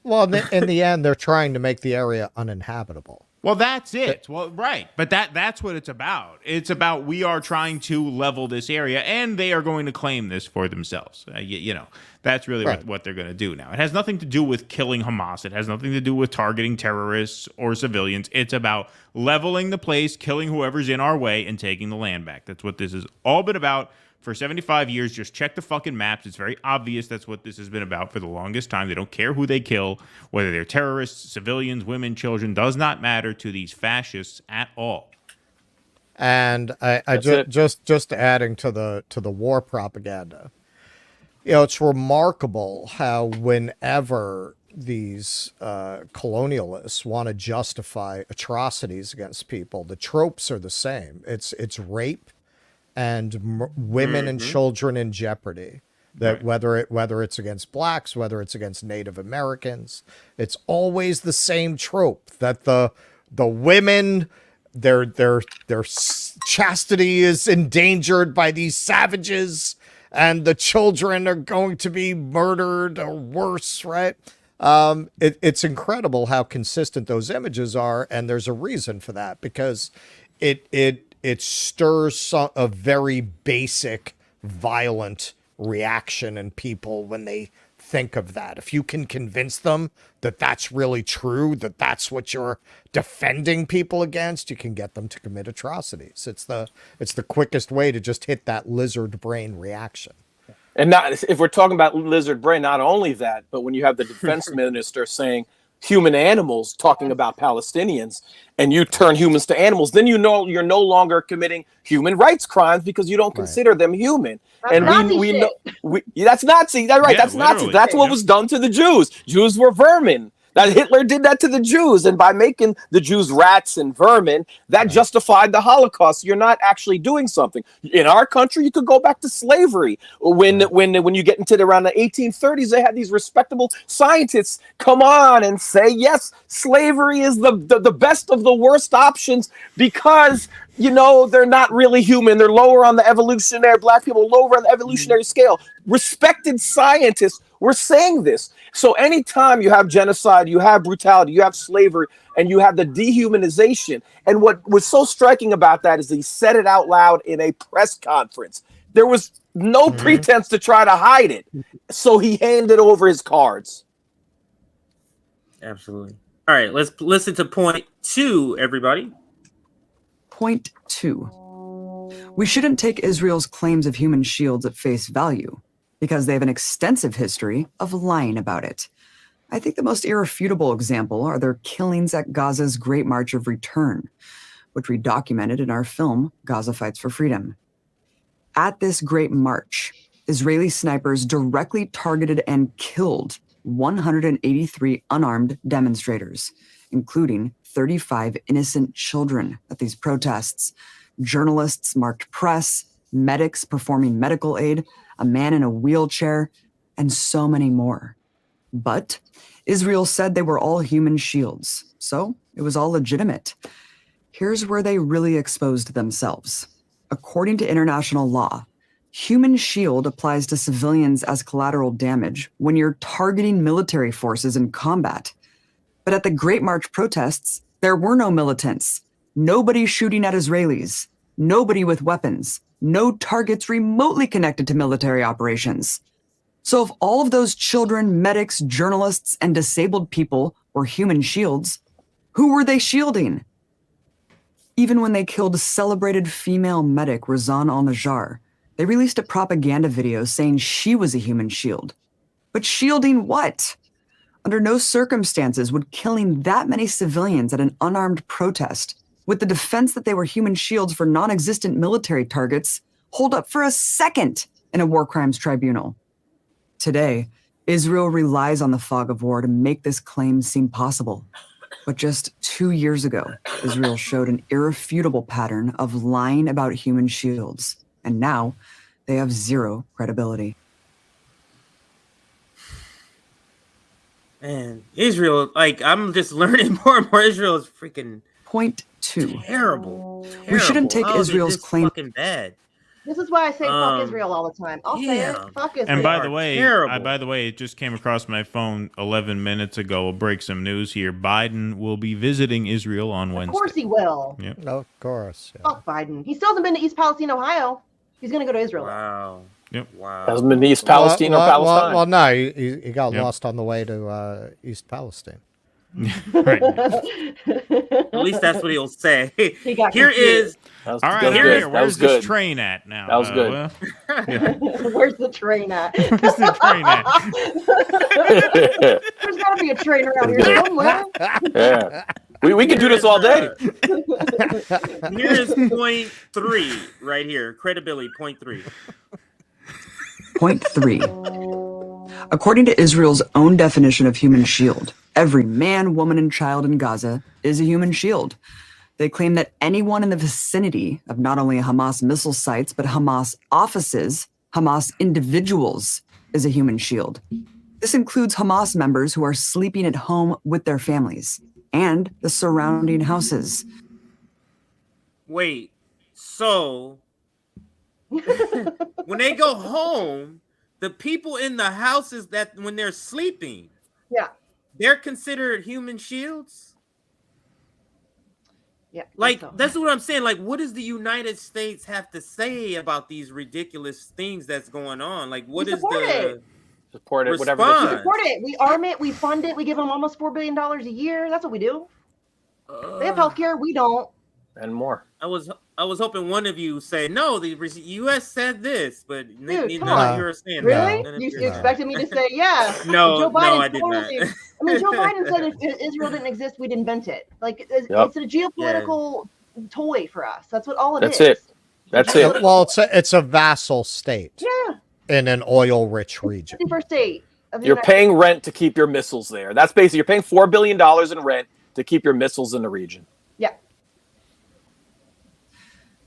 Well, in the end, they're trying to make the area uninhabitable. Well, that's it. Well, right. But that's what it's about. It's about we are trying to level this area, and they are going to claim this for themselves. You know, that's really what they're going to do now. It has nothing to do with killing Hamas. It has nothing to do with targeting terrorists or civilians. It's about leveling the place, killing whoever's in our way, and taking the land back. That's what this has all been about. For 75 years, just check the fucking maps. It's very obvious that's what this has been about for the longest time. They don't care who they kill, whether they're terrorists, civilians, women, children, does not matter to these fascists at all. And just adding to the war propaganda, you know, it's remarkable how whenever these colonialists want to justify atrocities against people, the tropes are the same. It's rape and women and children in jeopardy. That whether it's against blacks, whether it's against Native Americans, it's always the same trope that the women, their chastity is endangered by these savages, and the children are going to be murdered or worse, right? It's incredible how consistent those images are, and there's a reason for that, because it stirs a very basic, violent reaction in people when they think of that. If you can convince them that that's really true, that that's what you're defending people against, you can get them to commit atrocities. It's the quickest way to just hit that lizard brain reaction. And not, if we're talking about lizard brain, not only that, but when you have the defense minister saying human animals talking about Palestinians, and you turn humans to animals, then you know you're no longer committing human rights crimes because you don't consider them human. That's and Nazi we shit. know that's Nazi. That's right. Yeah, That's Nazi. literally. That's what was done to the Jews. Jews were vermin. That Hitler did that to the Jews, and by making the Jews rats and vermin, that justified the Holocaust. You're not actually doing something. In our country, you could go back to slavery. When you get into around the 1830s, they had these respectable scientists come on and say, yes, slavery is the best of the worst options because, you know, they're not really human. They're lower on the evolutionary, black people lower on the evolutionary scale. Respected scientists were saying this. So anytime you have genocide, you have brutality, you have slavery, and you have the dehumanization. And what was so striking about that is he said it out loud in a press conference. There was no pretense to try to hide it. So he handed over his cards. Absolutely. All right, let's listen to point 2, everybody. Point 2. We shouldn't take Israel's claims of human shields at face value, because they have an extensive history of lying about it. I think the most irrefutable example are their killings at Gaza's Great March of Return, which we documented in our film, Gaza Fights for Freedom. At this great march, Israeli snipers directly targeted and killed 183 unarmed demonstrators, including 35 innocent children at these protests, journalists, marked press, medics performing medical aid, a man in a wheelchair, and so many more. But Israel said they were all human shields, so it was all legitimate. Here's where they really exposed themselves. According to international law, human shield applies to civilians as collateral damage when you're targeting military forces in combat. But at the Great March protests, there were no militants, nobody shooting at Israelis, nobody with weapons, no targets remotely connected to military operations. So if all of those children, medics, journalists, and disabled people were human shields, who were they shielding? Even when they killed celebrated female medic Razan al-Najjar, they released a propaganda video saying she was a human shield. But shielding what? Under no circumstances would killing that many civilians at an unarmed protest, with the defense that they were human shields for non-existent military targets, hold up for a second in a war crimes tribunal. Today, Israel relies on the fog of war to make this claim seem possible. But just 2 years ago, Israel showed an irrefutable pattern of lying about human shields, and now they have zero credibility. Man, Israel, like, I'm just learning more and more. Israel is freaking Point 2. terrible. We shouldn't take Israel's claim. Fucking bad. This is why I say fuck Israel all the time. I'll say it. Fuck Israel. And by the way, it just came across my phone 11 minutes ago. We'll break some news here. Biden will be visiting Israel on Wednesday. Of course he will. Yep. Of course. Yeah. Fuck Biden. He still hasn't been to East Palestine, Ohio. He's going to go to Israel. Wow. Yep. Wow. Hasn't been East Palestine or Palestine. Well, no, he got lost on the way to East Palestine. Right. At least that's what he'll say. He got Here confused. is. All right, where's good. this train at now? That was good. Well, yeah. Where's the train at? Where's the train at? There's got to be a train around here somewhere. Yeah. We can do this all day. Here is point 3 right here. Credibility, point 3. Point 3. According to Israel's own definition of human shield, every man, woman, and child in Gaza is a human shield. They claim that anyone in the vicinity of not only Hamas missile sites, but Hamas offices, Hamas individuals, is a human shield. This includes Hamas members who are sleeping at home with their families and the surrounding houses. Wait, so when they go home, the people in the houses that when they're sleeping, Yeah. they're considered human shields? Yeah. Like, so. that's what I'm saying. Like, what does the United States have to say about these ridiculous things that's going on? Like, what is the support it, whatever. response? We support it. We arm it. We fund it. We give them almost $4 billion a year. That's what we do. They have healthcare. We don't. And more. I was hoping one of you say no. The U.S. said this, but none of you are saying really? that. You expected me to say yeah? No, Joe Biden I did not. I mean, Joe Biden said if Israel didn't exist, we'd invent it. Like it's a geopolitical toy for us. That's what all it is. That's it. Well, it's a vassal state. Yeah. In an oil-rich region. First state. You're paying rent to keep your missiles there. That's basically you're paying $4 billion in rent to keep your missiles in the region. Yeah.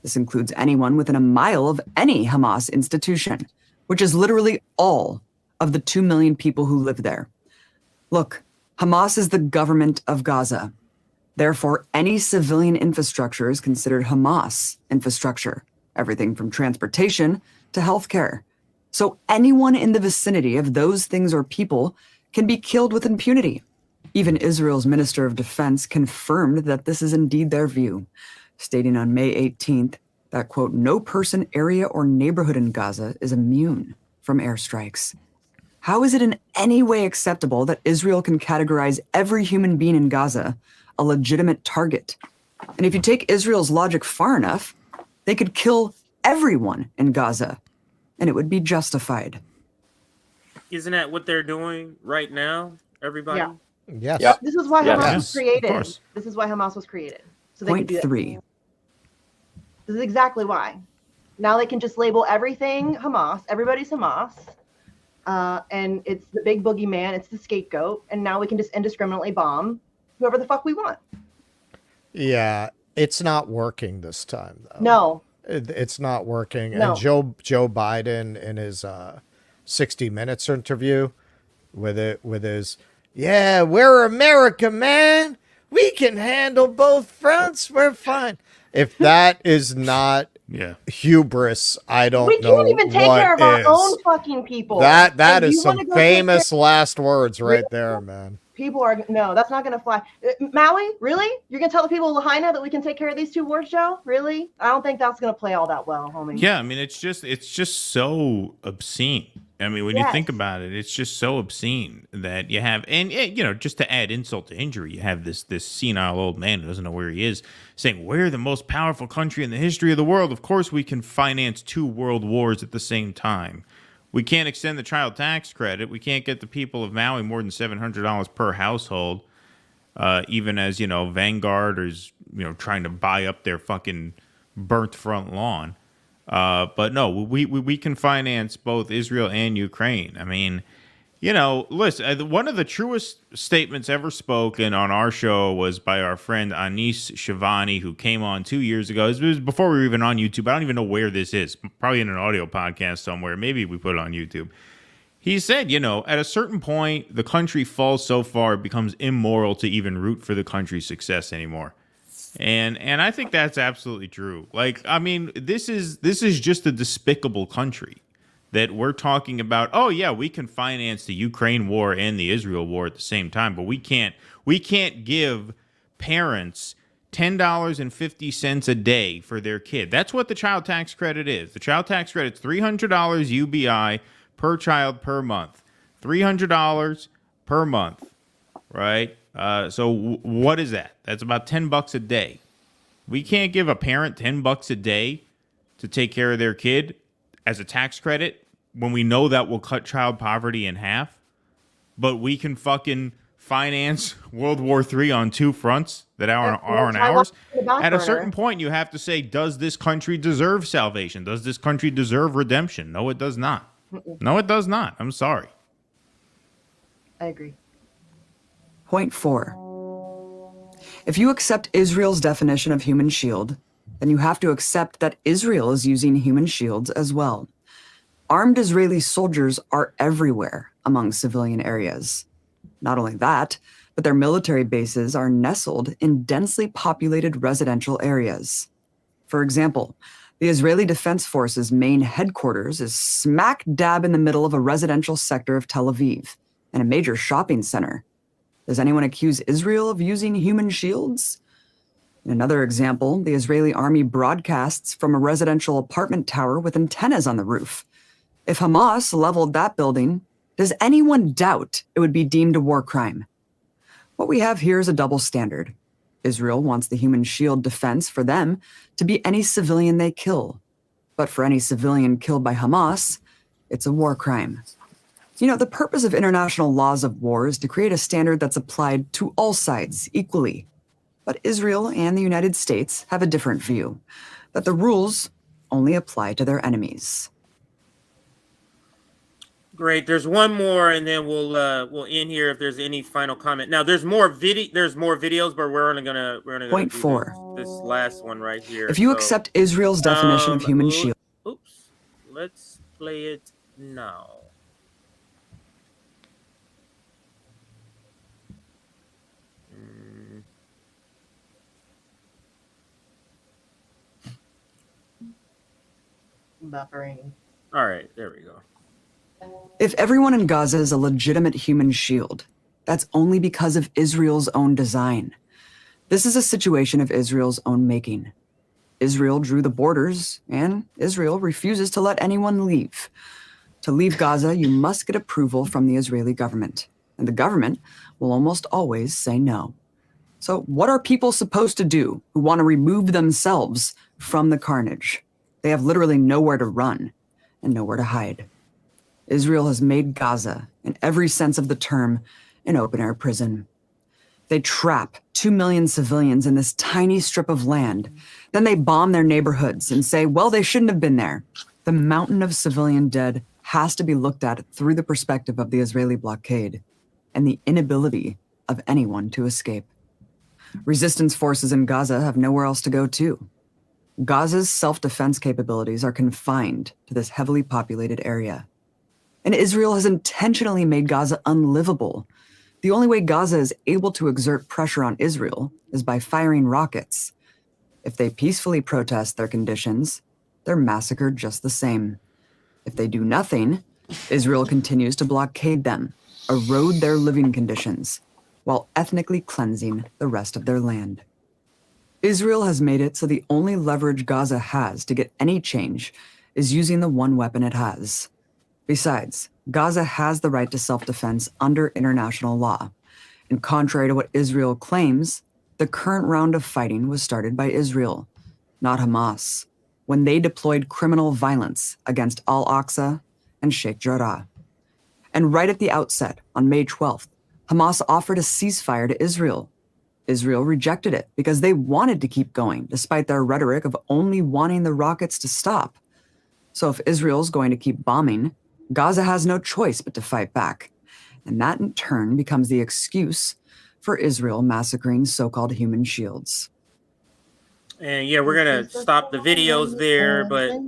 This includes anyone within a mile of any Hamas institution, which is literally all of the 2 million people who live there. Look, Hamas is the government of Gaza. Therefore, any civilian infrastructure is considered Hamas infrastructure, everything from transportation to healthcare. So anyone in the vicinity of those things or people can be killed with impunity. Even Israel's Minister of Defense confirmed that this is indeed their view, stating on May 18th that, quote, no person, area, or neighborhood in Gaza is immune from airstrikes. How is it in any way acceptable that Israel can categorize every human being in Gaza a legitimate target? And if you take Israel's logic far enough, they could kill everyone in Gaza, and it would be justified. Isn't that what they're doing right now, everybody? Yeah. Yes. Yep. This is why Hamas was created. Of course. This is why Hamas was created. So they Point could do 3. This is exactly why. Now they can just label everything Hamas. Everybody's Hamas. And it's the big boogeyman. It's the scapegoat. And now we can just indiscriminately bomb whoever the fuck we want. Yeah, it's not working this time, though. No. It's not working. No. And Joe Biden in his 60 Minutes interview with his, yeah, we're America, man. We can handle both fronts. We're fine. If that is not hubris, I don't know. We can't even take care of our own fucking people. That is some famous last words right there, man. People are, no, that's not going to fly. Maui, really? You're going to tell the people of Lahaina that we can take care of these two wars, Joe? Really? I don't think that's going to play all that well, homie. Yeah, I mean, it's just so obscene. I mean, when you think about it, it's just so obscene that you have, and you know, just to add insult to injury, you have this senile old man who doesn't know where he is saying, we're the most powerful country in the history of the world. Of course, we can finance 2 world wars at the same time. We can't extend the child tax credit. We can't get the people of Maui more than $700 per household, even as, you know, Vanguard is, you know, trying to buy up their fucking burnt front lawn. But no, we can finance both Israel and Ukraine. I mean, you know, listen, one of the truest statements ever spoken on our show was by our friend Anis Shivani, who came on 2 years ago. It was before we were even on YouTube. I don't even know where this is. Probably in an audio podcast somewhere. Maybe we put it on YouTube. He said, you know, at a certain point, the country falls so far it becomes immoral to even root for the country's success anymore. And I think that's absolutely true. Like, I mean, this is just a despicable country that we're talking about. Oh yeah, we can finance the Ukraine war and the Israel war at the same time, but we can't give parents $10.50 a day for their kid. That's what the child tax credit is. The child tax credit's $300 UBI per child per month. $300 per month, right? So what is that? That's about $10 a day. We can't give a parent $10 a day to take care of their kid as a tax credit when we know that will cut child poverty in half. But we can fucking finance World War III on 2 fronts that aren't ours. At a certain point, you have to say, does this country deserve salvation? Does this country deserve redemption? No, it does not. No, it does not. I'm sorry. I agree. Point 4. If you accept Israel's definition of human shield, then you have to accept that Israel is using human shields as well. Armed Israeli soldiers are everywhere among civilian areas. Not only that, but their military bases are nestled in densely populated residential areas. For example, the Israeli Defense Forces' main headquarters is smack dab in the middle of a residential sector of Tel Aviv and a major shopping center. Does anyone accuse Israel of using human shields? In another example, the Israeli army broadcasts from a residential apartment tower with antennas on the roof. If Hamas leveled that building, does anyone doubt it would be deemed a war crime? What we have here is a double standard. Israel wants the human shield defense for them to be any civilian they kill. But for any civilian killed by Hamas, it's a war crime. You know, the purpose of international laws of war is to create a standard that's applied to all sides equally. But Israel and the United States have a different view, that the rules only apply to their enemies. Great. There's one more, and then we'll end here if there's any final comment. Now, there's more videos, but we're only gonna Point 4. This last one right here. If you accept Israel's definition of human shield, oops, let's play it now. Buffering. All right, there we go. if everyone in Gaza is a legitimate human shield, that's only because of Israel's own design. This is a situation of Israel's own making. Israel drew the borders, and Israel refuses to let anyone leave. To leave Gaza, you must get approval from the Israeli government, and the government will almost always say no. So what are people supposed to do who want to remove themselves from the carnage? They have literally nowhere to run and nowhere to hide. Israel has made Gaza, in every sense of the term, an open-air prison. They trap 2 million civilians in this tiny strip of land. Then they bomb their neighborhoods and say, well, they shouldn't have been there. The mountain of civilian dead has to be looked at through the perspective of the Israeli blockade and the inability of anyone to escape. Resistance forces in Gaza have nowhere else to go to. Gaza's self-defense capabilities are confined to this heavily populated area. And Israel has intentionally made Gaza unlivable. The only way Gaza is able to exert pressure on Israel is by firing rockets. If they peacefully protest their conditions, they're massacred just the same. If they do nothing, Israel continues to blockade them, erode their living conditions, while ethnically cleansing the rest of their land. Israel has made it so the only leverage Gaza has to get any change is using the one weapon it has. Besides, Gaza has the right to self-defense under international law. And contrary to what Israel claims, the current round of fighting was started by Israel, not Hamas, when they deployed criminal violence against Al-Aqsa and Sheikh Jarrah. And right at the outset, on May 12th, Hamas offered a ceasefire to Israel. Israel rejected it because they wanted to keep going, despite their rhetoric of only wanting the rockets to stop. So if Israel's going to keep bombing, Gaza has no choice but to fight back. And that in turn becomes the excuse for Israel massacring so-called human shields. And yeah, we're going to stop the videos there, but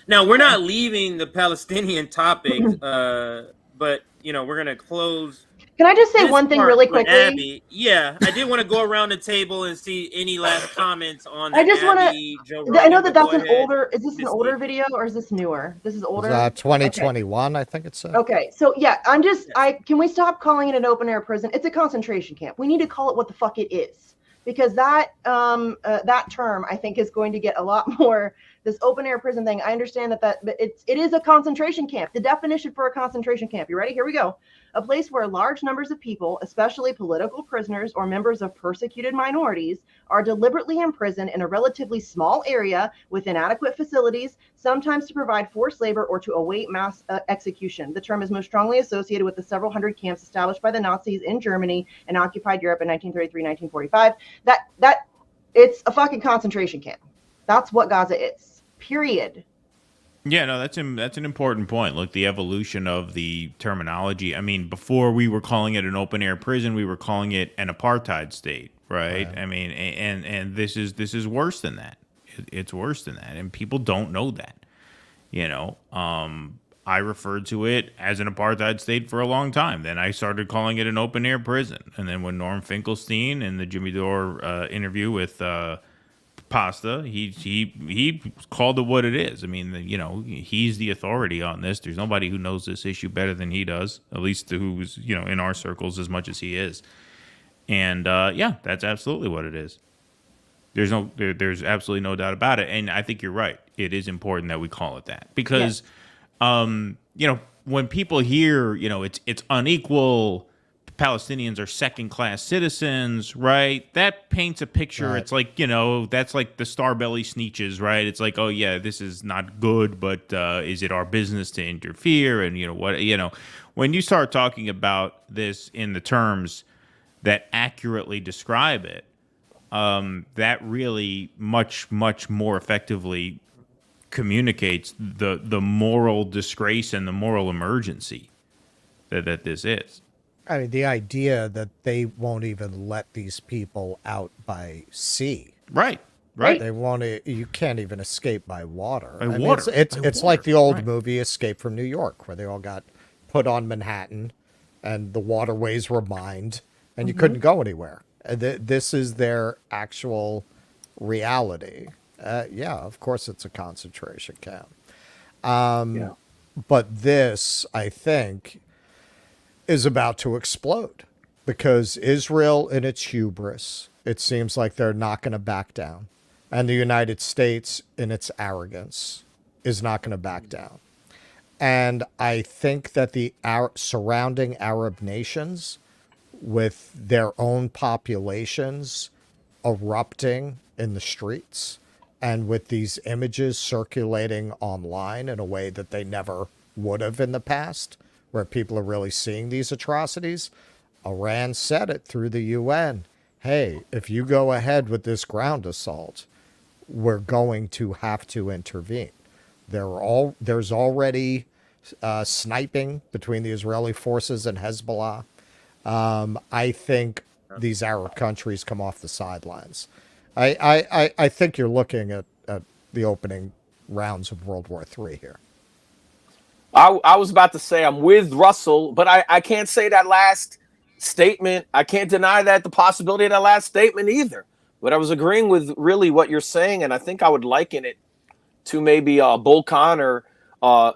now we're not leaving the Palestinian topic, but you know, we're going to close. Can I just say one thing really quickly? Abby. Yeah, I did want to go around the table and see any last comments on the I just want to. I know that that's an older. Is this an older week. video or is this newer? This is older. 2021, okay. I think it's. Okay, so yeah, I'm just. Can we stop calling it an open air prison? It's a concentration camp. We need to call it what the fuck it is, because that that term I think is going to get a lot more. This open air prison thing. I understand that it is a concentration camp. The definition for a concentration camp. You ready? Here we go. A place where large numbers of people, especially political prisoners or members of persecuted minorities, are deliberately imprisoned in a relatively small area with inadequate facilities, sometimes to provide forced labor or to await mass execution. The term is most strongly associated with the several hundred camps established by the Nazis in Germany and occupied Europe in 1933, 1945. That it's a fucking concentration camp. That's what Gaza is. Period. Yeah, no, that's an important point. Look, the evolution of the terminology. I mean, before we were calling it an open air prison, we were calling it an apartheid state, right? I mean, and this is worse than that. It's worse than that, and people don't know that. You know, I referred to it as an apartheid state for a long time. Then I started calling it an open air prison, and then when Norm Finkelstein in the Jimmy Dore interview with Pasta, he called it what it is. I mean, you know, he's the authority on this. There's nobody who knows this issue better than he does, at least who's, you know, in our circles as much as he is. And yeah, that's absolutely what it is. There's absolutely no doubt about it. And I think you're right. It is important that we call it that because, you know, when people hear, you know, it's unequal, Palestinians are second-class citizens, right? That paints a picture. Right. It's like, you know, that's like the Starbelly Sneetches, right? It's like, oh yeah, this is not good, but is it our business to interfere? And you know what? You know, when you start talking about this in the terms that accurately describe it, that really much more effectively communicates the moral disgrace and the moral emergency that this is. I mean, the idea that they won't even let these people out by sea. Right. They won't. You can't even escape by water. It's like the old movie Escape from New York, where they all got put on Manhattan, and the waterways were mined, and you couldn't go anywhere. This is their actual reality. Yeah, of course, it's a concentration camp. But this, I think, is about to explode because Israel in its hubris, it seems like they're not going to back down. And the United States in its arrogance is not going to back down. And I think that the surrounding Arab nations with their own populations erupting in the streets and with these images circulating online in a way that they never would have in the past, where people are really seeing these atrocities, Iran said it through the UN. Hey, if you go ahead with this ground assault, we're going to have to intervene. There's already sniping between the Israeli forces and Hezbollah. I think these Arab countries come off the sidelines. I think you're looking at the opening rounds of World War III here. I was about to say I'm with Russell, but I can't say that last statement. I can't deny that the possibility of that last statement either. But I was agreeing with really what you're saying, and I think I would liken it to maybe Bull Connor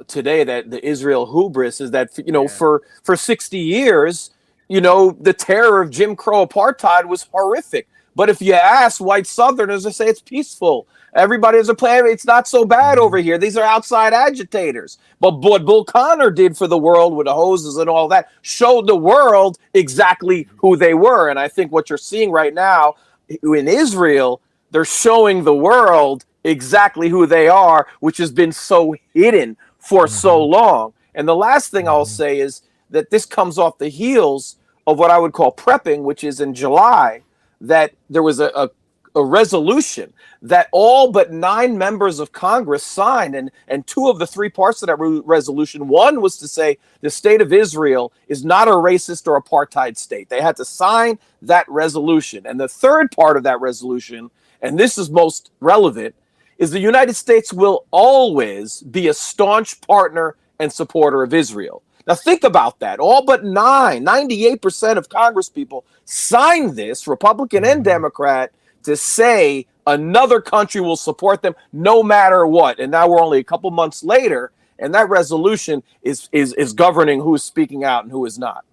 today, that the Israel hubris is that, for 60 years, the terror of Jim Crow apartheid was horrific. But if you ask white Southerners, they say it's peaceful. Everybody has a plan. It's not so bad over here. These are outside agitators. But what Bull Connor did for the world with the hoses and all that showed the world exactly who they were. And I think what you're seeing right now in Israel, they're showing the world exactly who they are, which has been so hidden for so long. And the last thing I'll say is that this comes off the heels of what I would call prepping, which is in July, that there was a resolution that all but 9 members of Congress signed. And 2 of the 3 parts of that resolution, one was to say the state of Israel is not a racist or apartheid state. They had to sign that resolution. And the third part of that resolution, and this is most relevant, is the United States will always be a staunch partner and supporter of Israel. Now think about that. All but 98% of Congress people signed this, Republican and Democrat, to say another country will support them no matter what. And now we're only a couple months later, and that resolution is governing who is speaking out and who is not.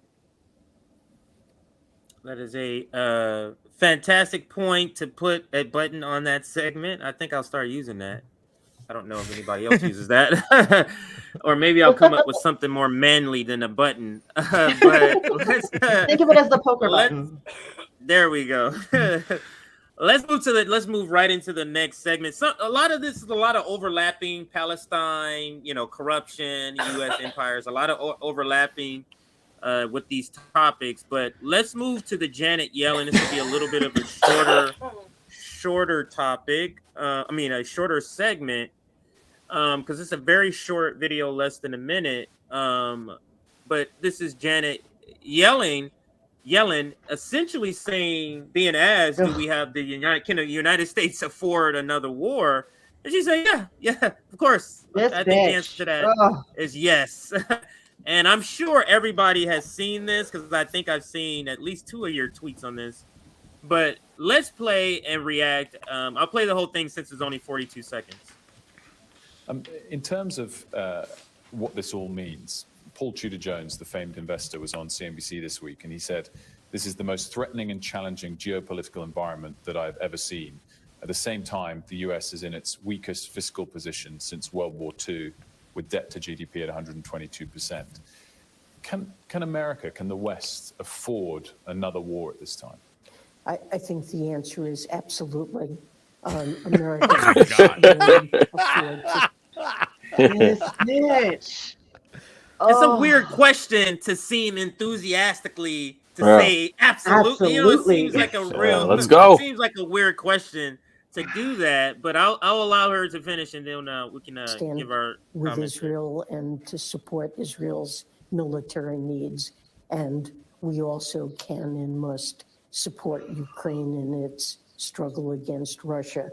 That is a fantastic point to put a button on that segment. I think I'll start using that. I don't know if anybody else uses that. Or maybe I'll come up with something more manly than a button. But let's, think of it as the poker button. There we go. Let's move right into the next segment. So a lot of this is a lot of overlapping Palestine, corruption, U.S. empires, a lot of overlapping with these topics. But let's move to the Janet Yellen. This will be a little bit of a shorter topic. A shorter segment. Because it's a very short video, less than a minute. But this is Janet Yellen essentially saying, being asked, do we have the United States afford another war? And she's saying, yeah, of course. I think the answer to that is yes. And I'm sure everybody has seen this, because I think I've seen at least 2 of your tweets on this. But let's play and react. I'll play the whole thing since it's only 42 seconds. In terms of what this all means, Paul Tudor-Jones, the famed investor, was on CNBC this week, and he said, "This is the most threatening and challenging geopolitical environment that I've ever seen. At the same time, the US is in its weakest fiscal position since World War II, with debt to GDP at 122%. Can America, can the West afford another war at this time?" I think the answer is absolutely. America. It's a weird question to seem enthusiastically to say absolutely. Absolutely. It seems like a real. Let's go. It seems like a weird question to do that, but I'll allow her to finish, and then we can give our with comments. Israel and to support Israel's military needs, and we also can and must support Ukraine in its struggle against Russia.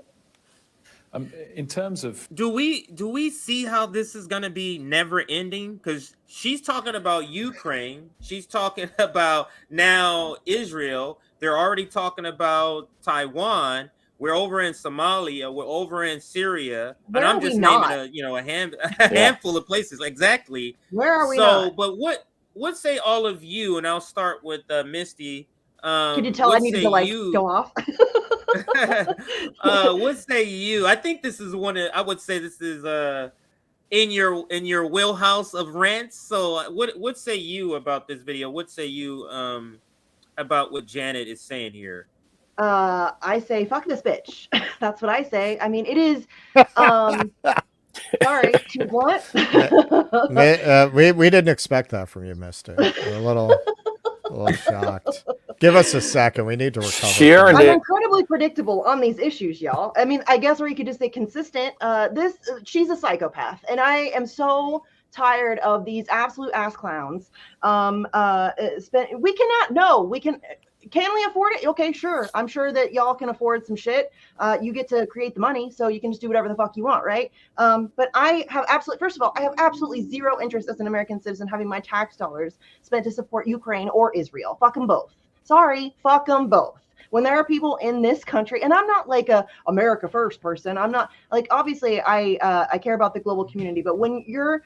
In terms of, do we see how this is going to be never ending? Because she's talking about Ukraine, she's talking about now Israel, they're already talking about Taiwan. We're over in Somalia, we're over in Syria, and I'm just naming a handful of places. Exactly. Where are we not? But what say all of you? And I'll start with Misty. Can you tell I needed to go off? What say you? I think this is I would say this is in your wheelhouse of rants. So what say you about this video? What say you about what Janet is saying here? I say fuck this bitch. That's what I say. I mean, it is sorry, to what? We didn't expect that from you, Misty. A little A little shocked. Give us a second. We need to recover. Sharon I'm it. incredibly predictable on these issues, y'all. I mean, I guess, or you could just say consistent. She's a psychopath, and I am so tired of these absolute ass clowns. We cannot. No, we can. Can we afford it? Okay, sure. I'm sure that y'all can afford some shit. You get to create the money, so you can just do whatever the fuck you want, right? But I have first of all, I have absolutely zero interest as an American citizen having my tax dollars spent to support Ukraine or Israel. Fuck them both. Sorry, fuck them both. When there are people in this country, and I'm not like a America first person. I'm not like, obviously I care about the global community, but when you're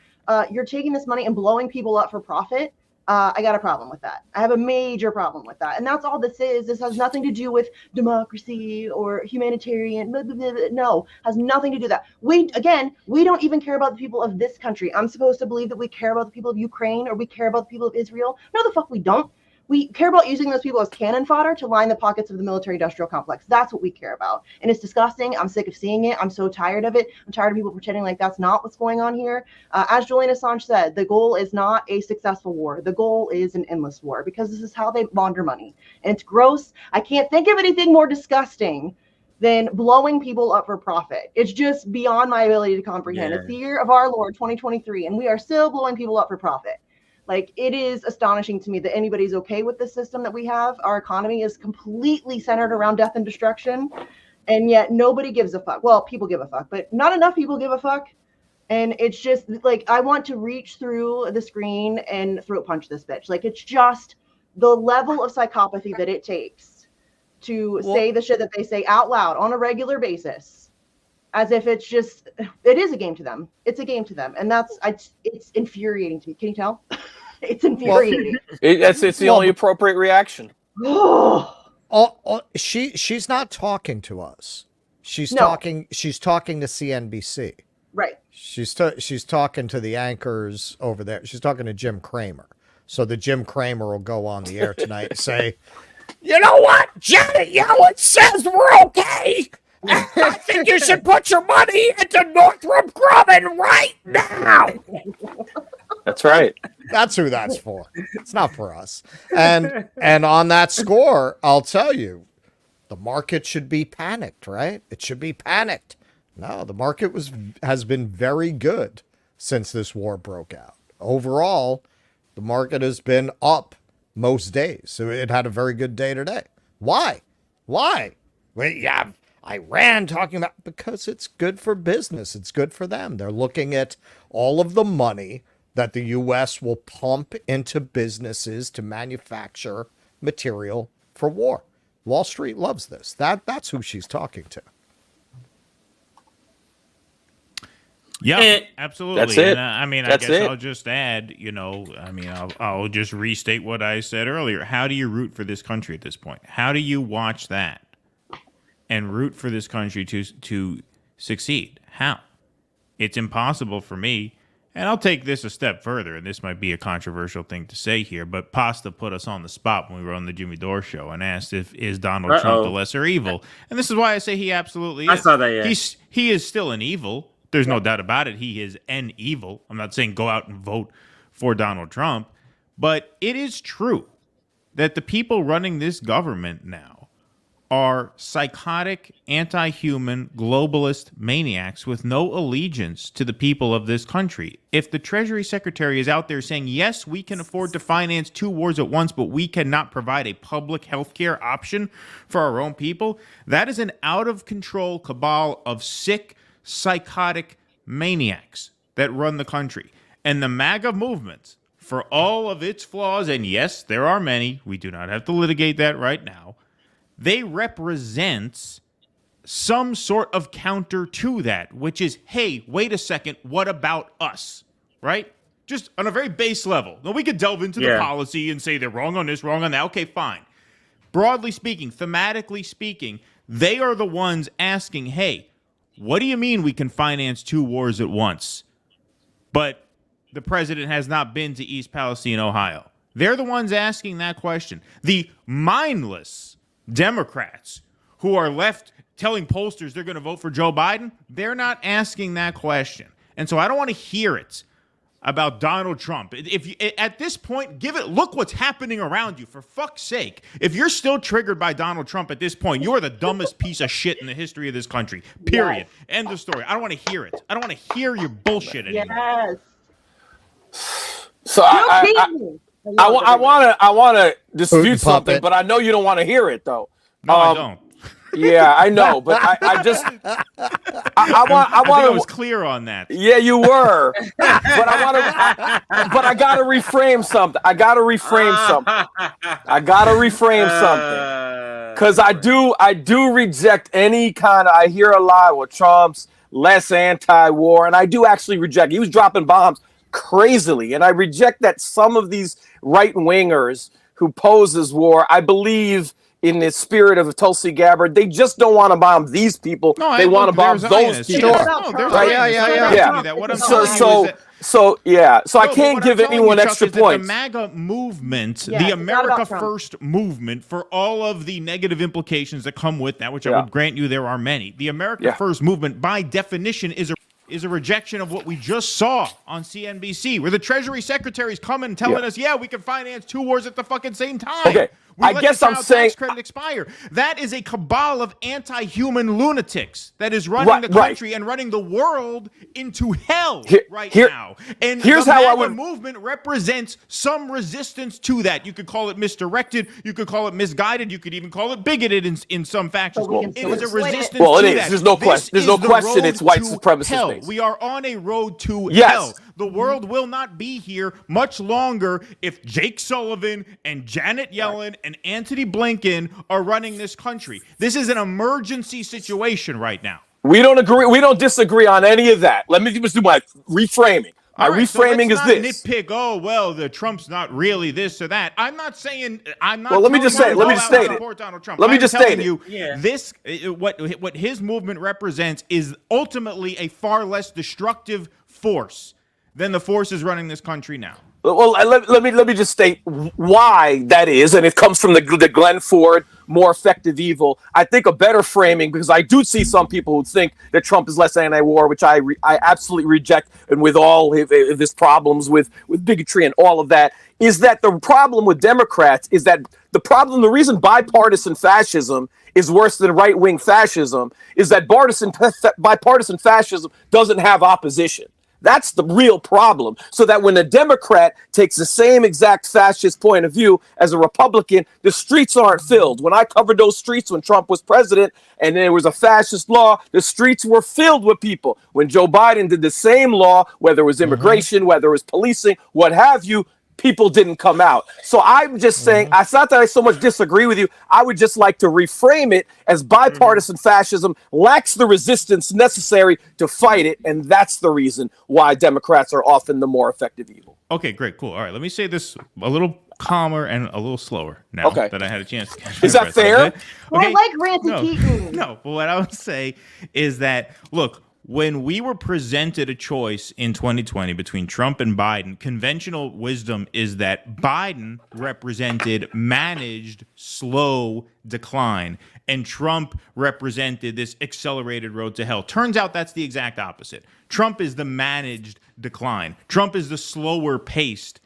taking this money and blowing people up for profit, I got a problem with that. I have a major problem with that. And that's all this is. This has nothing to do with democracy or humanitarian. Blah, blah, blah, blah. No, has nothing to do with that. We don't even care about the people of this country. I'm supposed to believe that we care about the people of Ukraine or we care about the people of Israel. No, the fuck we don't. We care about using those people as cannon fodder to line the pockets of the military-industrial complex. That's what we care about. And it's disgusting. I'm sick of seeing it. I'm so tired of it. I'm tired of people pretending like that's not what's going on here. As Julian Assange said, the goal is not a successful war. The goal is an endless war, because this is how they launder money. And it's gross. I can't think of anything more disgusting than blowing people up for profit. It's just beyond my ability to comprehend. It's the year of our Lord, 2023, and we are still blowing people up for profit. Like, it is astonishing to me that anybody's okay with the system that we have. Our economy is completely centered around death and destruction, and yet nobody gives a fuck. Well, people give a fuck, but not enough people give a fuck. And it's just like, I want to reach through the screen and throat punch this bitch. Like, it's just the level of psychopathy that it takes to say the shit that they say out loud on a regular basis, as if it's just, it is a game to them. It's a game to them. And it's infuriating to me. Can you tell? It's infuriating. It's the only appropriate reaction. She's not talking to us. She's talking to CNBC. Right. She's talking to the anchors over there. She's talking to Jim Cramer. So the Jim Cramer will go on the air tonight and say, you know what? Janet Yellen says we're okay. I think you should put your money into Northrop Grumman right now. That's right. That's who that's for. It's not for us. And on that score, I'll tell you, the market should be panicked, right? It should be panicked. No, the market has been very good since this war broke out. Overall, the market has been up most days. So it had a very good day today. Why? We have Iran talking about, because it's good for business. It's good for them. They're looking at all of the money that the U.S. will pump into businesses to manufacture material for war. Wall Street loves this. That's who she's talking to. Yeah, absolutely. That's it. And, I guess I'll just add, I'll just restate what I said earlier. How do you root for this country at this point? How do you watch that and root for this country to succeed? How? It's impossible for me. And I'll take this a step further, and this might be a controversial thing to say here, but Pasta put us on the spot when we were on the Jimmy Dore show and asked is Donald Trump the lesser evil? And this is why I say he absolutely is. I saw that, yeah. He is still an evil. There's no doubt about it. He is an evil. I'm not saying go out and vote for Donald Trump, but it is true that the people running this government now are psychotic, anti-human, globalist maniacs with no allegiance to the people of this country. If the Treasury Secretary is out there saying, yes, we can afford to finance 2 wars at once, but we cannot provide a public health care option for our own people, that is an out-of-control cabal of sick, psychotic maniacs that run the country. And the MAGA movement, for all of its flaws, and yes, there are many, we do not have to litigate that right now, they represent some sort of counter to that, which is, hey, wait a second, what about us, right? Just on a very base level. Now, we could delve into the policy and say they're wrong on this, wrong on that. Okay, fine. Broadly speaking, thematically speaking, they are the ones asking, hey, what do you mean we can finance 2 wars at once? But the president has not been to East Palestine, Ohio. They're the ones asking that question. The mindless Democrats who are left telling pollsters they're going to vote for Joe Biden, they're not asking that question. And so I don't want to hear it. about Donald Trump. If you, at this point, look what's happening around you, for fuck's sake. If you're still triggered by Donald Trump at this point, you're the dumbest piece of shit in the history of this country. Period. Yes. End of story. I don't want to hear it. I don't want to hear your bullshit anymore. Yes. So I want to dispute something, but I know you don't want to hear it though. No, I don't. Yeah, I know, but I just I was clear on that. Yeah, you were, but I gotta reframe something. I gotta reframe something because I do reject any kind of. I hear a lot with Trump's less anti-war, and I do actually reject. He was dropping bombs crazily, and I reject that some of these right wingers who pose as war. I believe. In the spirit of Tulsi Gabbard, they just don't want to bomb these people. No, they want to bomb those people. So I can't give anyone extra points. The MAGA movement, the America First movement, for all of the negative implications that come with that, which I would grant you there are many. The America First movement, by definition, is a rejection of what we just saw on CNBC, where the Treasury Secretary is coming telling us, we can finance 2 wars at the fucking same time. Okay. I guess I'm saying tax credit expire. That is a cabal of anti-human lunatics that is running the country and running the world into hell now. And here's the how MAGA I would movement represents some resistance to that. You could call it misdirected. You could call it misguided. You could even call it bigoted in some factions. It is a resistance. Well, it to is. that. There's no question. There's no question. It's white supremacist. We are on a road to hell. The world will not be here much longer if Jake Sullivan and Janet Yellen and Antony Blinken are running this country. This is an emergency situation right now. We don't agree. We don't disagree on any of that. Let me just do my reframing. My reframing is this. Nitpick. Oh well, the Trump's not really this or that. I'm not saying. I'm not. Well, let me just say. Let me just state it. Let me just state it. This what his movement represents is ultimately a far less destructive force than the forces running this country now. Well, let me just state why that is, and it comes from the Glenn Ford more effective evil. I think a better framing, because I do see some people who think that Trump is less anti-war, which I absolutely reject, and with all of his problems with bigotry and all of that, is that the problem with Democrats is that the reason bipartisan fascism is worse than right-wing fascism is that bipartisan fascism doesn't have opposition. That's the real problem. So that when a Democrat takes the same exact fascist point of view as a Republican, the streets aren't filled. When I covered those streets when Trump was president and there was a fascist law, the streets were filled with people. When Joe Biden did the same law, whether it was immigration, whether it was policing, what have you, people didn't come out. So I'm just saying, it's not that I so much disagree with you. I would just like to reframe it as bipartisan fascism lacks the resistance necessary to fight it. And that's the reason why Democrats are often the more effective evil. Okay, great, cool. All right, let me say this a little calmer and a little slower now that I had a chance to catch Is that fair? Okay? I like Ranty Keaton. No, but what I would say is that, look, when we were presented a choice in 2020 between Trump and Biden, conventional wisdom is that Biden represented managed, slow decline, and Trump represented this accelerated road to hell. Turns out that's the exact opposite. Trump is the managed decline. Trump is the slower paced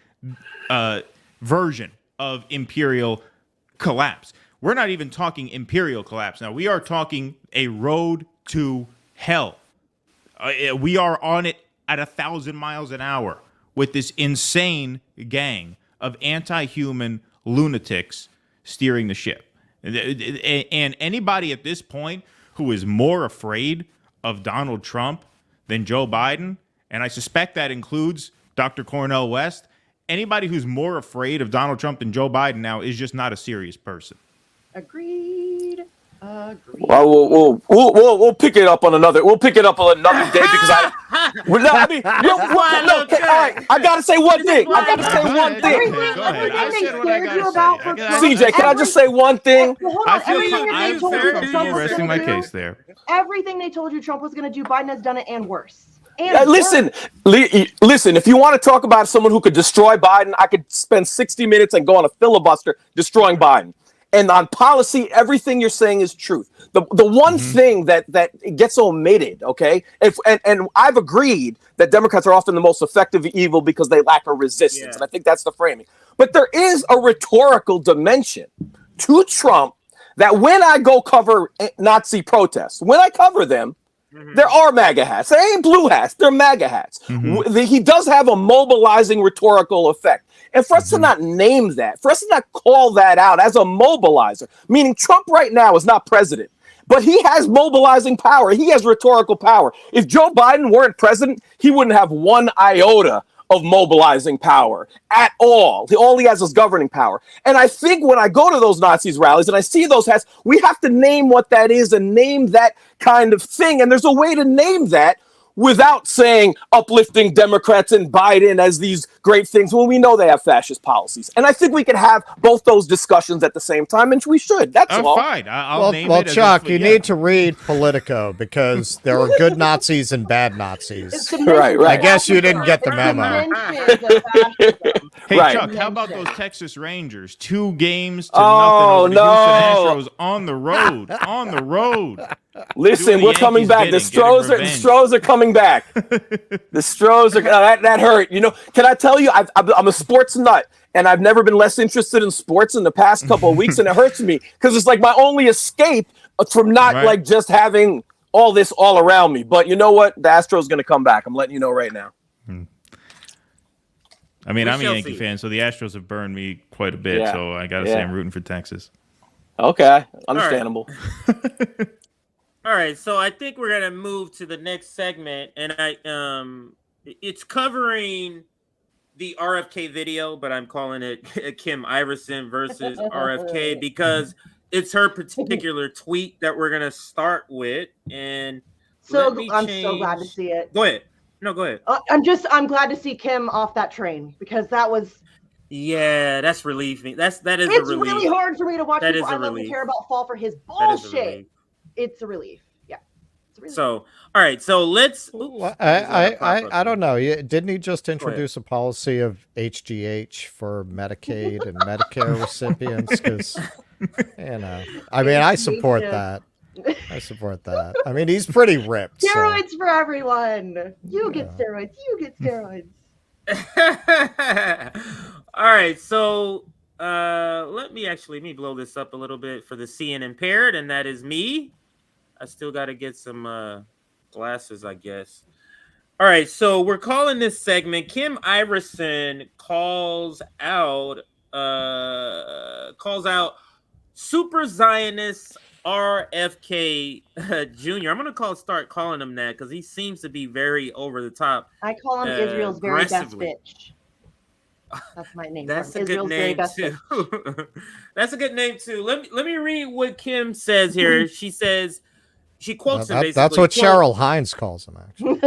version of imperial collapse. We're not even talking imperial collapse now. We are talking a road to hell. We are on it at 1,000 miles an hour with this insane gang of anti-human lunatics steering the ship. And anybody at this point who is more afraid of Donald Trump than Joe Biden, and I suspect that includes Dr. Cornel West, anybody who's more afraid of Donald Trump than Joe Biden now is just not a serious person. Agreed. Well, we'll pick it up on another. We'll pick it up on another day because I gotta say one thing. CJ, can I just say one thing? I feel resting my case there. Everything they told you Trump was going to do, Biden has done it and worse. Listen. If you want to talk about someone who could destroy Biden, I could spend 60 minutes and go on a filibuster destroying Biden. And on policy, everything you're saying is truth. The one thing that gets omitted, okay, and I've agreed that Democrats are often the most effective evil because they lack a resistance, and I think that's the framing. But there is a rhetorical dimension to Trump that when I go cover Nazi protests, when I cover them, there are MAGA hats. They ain't blue hats. They're MAGA hats. He does have a mobilizing rhetorical effect. And for us to not name that, for us to not call that out as a mobilizer, meaning Trump right now is not president, but he has mobilizing power. He has rhetorical power. If Joe Biden weren't president, he wouldn't have one iota of mobilizing power at all. All he has is governing power. And I think when I go to those Nazis rallies and I see those hats, we have to name what that is and name that kind of thing. And there's a way to name that without saying uplifting Democrats and Biden as these great things when we know they have fascist policies. And I think we can have both those discussions at the same time, and we should. That's all. Fine. I'll name well, it. Chuck, you need to read Politico because there are good Nazis and bad Nazis. Right. I guess you didn't get the memo. Hey, Chuck, how about those Texas Rangers? 2 games to nothing over the Houston Astros on the road. On the road. Listen, we're coming back. The Stros are coming back. The Stros are that hurt. You know, can I tell you? I'm a sports nut, and I've never been less interested in sports in the past couple of weeks, and it hurts me because it's like my only escape from not like just having all this all around me. But you know what? The Astros going to come back. I'm letting you know right now. I mean, I'm a Yankee fan, so the Astros have burned me quite a bit. So I got to say I'm rooting for Texas. Okay, understandable. All right, so I think we're gonna move to the next segment, and it's covering the RFK video, but I'm calling it Kim Iversen versus RFK because it's her particular tweet that we're gonna start with. And I'm so glad to see it. Go ahead. No, go ahead. I'm glad to see Kim off that train because that was. Yeah, that's relieving. That is a relief. It's really hard for me to watch people I love and care about fall for his bullshit. It's a relief. Yeah. It's a relief. So, all right. So let's. I don't know. Didn't he just introduce a policy of HGH for Medicaid and Medicare recipients? Because, you know, I mean, I support that. I support that. I mean, he's pretty ripped. Steroids for everyone. You get steroids. You get steroids. All right. So let me blow this up a little bit for the seeing impaired, and that is me. I still got to get some glasses, I guess. All right. So we're calling this segment Kim Iversen calls out super Zionist RFK Jr. I'm gonna start calling him that because he seems to be very over the top. I call him Israel's very best bitch. That's my name. That's a good name too. That's a good name too. Let me read what Kim says here. She says she quotes him basically. That's what Cheryl Hines calls him actually.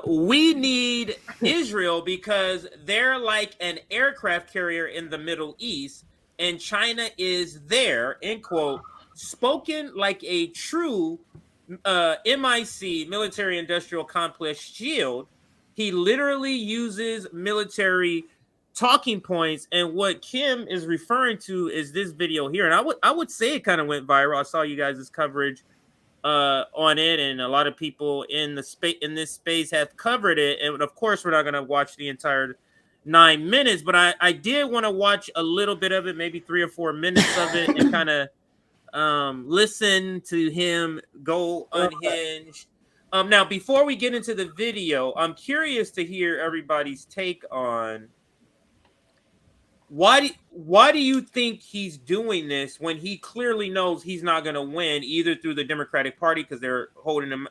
We need Israel because they're like an aircraft carrier in the Middle East. And China is there, end quote, spoken like a true MIC, military industrial complex shield. He literally uses military talking points. And what Kim is referring to is this video here. And I would say it kind of went viral. I saw you guys' coverage on it, and a lot of people in this space have covered it. And of course, we're not going to watch the entire 9 minutes, but I did want to watch a little bit of it, maybe 3 or 4 minutes of it, and kind of listen to him go unhinged. Now, before we get into the video, I'm curious to hear everybody's take on why do you think he's doing this when he clearly knows he's not going to win either through the Democratic Party because they're holding him,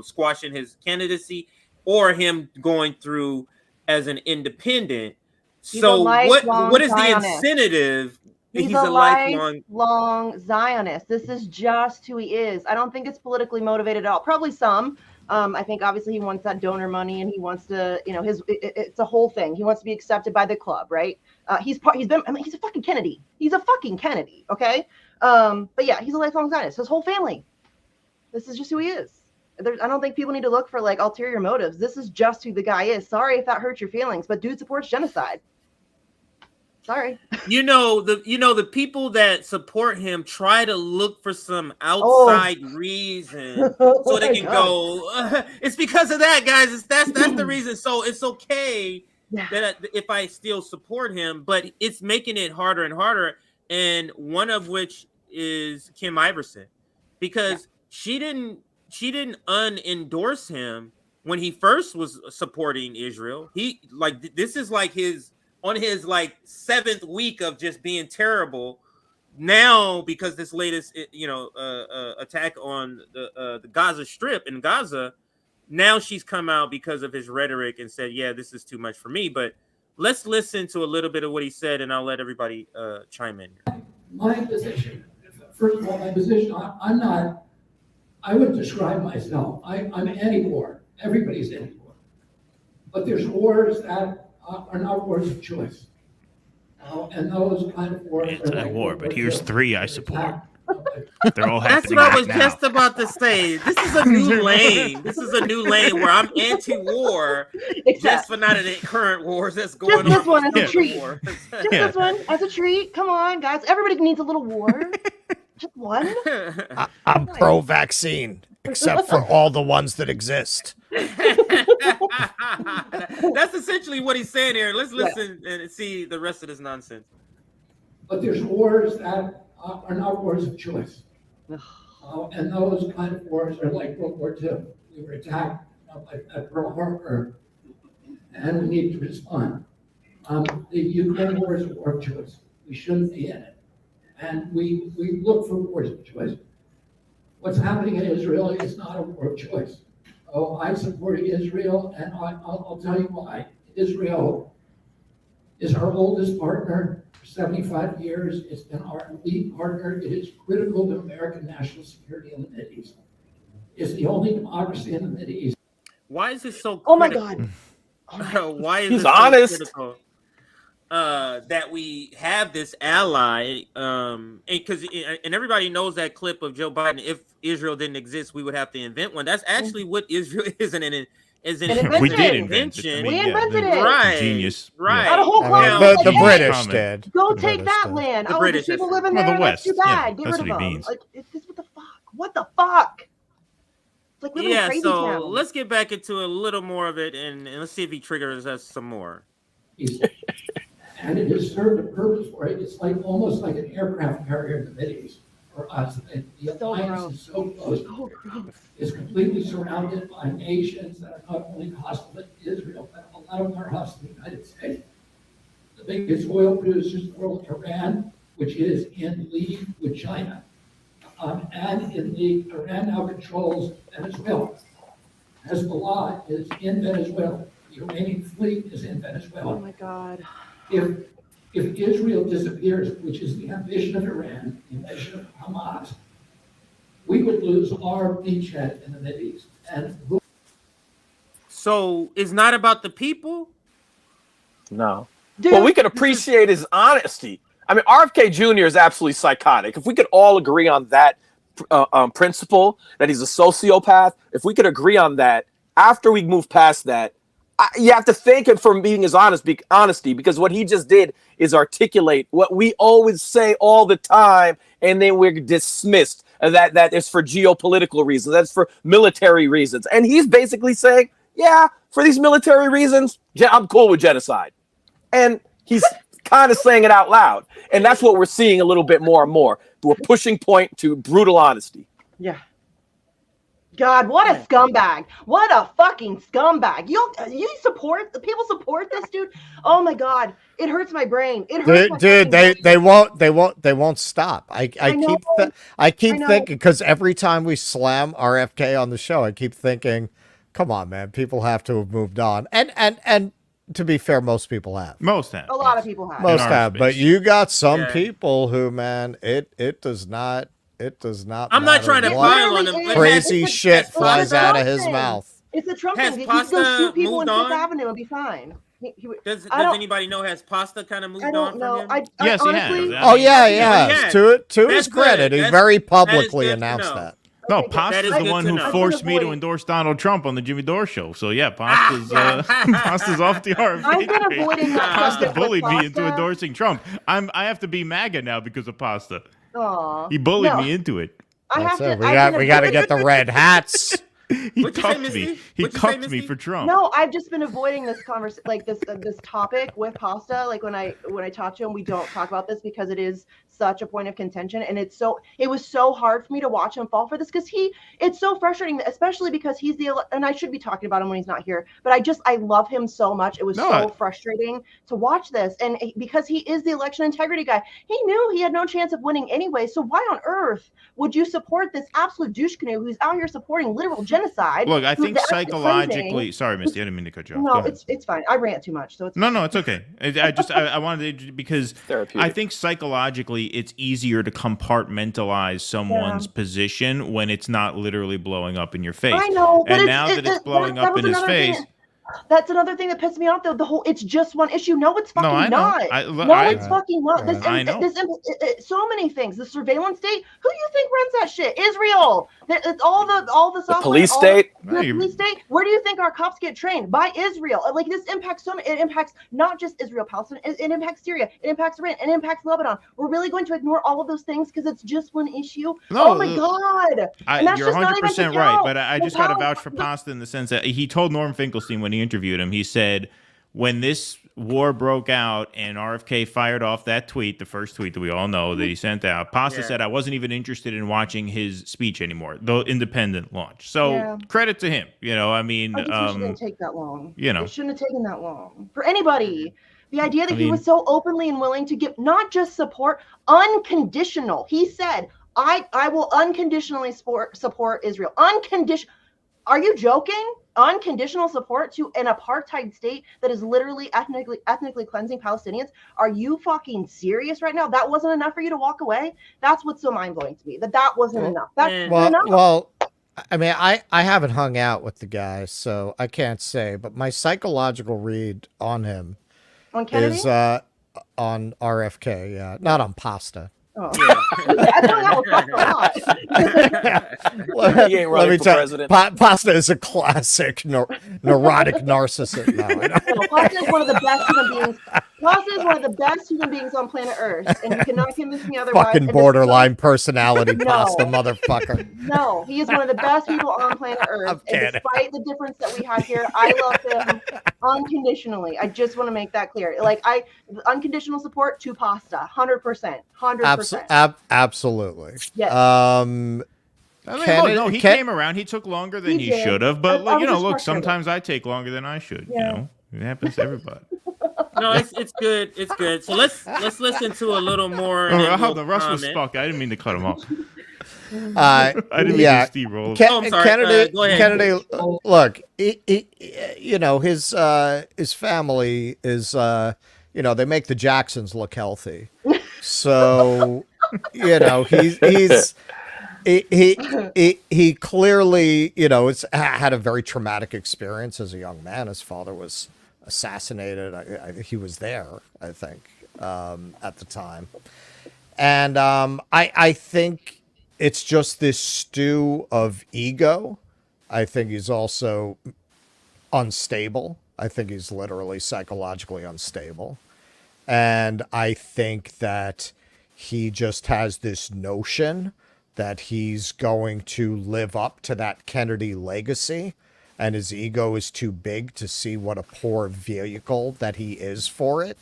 squashing his candidacy, or him going through as an independent. So what is the incentive? He's a lifelong Zionist. This is just who he is. I don't think it's politically motivated at all. Probably some. I think obviously he wants that donor money, and he wants to, it's a whole thing. He wants to be accepted by the club, right? He's a fucking Kennedy. He's a fucking Kennedy. Okay. But yeah, he's a lifelong Zionist. His whole family. This is just who he is. I don't think people need to look for like ulterior motives. This is just who the guy is. Sorry if that hurts your feelings, but dude supports genocide. Sorry. The people that support him try to look for some outside reason so they can go. It's because of that, guys. That's the reason. So it's okay that if I still support him, but it's making it harder and harder. And one of which is Kim Iversen, because she didn't unendorse him when he first was supporting Israel. He this is like his 7th week of just being terrible. Now, because this latest attack on the Gaza Strip in Gaza, now she's come out because of his rhetoric and said, yeah, this is too much for me. But let's listen to a little bit of what he said, and I'll let everybody chime in here. My position, first of all, I'm not, I wouldn't describe myself. I'm anti-war. Everybody's anti-war. But there's wars that are not wars of choice. And those kind of wars anti-war, but here's 3 I support. They're all That's happening what I was right now. just about to say. This is a new lane. This is a new lane where I'm anti-war, just for not in the current wars that's going on. Just this one as a treat. Just this one as a treat. Come on, guys. Everybody needs a little war. Just one. I'm pro-vaccine, except for all the ones that exist. That's essentially what he's saying here. Let's listen and see the rest of this nonsense. But there's wars that are not wars of choice. And those kind of wars are like World War II. We were attacked at Pearl Harbor, and we need to respond. The Ukraine war is a war of choice. We shouldn't be in it. And we look for wars of choice. What's happening in Israel is not a war of choice. I support Israel, and I'll tell you why. Israel is our oldest partner for 75 years. It's been our lead partner. It is critical to American national security in the Mideast. It's the only democracy in the Mideast. Why is this so critical? Oh my God. Why is He's it honest. so critical that we have this ally? And everybody knows that clip of Joe Biden. If Israel didn't exist, we would have to invent one. That's actually what Israel is an We did invent it. I mean, We invented it. Right. Genius. Right. Not a whole Now, lot. The Hey, British did. Go The take British that did. land. The Oh, British, the people that's living Well, there. the That's too West. Yeah, bad. Get that's rid what of he them. means. Like, it's what the fuck? What the fuck? It's like living in crazy so town. let's get back into a little more of it, and let's see if he triggers us some more. And it has served a purpose for it. It's almost like an aircraft carrier in the Mideast for us. And the So alliance gross. is so close. So gross. It's completely surrounded by nations that are not only hostile to Israel, but a lot of them are hostile to the United States. The biggest oil producers in the world, Iran, which is in league with China. And in league, Iran now controls Venezuela. Hezbollah is in Venezuela. The Iranian fleet is in Venezuela. Oh my God. If Israel disappears, which is the ambition of Iran, the ambition of Hamas, we would lose our beachhead in the Mideast. So it's not about the people? No. Dude, Well, we can appreciate his honesty. I mean, RFK Jr. is absolutely psychotic. If we could all agree on that principle, that he's a sociopath, if we could agree on that, after we move past that, you have to thank him for being his honesty, because what he just did is articulate what we always say all the time, and then we're dismissed. That is for geopolitical reasons. That's for military reasons. And he's basically saying, yeah, for these military reasons, I'm cool with genocide. And he's kind of saying it out loud. And that's what we're seeing a little bit more and more. We're pushing point to brutal honesty. Yeah. God, what a scumbag. What a fucking scumbag. You support, the people support this dude? Oh my God. It hurts my brain. It hurts my Dude, brain. they won't stop. I know. keep I know. thinking, because every time we slam RFK on the show, I keep thinking, come on, man, people have to have moved on. And to be fair, most people have. Most have. A lot of people have. Most our have. space. But you got some Yeah. people who, man, it does not I'm not matter trying to what pile on him. Really is. crazy It's a- shit it's a flies Trump out of his thing. mouth. It's a Trump Has thing. He can go Pasta shoot people in moved Fifth on? Avenue and be fine. Does I don't- anybody know, has Pasta kind of moved I on don't from know. him? Yes, he honestly, has. Oh yeah, Yeah, yeah. yeah. To his That's credit, good. he That's- very that publicly is good to announced know. that. No, Pasta's the one who forced me to endorse Donald Trump on the Jimmy Dore show. So yeah, Pasta's Pasta's off the RFK. I've been avoiding that Pasta bullied me into endorsing Trump. I have to be MAGA now because of Pasta. He bullied me into it. We got to get the red hats. He cucked me. He cucked me for Trump. No, I've just been avoiding this conversation, like this topic with Pasta. Like when I talk to him, we don't talk about this because it is such a point of contention, and it was so hard for me to watch him fall for this because it's so frustrating, especially because he's and I should be talking about him when he's not here, but I love him so much. It was frustrating to watch this, and because he is the election integrity guy, he knew he had no chance of winning anyway. So why on earth would you support this absolute douche canoe who's out here supporting literal genocide? Look, I think psychologically. Sorry, Misty, I didn't mean to cut you off. No, it's fine. I rant too much, so it's no, it's okay. I wanted to, because I think psychologically it's easier to compartmentalize someone's position when it's not literally blowing up in your face. I know, but and now that it's blowing up in his face. That's another thing that pissed me off, though. The whole it's just one issue. No, it's fucking not. It's fucking not. So many things. The surveillance state. Who do you think runs that shit? Israel. It's all the software, police state. The police state. Where do you think our cops get trained? By Israel. Like this impacts so many. It impacts not just Israel, Palestine. It impacts Syria. It impacts Iran. It impacts Lebanon. We're really going to ignore all of those things because it's just one issue. No, oh my god. You're 100% right, but I just got to vouch for Pasta in the sense that he told Norm Finkelstein when he interviewed him, he said, when this war broke out and RFK fired off that tweet, the first tweet that we all know that he sent out, Pasta said, I wasn't even interested in watching his speech anymore, the independent launch. So credit to him. I mean, it shouldn't take that long. It shouldn't have taken that long for anybody. The idea that he was so openly and willing to give not just support, unconditional. He said, I will unconditionally support Israel. Unconditional. Are you joking? Unconditional support to an apartheid state that is literally ethnically cleansing Palestinians? Are you fucking serious right now? That wasn't enough for you to walk away? That's what's so mind-blowing to me, that wasn't enough. That's enough. Well, I mean, I haven't hung out with the guy, so I can't say, but my psychological read on him is on RFK, not on Pasta. Oh. I He ain't running for president. Pasta is a classic neurotic narcissist. Pasta is one of the best human beings. Pasta is one of the best human beings on planet Earth, and you cannot convince me otherwise. Fucking borderline personality, Pasta motherfucker. No, he is one of the best people on planet Earth, and despite the difference that we have here, I love him unconditionally. I just want to make that clear. Like unconditional support to Pasta, 100%, 100%. Absolutely. Yes. He came around. He took longer than he should have, but look, sometimes I take longer than I should. Yeah. It happens to everybody. No, it's good. It's good. So let's listen to a little more. Hold on, Russ was stuck. I didn't mean to cut him off. I didn't mean to steamroll. Kennedy, look, his family is, they make the Jacksons look healthy. So, he clearly, has had a very traumatic experience as a young man. His father was assassinated. He was there, I think, at the time. And I think it's just this stew of ego. I think he's also unstable. I think he's literally psychologically unstable. And I think that he just has this notion that he's going to live up to that Kennedy legacy, and his ego is too big to see what a poor vehicle that he is for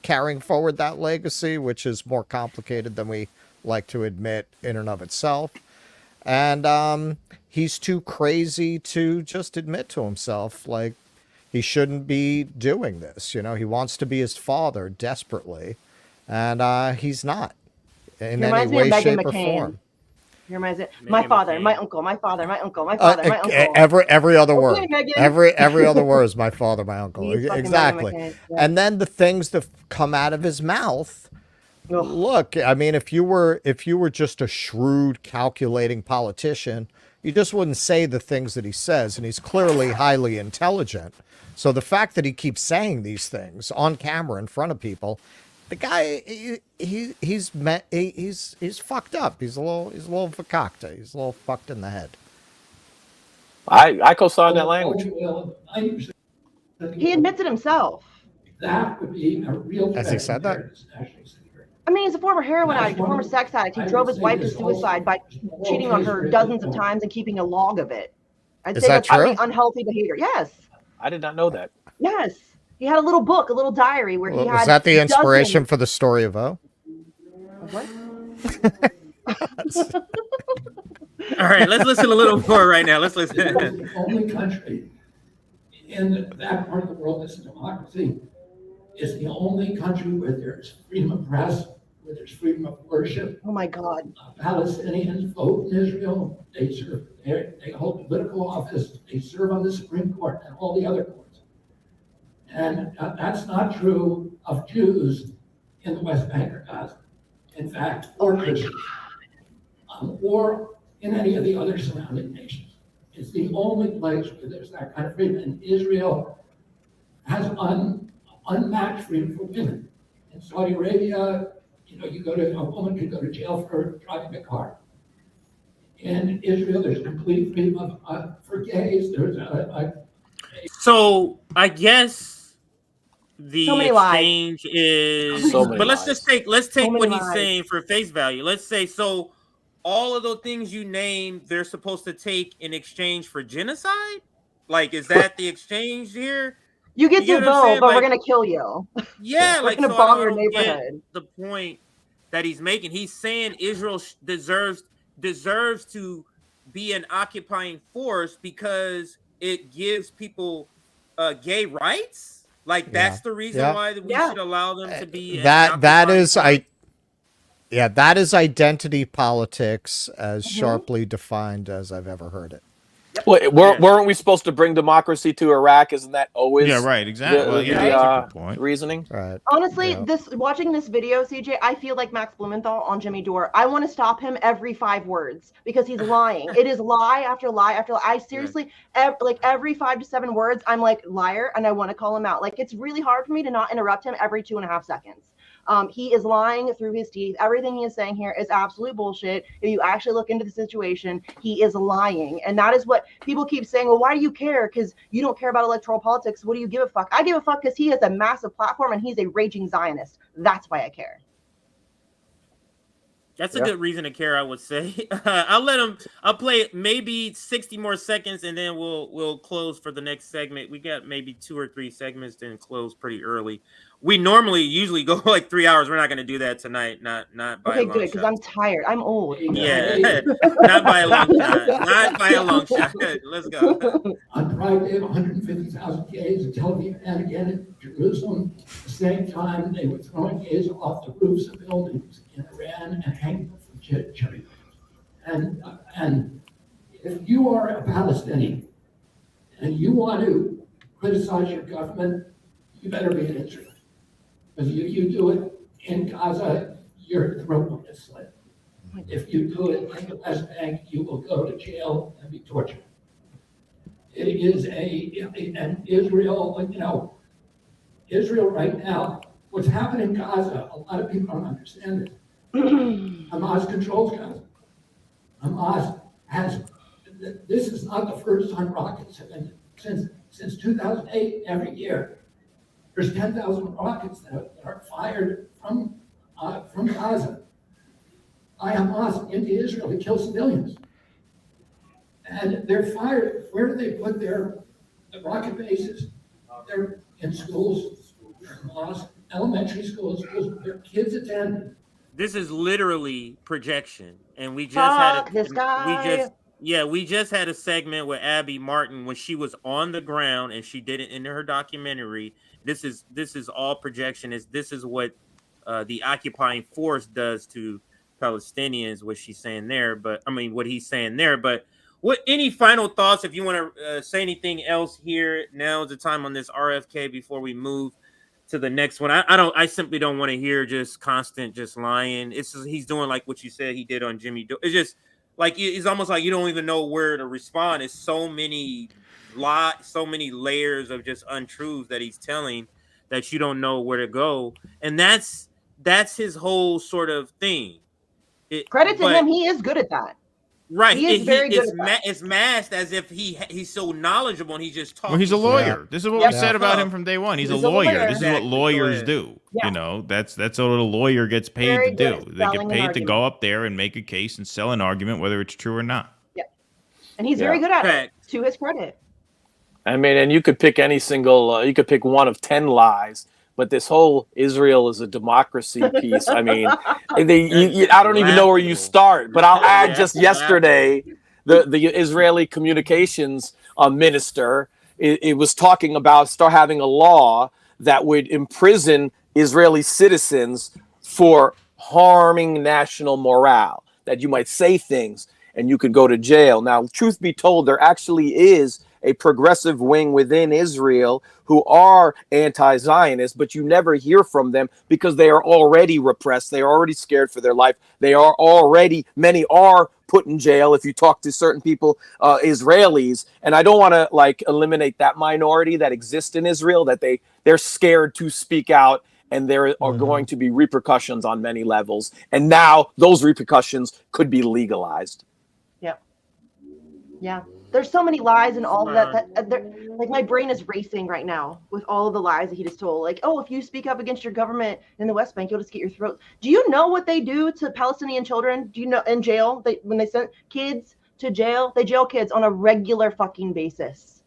carrying forward that legacy, which is more complicated than we like to admit in and of itself. And he's too crazy to just admit to himself, like, he shouldn't be doing this. He wants to be his father desperately, and he's not in any way, shape, or form. He reminds me, my father, my uncle, my father, my uncle, my father, my uncle. Every other word. Every other word is my father, my uncle. Exactly. Yeah. And then the things that come out of his mouth. Ugh. Look, I mean, if you were just a shrewd, calculating politician, you just wouldn't say the things that he says, and he's clearly highly intelligent. So the fact that he keeps saying these things on camera in front of people The guy, he's fucked up. He's a little fakakta. He's a little fucked in the head. I co-sign that language. He admits it himself. That would be a real. Has he said that? I mean, he's a former heroin addict, a former sex addict. He drove his wife to suicide by cheating on her dozens of times and keeping a log of it. I'd say that's really unhealthy behavior. Yes. I did not know that. Yes. He had a little book, a little diary where he had. Was that the inspiration for the story of O? What? All right, let's listen a little more right now. Let's listen. The only country in that part of the world that's a democracy is the only country where there's freedom of press, where there's freedom of worship. Oh my God. Palestinians vote in Israel. They hold political office. They serve on the Supreme Court and all the other courts. And that's not true of Jews in the West Bank or Gaza. In fact, or Christians, or in any of the other surrounding nations. It's the only place where there's that kind of freedom. And Israel has unmatched freedom for women. In Saudi Arabia, a woman could go to jail for driving a car. In Israel, there's complete freedom for gays. There's So I guess the exchange is. But let's take what he's saying for face value. Let's say so. All of the things you named, they're supposed to take in exchange for genocide. Like, is that the exchange here? You get to vote, but we're gonna kill you. Yeah, we're gonna bomb your neighborhood. The point that he's making, he's saying Israel deserves to be an occupying force because it gives people gay rights. Like that's the reason why we should allow them to be. That is identity politics as sharply defined as I've ever heard it. Well, weren't we supposed to bring democracy to Iraq? Isn't that always exactly the reasoning? Right. Honestly, watching this video, CJ, I feel like Max Blumenthal on Jimmy Dore. I want to stop him every 5 words because he's lying. It is lie after lie after lie. I seriously, every 5 to 7 words, I'm like liar, and I want to call him out. Like it's really hard for me to not interrupt him every 2.5 seconds. He is lying through his teeth. Everything he is saying here is absolute bullshit. If you actually look into the situation, he is lying. And that is what people keep saying. Well, why do you care? Because you don't care about electoral politics. What do you give a fuck? I give a fuck because he has a massive platform and he's a raging Zionist. That's why I care. That's a good reason to care, I would say. I'll play maybe 60 more seconds and then we'll close for the next segment. We got maybe 2 or 3 segments, then close pretty early. We usually go like 3 hours. We're not going to do that tonight. Not by a long good, because I'm tired. I'm old. Yeah, not by a long shot. Not by a long shot. Let's go. On Pride Day, 150,000 gays in Tel Aviv and again in Jerusalem. At the same time, they were throwing gays off the roofs of buildings in Iran and hanging them from cherry. And if you are a Palestinian and you want to criticize your government, you better be in Israel. Because you do it in Gaza, your throat will get slit. If you do it in the West Bank, you will go to jail and be tortured. It is and Israel, Israel right now, what's happening in Gaza, a lot of people don't understand it. Hamas controls Gaza. Hamas has, this is not the first time rockets have been, since 2008, every year. There's 10,000 rockets that are fired from Gaza by Hamas into Israel to kill civilians. And they're fired. Where do they put the rocket bases? They're in schools, mosques, elementary schools where kids attend. This is literally projection, and we just we just had a segment with Abby Martin when she was on the ground and she did it in her documentary. This is all projection. This is what the occupying force does to Palestinians. What she's saying there, what he's saying there. But any final thoughts? If you want to say anything else here, now is the time on this RFK before we move to the next one. I simply don't want to hear just constant lying. He's doing like what you said he did on Jimmy. It's just like it's almost like you don't even know where to respond. It's so many layers of just untruths that he's telling that you don't know where to go. And that's that's his whole sort of thing. Credit to him, he is good at that. Right, he is very good at that. It's masked as if he's so knowledgeable and he's just talking. Well, he's a lawyer. Yeah. This is what we said about him from day one. He's a lawyer. This is what lawyers do. Yeah. You know, that's what a lawyer gets paid Very to good do. at They selling get an paid to go up there and make a case and sell an argument, whether it's true or not. Yeah, and he's very good at it. To his credit. I mean, and you could pick any single, you could pick one of 10 lies, but this whole Israel is a democracy piece. I mean, I don't even know where you start, but I'll add just yesterday, the Israeli communications minister, it was talking about start having a law that would imprison Israeli citizens for harming national morale, that you might say things and you could go to jail. Now, truth be told, there actually is a progressive wing within Israel who are anti-Zionist, but you never hear from them because they are already repressed. They are already scared for their life. They are already, many are put in jail if you talk to certain people, Israelis. And I don't want to like eliminate that minority that exists in Israel, that they're scared to speak out, and there are going to be repercussions on many levels. And now those repercussions could be legalized. Yeah. Yeah. There's so many lies and all of that like my brain is racing right now with all of the lies that he just told. Like, oh, if you speak up against your government in the West Bank, you'll just get your throat. Do you know what they do to Palestinian children? Do you know in jail? When they send kids to jail, they jail kids on a regular fucking basis.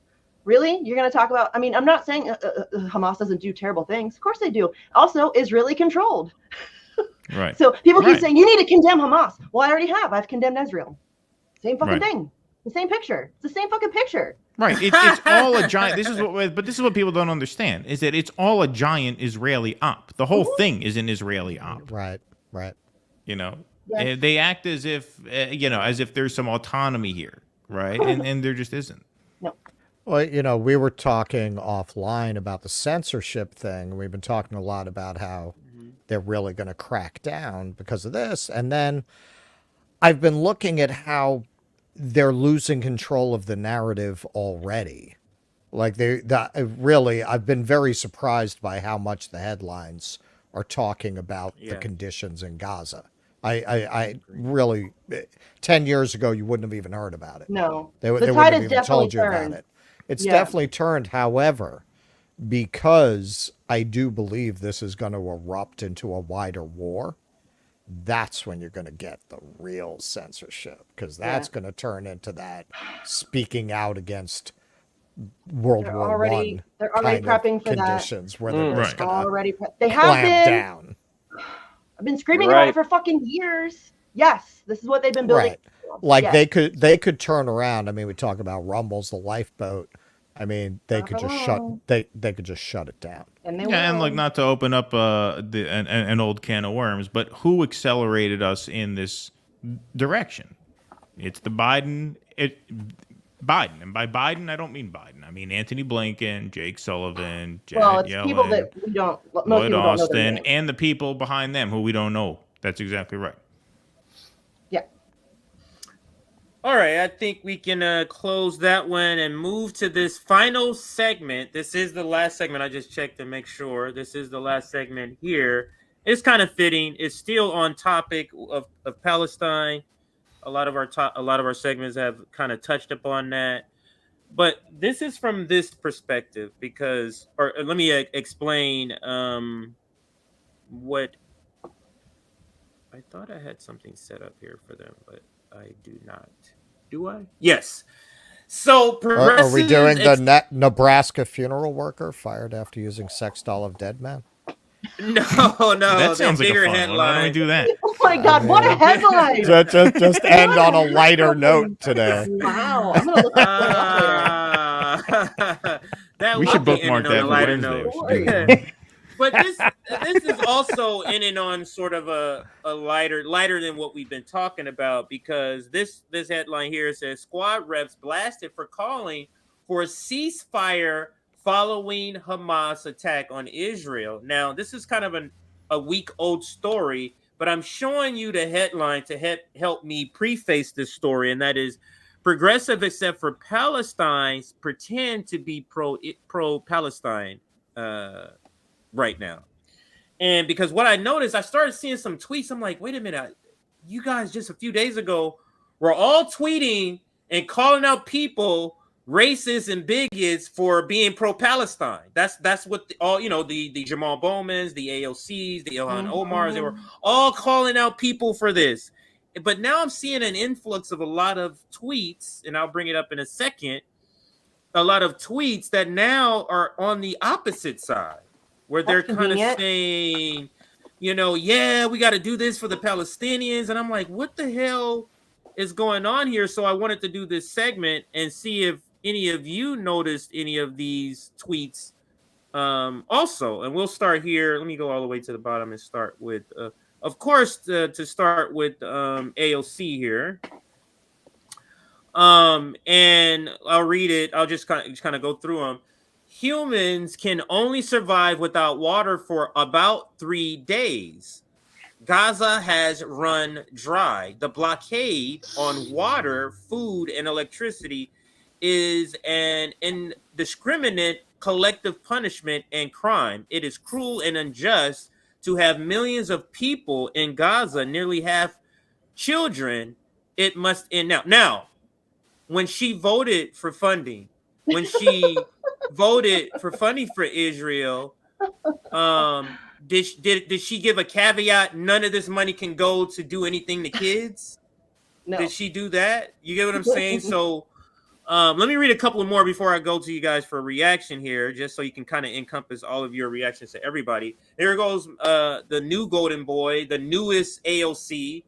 Really? You're going to talk about, I mean, I'm not saying Hamas doesn't do terrible things. Of course they do. Also, Israeli controlled. Right. So people keep saying, you need to condemn Hamas. Well, I already have. I've condemned Israel. Same fucking thing. The same picture. It's the same fucking picture. Right. It's all a giant. This is what people don't understand is that it's all a giant Israeli op. The whole thing is an Israeli op. Right. Right. You know, they act as if as if there's some autonomy here, right? And there just isn't. No. Well, you know, we were talking offline about the censorship thing. We've been talking a lot about how they're really going to crack down because of this, and then I've been looking at how they're losing control of the narrative already. Like really, I've been very surprised by how much the headlines are talking about the conditions in Gaza. I really, 10 years ago, you wouldn't have even heard about it. No, they wouldn't have even told you about it. It's definitely turned. However, because I do believe this is going to erupt into a wider war, that's when you're going to get the real censorship, because that's going to turn into that speaking out against World War I. They're already prepping for conditions that. Where they're just going to they have been down. I've been screaming about it for fucking years. Yes, this is what they've been building. Right. Like they could turn around. I mean, we talk about Rumbles, the lifeboat. I mean, they could just shut it down. And like, not to open up an old can of worms, but who accelerated us in this direction? It's the Biden. And by Biden, I don't mean Biden. I mean Anthony Blinken, Jake Sullivan, Janet Yellen, people that we don't. Lloyd Austin, and the people behind them who we don't know. That's exactly right. Yeah. All right, I think we can close that one and move to this final segment. This is the last segment. I just checked to make sure. This is the last segment here. It's kind of fitting. It's still on topic of Palestine. A lot of our segments have kind of touched upon that. But this is from this perspective because, or let me explain what I thought I had something set up here for them, but I do not. Do I? Yes. So are we doing the Nebraska funeral worker fired after using sex doll of dead man? No. That sounds like a fun one. Why don't we do that? Oh my God, what a headline! just end on a lighter note today. Wow, I'm gonna look that we should bookmark that for Wednesday. But this is also in and on sort of a lighter than what we've been talking about, because this headline here says squad reps blasted for calling for a ceasefire following Hamas attack on Israel. Now, this is kind of a week-old story, but I'm showing you the headline to help me preface this story, and that is progressive except for Palestine pretend to be pro-Palestine right now. And because what I noticed, I started seeing some tweets. I'm like, wait a minute, you guys just a few days ago were all tweeting and calling out people racists and bigots for being pro-Palestine. That's what all the Jamal Bowmans, the AOCs, the Ilhan Omars, they were all calling out people for this. But now I'm seeing an influx of a lot of tweets, and I'll bring it up in a second. A lot of tweets that now are on the opposite side, where they're kind of saying, yeah, we got to do this for the Palestinians. And I'm like, what the hell is going on here? So I wanted to do this segment and see if any of you noticed any of these tweets also. And we'll start here. Let me go all the way to the bottom and start with, of course, to start with AOC here. And I'll read it. I'll just kind of go through them. Humans can only survive without water for about 3 days. Gaza has run dry. The blockade on water, food, and electricity is an indiscriminate collective punishment and crime. It is cruel and unjust to have millions of people in Gaza, nearly half children. It must end now. Now, when she voted for funding, when she voted for funding for Israel, did she give a caveat? None of this money can go to do anything to kids. No. Did she do that? You get what I'm saying? So let me read a couple more before I go to you guys for a reaction here, just so you can kind of encompass all of your reactions to everybody. Here goes the new golden boy, the newest AOC,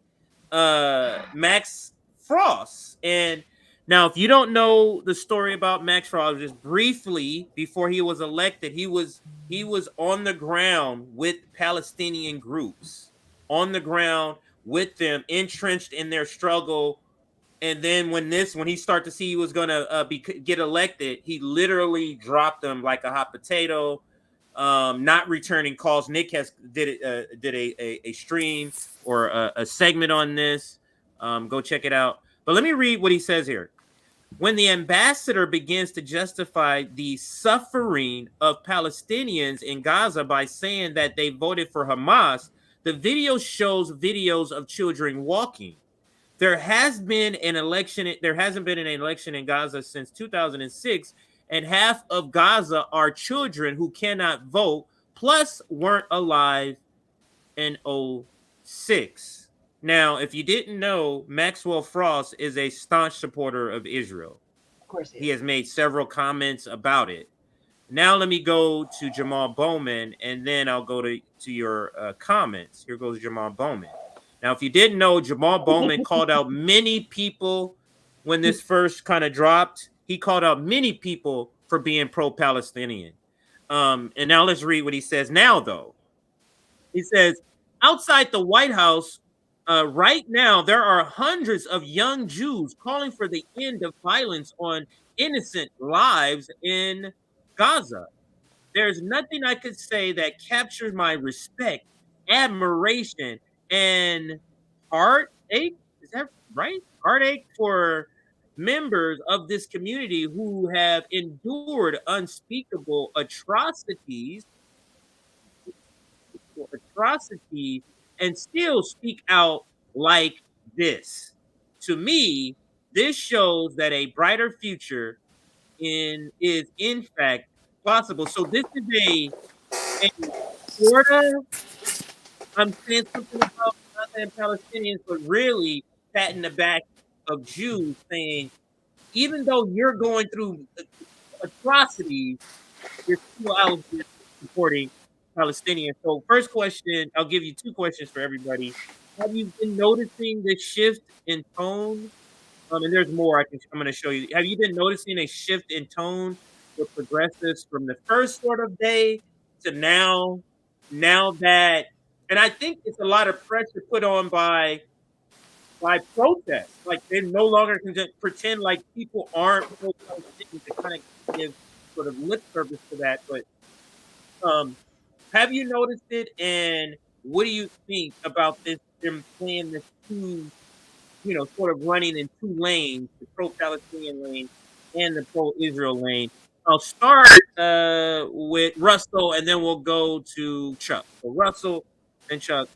Max Frost. And now, if you don't know the story about Max Frost, just briefly, before he was elected, he was on the ground with Palestinian groups, on the ground with them, entrenched in their struggle. And then when he started to see he was going to get elected, he literally dropped them like a hot potato, not returning calls. Nick did a stream or a segment on this. Go check it out. But let me read what he says here. When the ambassador begins to justify the suffering of Palestinians in Gaza by saying that they voted for Hamas, the video shows videos of children walking. There hasn't been an election in Gaza since 2006, and half of Gaza are children who cannot vote, plus weren't alive in 2006. Now, if you didn't know, Maxwell Frost is a staunch supporter of Israel. Of course he has made several comments about it. Now let me go to Jamal Bowman, and then I'll go to your comments. Here goes Jamal Bowman. Now, if you didn't know, Jamal Bowman called out many people when this first kind of dropped. He called out many people for being pro-Palestinian. And now let's read what he says now, though. He says, outside the White House, right now, there are hundreds of young Jews calling for the end of violence on innocent lives in Gaza. There's nothing I could say that captures my respect, admiration, and heartache. Is that right? Heartache for members of this community who have endured unspeakable atrocities and still speak out like this. To me, this shows that a brighter future is in fact possible. So this is a Florida. I'm saying something about Palestinians, but really patting the back of Jews, saying even though you're going through atrocities, you're still out there supporting Palestinians. So first question, I'll give you two questions for everybody. Have you been noticing the shift in tone? And there's more I'm going to show you. Have you been noticing a shift in tone with progressives from the first sort of day to now that, and I think it's a lot of pressure put on by protests. Like they no longer can just pretend like people aren't pro-Palestinian to kind of give sort of lip service to that. But have you noticed it? And what do you think about this? Them playing this two, sort of running in two lanes, the pro-Palestinian lane and the pro-Israel lane. I'll start with Russell, and then we'll go to Chuck. So Russell and Chuck,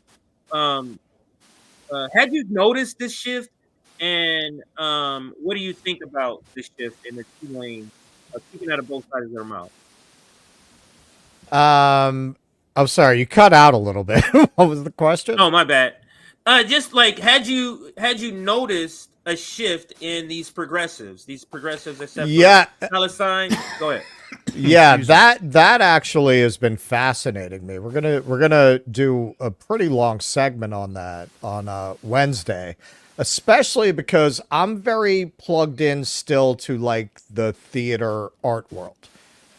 had you noticed this shift, and what do you think about this shift in the two lanes, speaking out of both sides of their mouth? I'm sorry, you cut out a little bit. What was the question? Oh, my bad. Just like had you noticed a shift in these progressives except for Palestine? Go ahead. Yeah, that actually has been fascinating me. We're gonna do a pretty long segment on that on Wednesday, especially because I'm very plugged in still to like the theater art world.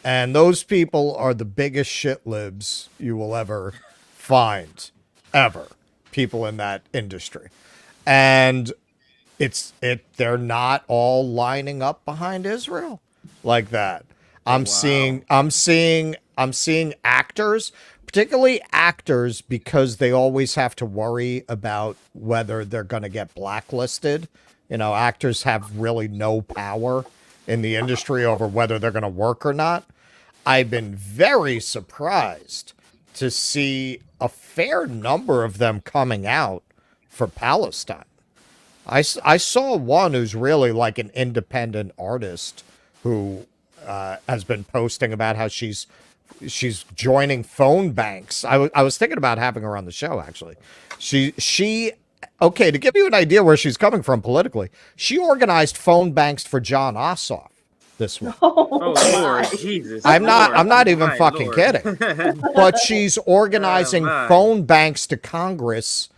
And those people are the biggest shit libs you will ever find, ever. People in that industry. And they're not all lining up behind Israel like that. I'm seeing actors, particularly actors, because they always have to worry about whether they're going to get blacklisted. You know, actors have really no power in the industry over whether they're going to work or not. I've been very surprised to see a fair number of them coming out for Palestine. I saw one who's really like an independent artist who has been posting about how she's joining phone banks. I was thinking about having her on the show, actually. She okay, to give you an idea where she's coming from politically, she organized phone banks for John Ossoff this week. Oh Lord, Jesus! I'm not even fucking kidding. But she's organizing phone banks to Congress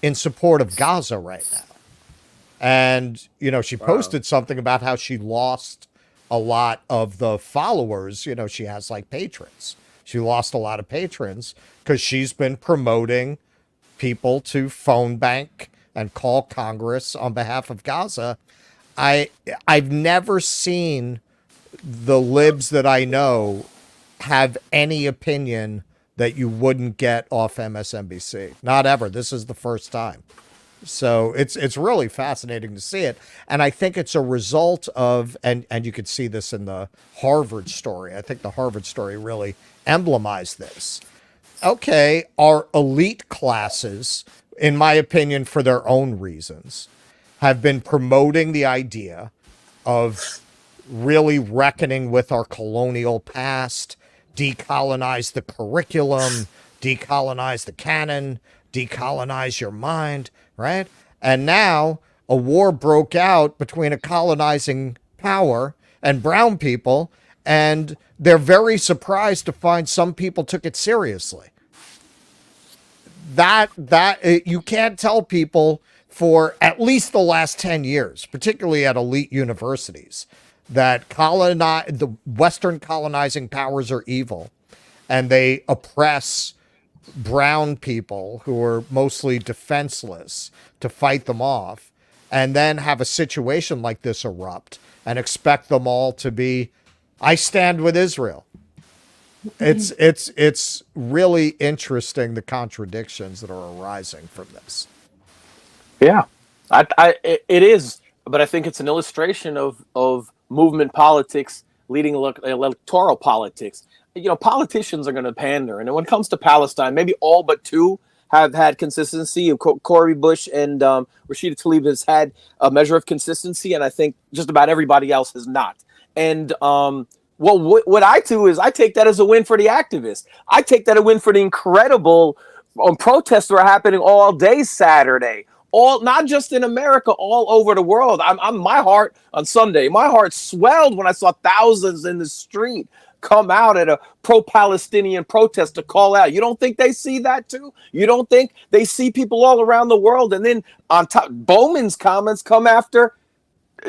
in support of Gaza right now. And you know, she posted something about how she lost a lot of the followers. You know, she has like patrons. She lost a lot of patrons because she's been promoting people to phone bank and call Congress on behalf of Gaza. I've never seen the libs that I know have any opinion that you wouldn't get off MSNBC. Not ever. This is the first time. So it's really fascinating to see it. And I think it's a result of, and you could see this in the Harvard story. I think the Harvard story really emblemized this. Okay, our elite classes, in my opinion, for their own reasons, have been promoting the idea of really reckoning with our colonial past, decolonize the curriculum, decolonize the canon, decolonize your mind, right? And now a war broke out between a colonizing power and brown people, and they're very surprised to find some people took it seriously. That you can't tell people for at least the last 10 years, particularly at elite universities, that the Western colonizing powers are evil and they oppress brown people who are mostly defenseless to fight them off, and then have a situation like this erupt and expect them all to be, I stand with Israel. It's really interesting, the contradictions that are arising from this. Yeah, it is, but I think it's an illustration of movement politics leading electoral politics. You know, politicians are going to pander, and when it comes to Palestine, maybe all but two have had consistency. Cori Bush and Rashida Tlaib has had a measure of consistency, and I think just about everybody else has not. And what I do is I take that as a win for the activists. I take that a win for the incredible protests that are happening all day Saturday. All, not just in America, all over the world. My heart on Sunday, my heart swelled when I saw thousands in the street come out at a pro-Palestinian protest to call out. You don't think they see that too? You don't think they see people all around the world? And then on top, Bowman's comments come after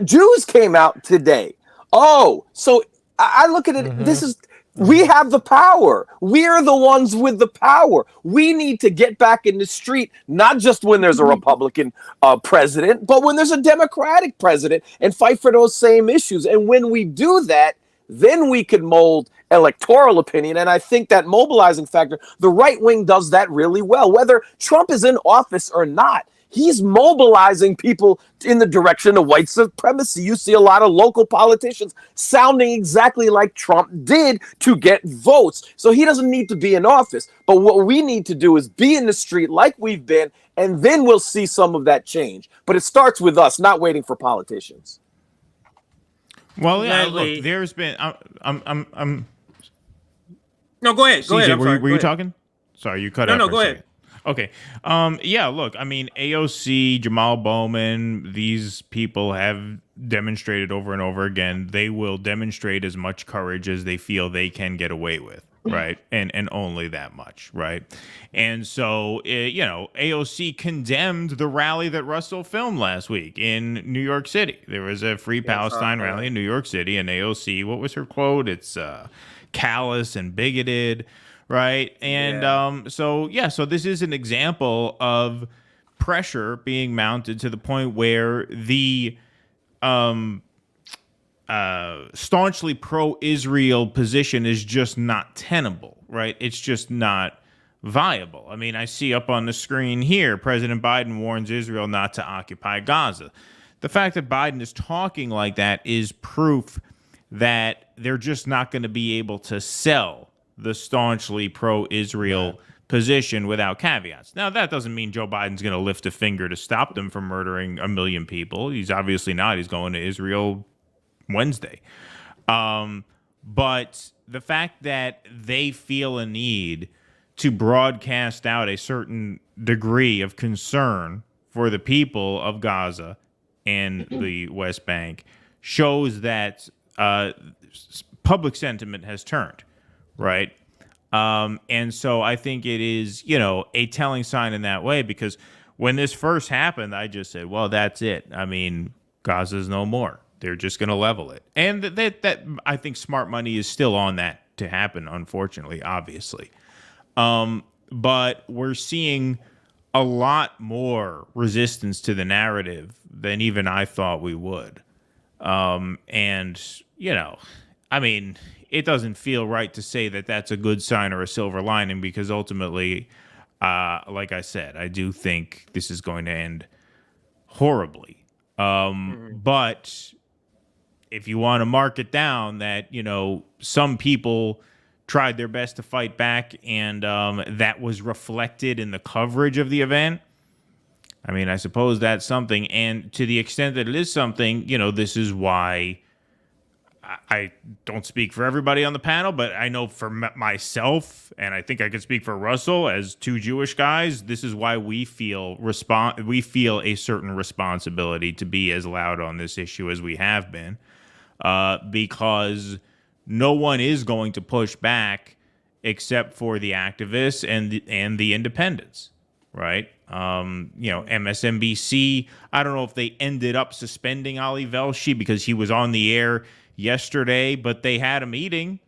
Jews came out today. Oh, so I look at it. This is, we have the power. We're the ones with the power. We need to get back in the street, not just when there's a Republican president, but when there's a Democratic president, and fight for those same issues. And when we do that, then we could mold electoral opinion. And I think that mobilizing factor, the right wing does that really well. Whether Trump is in office or not, he's mobilizing people in the direction of white supremacy. You see a lot of local politicians sounding exactly like Trump did to get votes. So he doesn't need to be in office. But what we need to do is be in the street like we've been, and then we'll see some of that change. But it starts with us, not waiting for politicians. Well, yeah, look, there's been No, go ahead. Go CJ, ahead. Were you talking? Sorry, you cut out. No, for go a ahead. second. Okay. Yeah, look, I mean, AOC, Jamal Bowman, these people have demonstrated over and over again, they will demonstrate as much courage as they feel they can get away with, right? And only that much, right? And so, you know, AOC condemned the rally that Russell filmed last week in New York City. There was a Free Palestine rally in New York City, and AOC, what was her quote? It's callous and bigoted. Right. And so this is an example of pressure being mounted to the point where the staunchly pro-Israel position is just not tenable. Right. It's just not viable. I mean, I see up on the screen here, President Biden warns Israel not to occupy Gaza. The fact that Biden is talking like that is proof that they're just not going to be able to sell the staunchly pro-Israel position without caveats. Now, that doesn't mean Joe Biden's going to lift a finger to stop them from murdering 1 million people. He's obviously not. He's going to Israel Wednesday. But the fact that they feel a need to broadcast out a certain degree of concern for the people of Gaza and the West Bank shows that public sentiment has turned. Right. And so I think it is, you know, a telling sign in that way, because when this first happened, I just said, well, that's it. I mean, Gaza's no more. They're just going to level it. And that I think smart money is still on that to happen, unfortunately, obviously. But we're seeing a lot more resistance to the narrative than even I thought we would. And, you know, I mean, it doesn't feel right to say that that's a good sign or a silver lining, because ultimately, like I said, I do think this is going to end horribly. But if you want to mark it down that, you know, some people tried their best to fight back and that was reflected in the coverage of the event, I mean, I suppose that's something. And to the extent that it is something, you know, this is why I don't speak for everybody on the panel, but I know for myself, and I think I could speak for Russell as two Jewish guys, this is why we feel a certain responsibility to be as loud on this issue as we have been, because no one is going to push back except for the activists and the independents, right? You know, MSNBC, I don't know if they ended up suspending Ali Velshi because he was on the air yesterday, but they had a meeting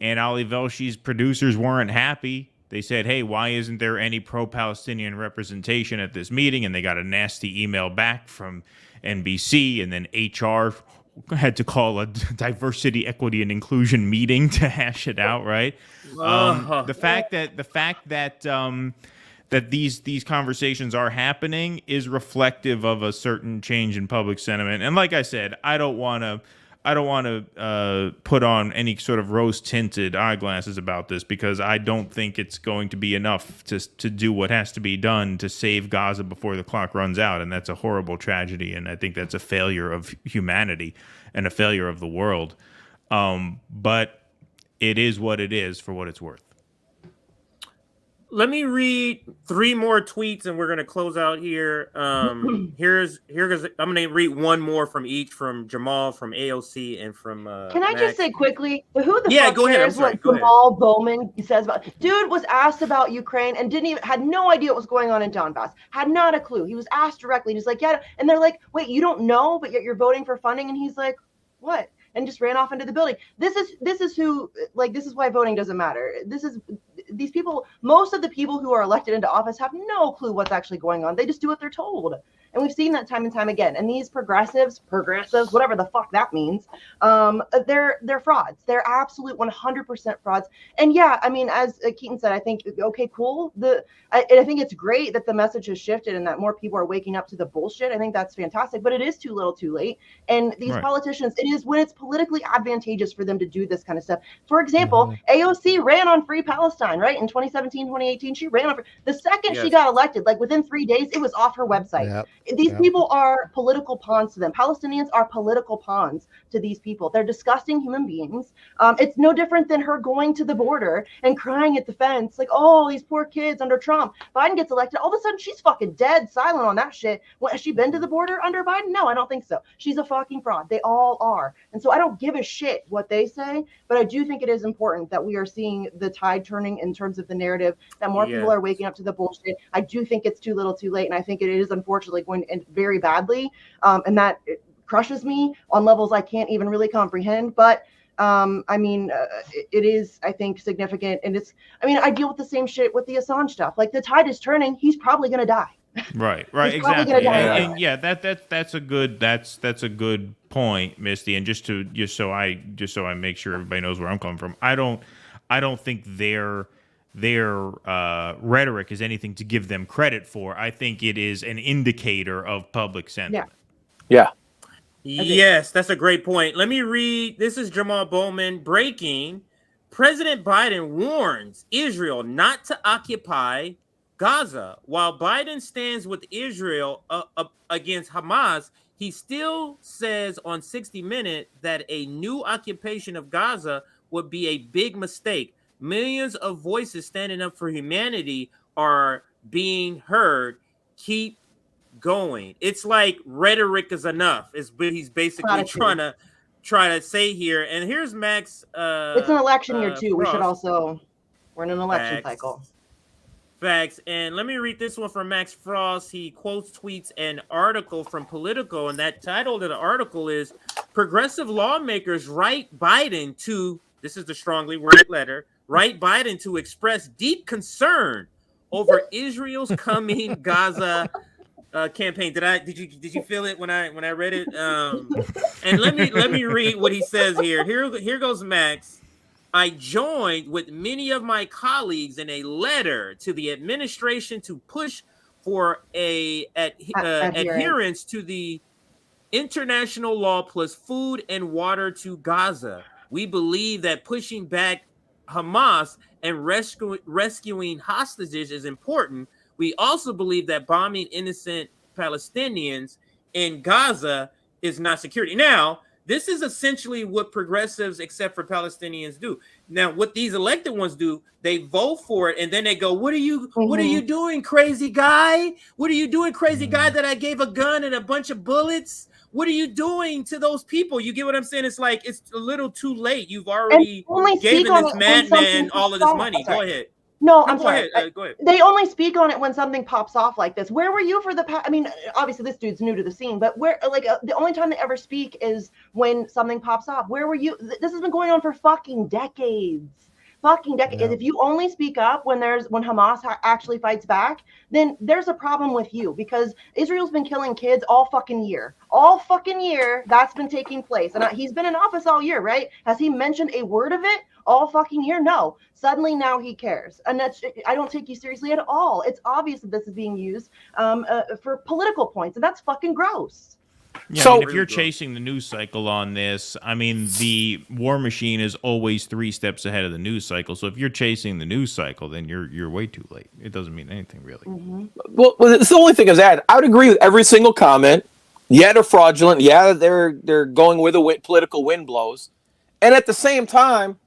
and Ali Velshi's producers weren't happy. They said, hey, why isn't there any pro-Palestinian representation at this meeting? And they got a nasty email back from NBC, and then HR had to call a diversity, equity, and inclusion meeting to hash it out, right? The fact that these conversations are happening is reflective of a certain change in public sentiment. And like I said, I don't want to put on any sort of rose-tinted eyeglasses about this, because I don't think it's going to be enough to do what has to be done to save Gaza before the clock runs out. And that's a horrible tragedy. And I think that's a failure of humanity and a failure of the world. But it is what it is for what it's worth. Let me read 3 more tweets and we're going to close out here. I'm going to read one more from each, from Jamal, from AOC, and from Can I Max. just say quickly, who the Yeah, fuck go ahead. cares what Jamal Bowman says about? Dude was asked about Ukraine and had no idea what was going on in Donbass. Had not a clue. He was asked directly and he's like, yeah. And they're like, wait, you don't know, but yet you're voting for funding? And he's like, what? And just ran off into the building. This is why voting doesn't matter. These people, most of the people who are elected into office have no clue what's actually going on. They just do what they're told. And we've seen that time and time again. And these progressives, whatever the fuck that means, they're frauds. They're absolute 100% frauds. And yeah, I mean, as Keaton said, I think, okay, cool. I think it's great that the message has shifted and that more people are waking up to the bullshit. I think that's fantastic, but it is too little too late. And these politicians, it is when it's politically advantageous for them to do this kind of stuff. For example, AOC ran on Free Palestine, right? In 2017, 2018, she ran on. The second she got elected, like within 3 days, it was off her website. These people are political pawns to them. Palestinians are political pawns to these people. They're disgusting human beings. It's no different than her going to the border and crying at the fence, like, oh, these poor kids under Trump. Biden gets elected. All of a sudden, she's fucking dead silent on that shit. Has she been to the border under Biden? No, I don't think so. She's a fucking fraud. They all are. And so I don't give a shit what they say, but I do think it is important that we are seeing the tide turning in terms of the narrative, that more people are waking up to the bullshit. I do think it's too little too late. And I think it is unfortunately going to end very badly. And that crushes me on levels I can't even really comprehend. But I mean, it is, I think, significant. And I deal with the same shit with the Assange stuff. Like, the tide is turning. He's probably going to die. Right, exactly. And yeah, that's a good point, Misty. And just so I make sure everybody knows where I'm coming from, I don't think their rhetoric is anything to give them credit for. I think it is an indicator of public sentiment. Yeah. Yes, that's a great point. Let me read. This is Jamal Bowman breaking. President Biden warns Israel not to occupy Gaza. While Biden stands with Israel against Hamas, he still says on 60 Minutes that a new occupation of Gaza would be a big mistake. Millions of voices standing up for humanity are being heard. Keep going. It's like rhetoric is enough, is what he's basically trying to say here. And here's Max. It's an election year too. We're in an election cycle. Facts. And let me read this one from Max Frost. He tweets an article from Politico, and that title of the article is "Progressive Lawmakers Write Biden to," this is the strongly worded letter, "write Biden to express deep concern over Israel's coming Gaza campaign." Did you feel it when I read it? And let me read what he says here. Here goes Max. "I joined with many of my colleagues in a letter to the administration to push for adherence to the international law plus food and water to Gaza. We believe that pushing back Hamas and rescuing hostages is important. We also believe that bombing innocent Palestinians in Gaza is not security." Now, this is essentially what progressives, except for Palestinians, do. Now, what these elected ones do, they vote for it, and then they go, "What are you doing, crazy guy? What are you doing, crazy guy, that I gave a gun and a bunch of bullets? What are you doing to those people?" You get what I'm saying? It's like, it's a little too late. You've already given this madman all of this money. Go ahead. I'm sorry. Go ahead. They only speak on it when something pops off like this. Where were you for I mean, obviously this dude's new to the scene, but the only time they ever speak is when something pops off. Where were you? This has been going on for fucking decades. Yeah. If you only speak up when Hamas actually fights back, then there's a problem with you, because Israel's been killing kids all fucking year. That's been taking place. And he's been in office all year, right? Has he mentioned a word of it all fucking year? No. Suddenly now he cares. And I don't take you seriously at all. It's obvious that this is being used for political points, and that's fucking gross. Yeah, so, if you're chasing the news cycle on this, I mean, the war machine is always 3 steps ahead of the news cycle. So if you're chasing the news cycle, then you're way too late. It doesn't mean anything, really. Mm-hmm. Well, it's the only thing is that I would agree with every single comment. Yeah, they're fraudulent. Yeah, they're going where the political wind blows. And at the same time,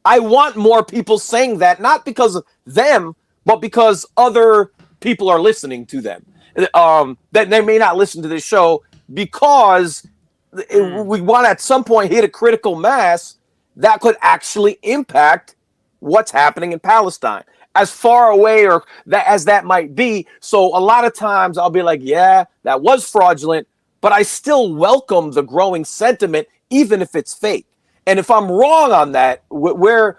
I want more people saying that, not because of them, but because other people are listening to them. That they may not listen to this show, because we want to at some point hit a critical mass that could actually impact what's happening in Palestine, as far away as that might be. So a lot of times I'll be like, yeah, that was fraudulent, but I still welcome the growing sentiment, even if it's fake. And if I'm wrong on that, where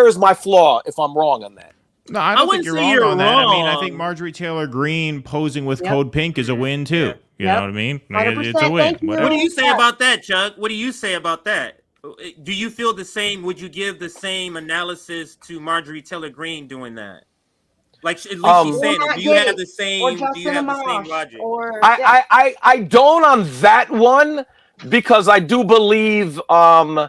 is my flaw if I'm wrong on that? No, I don't think wouldn't you're say wrong you're on that. I mean, I think wrong. Marjorie Taylor Greene posing with Yep. Code Pink is a win too. You know what I mean? Like, 100%. it's a win. Thank you. What do you say about that, Chuck? What do you say about that? Do you feel the same? Would you give the same analysis to Marjorie Taylor Greene doing that? Like at least she's saying it. Do you have the same? Or Do you Justin have the same Amash, logic? or I don't on that one, because I do believe I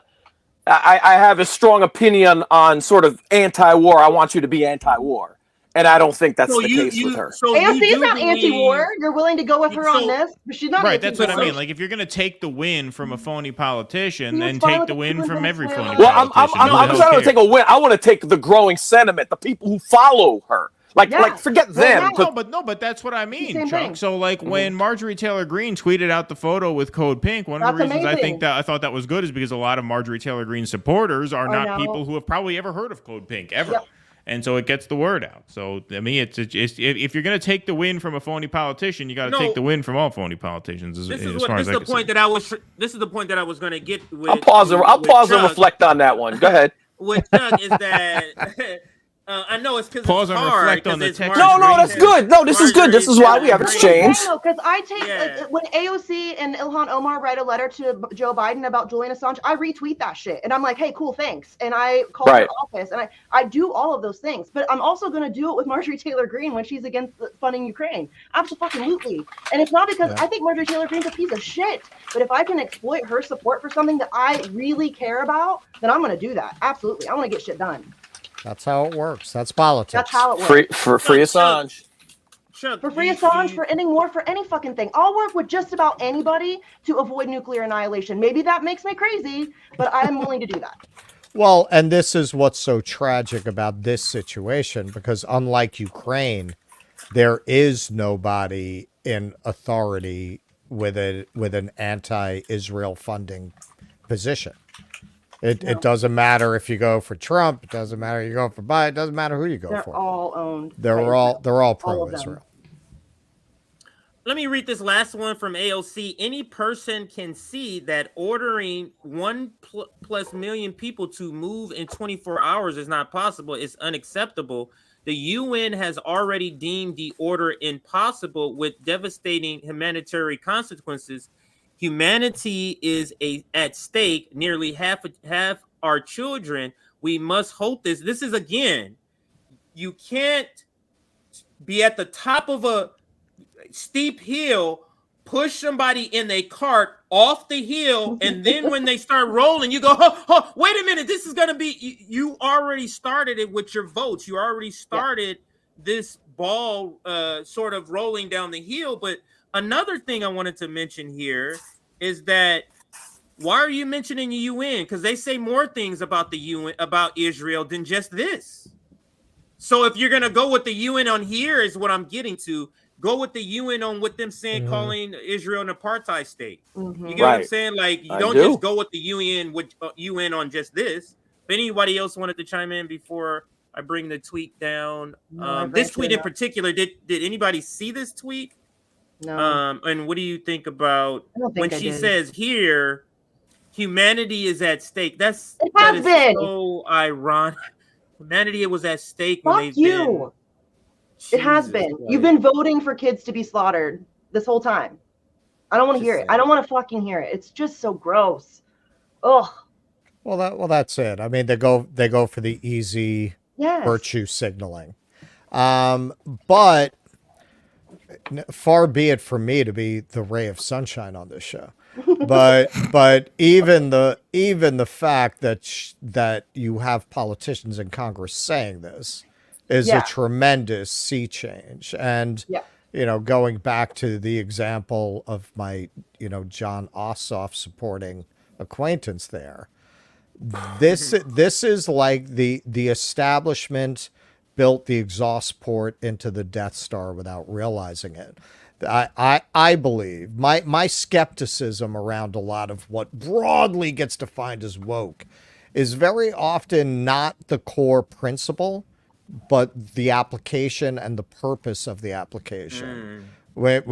have a strong opinion on sort of anti-war. I want you to be anti-war, and I don't think that's the case with her. So AOC you is not anti-war. You're willing to go with her on this, but she's not Right, that's what I anti-war. mean. Like, if you're gonna take the win from a phony politician, He then was fine take with the the win people in from every Venezuela. phony Well, politician. I'm Who the not hell trying to take cares? a win. I want to take the growing sentiment, the people who follow her. Like forget them. But that's what I mean, same Chuck. thing. So like when Marjorie Taylor Greene tweeted out the photo with Code Pink, one of the That's reasons amazing. I thought that was good is because a lot of Marjorie Taylor Greene supporters are not now- people who have probably ever heard of Code Pink ever. Yep. And so it gets the word out. So I mean, it's if you're going to take the win from a phony politician, you got to take the win from all phony politicians. This is the point that I was. This is the point that I was going to get with. I'll pause and Chuck. reflect on that one. Go ahead. With Chuck is that I know it's because Pause it's and hard. reflect on the it's Texas No, that's good. No, this is good. This is why we have exchange. Because I take when AOC and Ilhan Omar write a letter to Joe Biden about Julian Assange, I retweet that shit, and I'm like, hey, cool, thanks, and I call her office, and I do all of those things. But I'm also going to do it with Marjorie Taylor Greene when she's against funding Ukraine. Absolutely, and it's not because I think Marjorie Taylor Greene's a piece of shit. But if I can exploit her support for something that I really care about, then I'm going to do that. Absolutely, I want to get shit done. That's how it works. That's politics. That's how it works. Free Assange. For free Assange, for ending war, for any fucking thing. I'll work with just about anybody to avoid nuclear annihilation. Maybe that makes me crazy, but I'm willing to do that. Well, and this is what's so tragic about this situation, because unlike Ukraine, there is nobody in authority with an anti-Israel funding position. It doesn't matter if you go for Trump. It doesn't matter if you go for Biden. It doesn't matter who you go for. They're all owned. They're all pro-Israel. Let me read this last one from AOC. Any person can see that ordering 1+ million people to move in 24 hours is not possible. It's unacceptable. The UN has already deemed the order impossible with devastating humanitarian consequences. Humanity is at stake. Nearly half our children. We must hold this. This is, again, you can't be at the top of a steep hill, push somebody in a cart off the hill, and then when they start rolling, you go, wait a minute, this is going to be, you already started it with your votes. You already started this ball sort of rolling down the hill. But another thing I wanted to mention here is that why are you mentioning the UN? Because they say more things about the UN, about Israel, than just this. So if you're going to go with the UN on here is what I'm getting to. Go with the UN on what them saying, calling Israel an apartheid state. You get what I'm saying? Like, you don't just go with the UN on just this. If anybody else wanted to chime in before I bring the tweet down, this tweet in particular, did anybody see this tweet? No. And what do you think about when she says here, humanity is at stake? That is so ironic. Humanity was at stake when they've been. It has been. You've been voting for kids to be slaughtered this whole time. I don't want to hear it. I don't want to fucking hear it. It's just so gross. Ugh. Well, that's it. I mean, they go for the easy virtue signaling. But far be it from me to be the ray of sunshine on this show. But even the fact that you have politicians in Congress saying this is a tremendous sea change. And going back to the example of my John Ossoff supporting acquaintance there, this is like the establishment built the exhaust port into the Death Star without realizing it. I believe my skepticism around a lot of what broadly gets defined as woke is very often not the core principle, but the application and the purpose of the application. If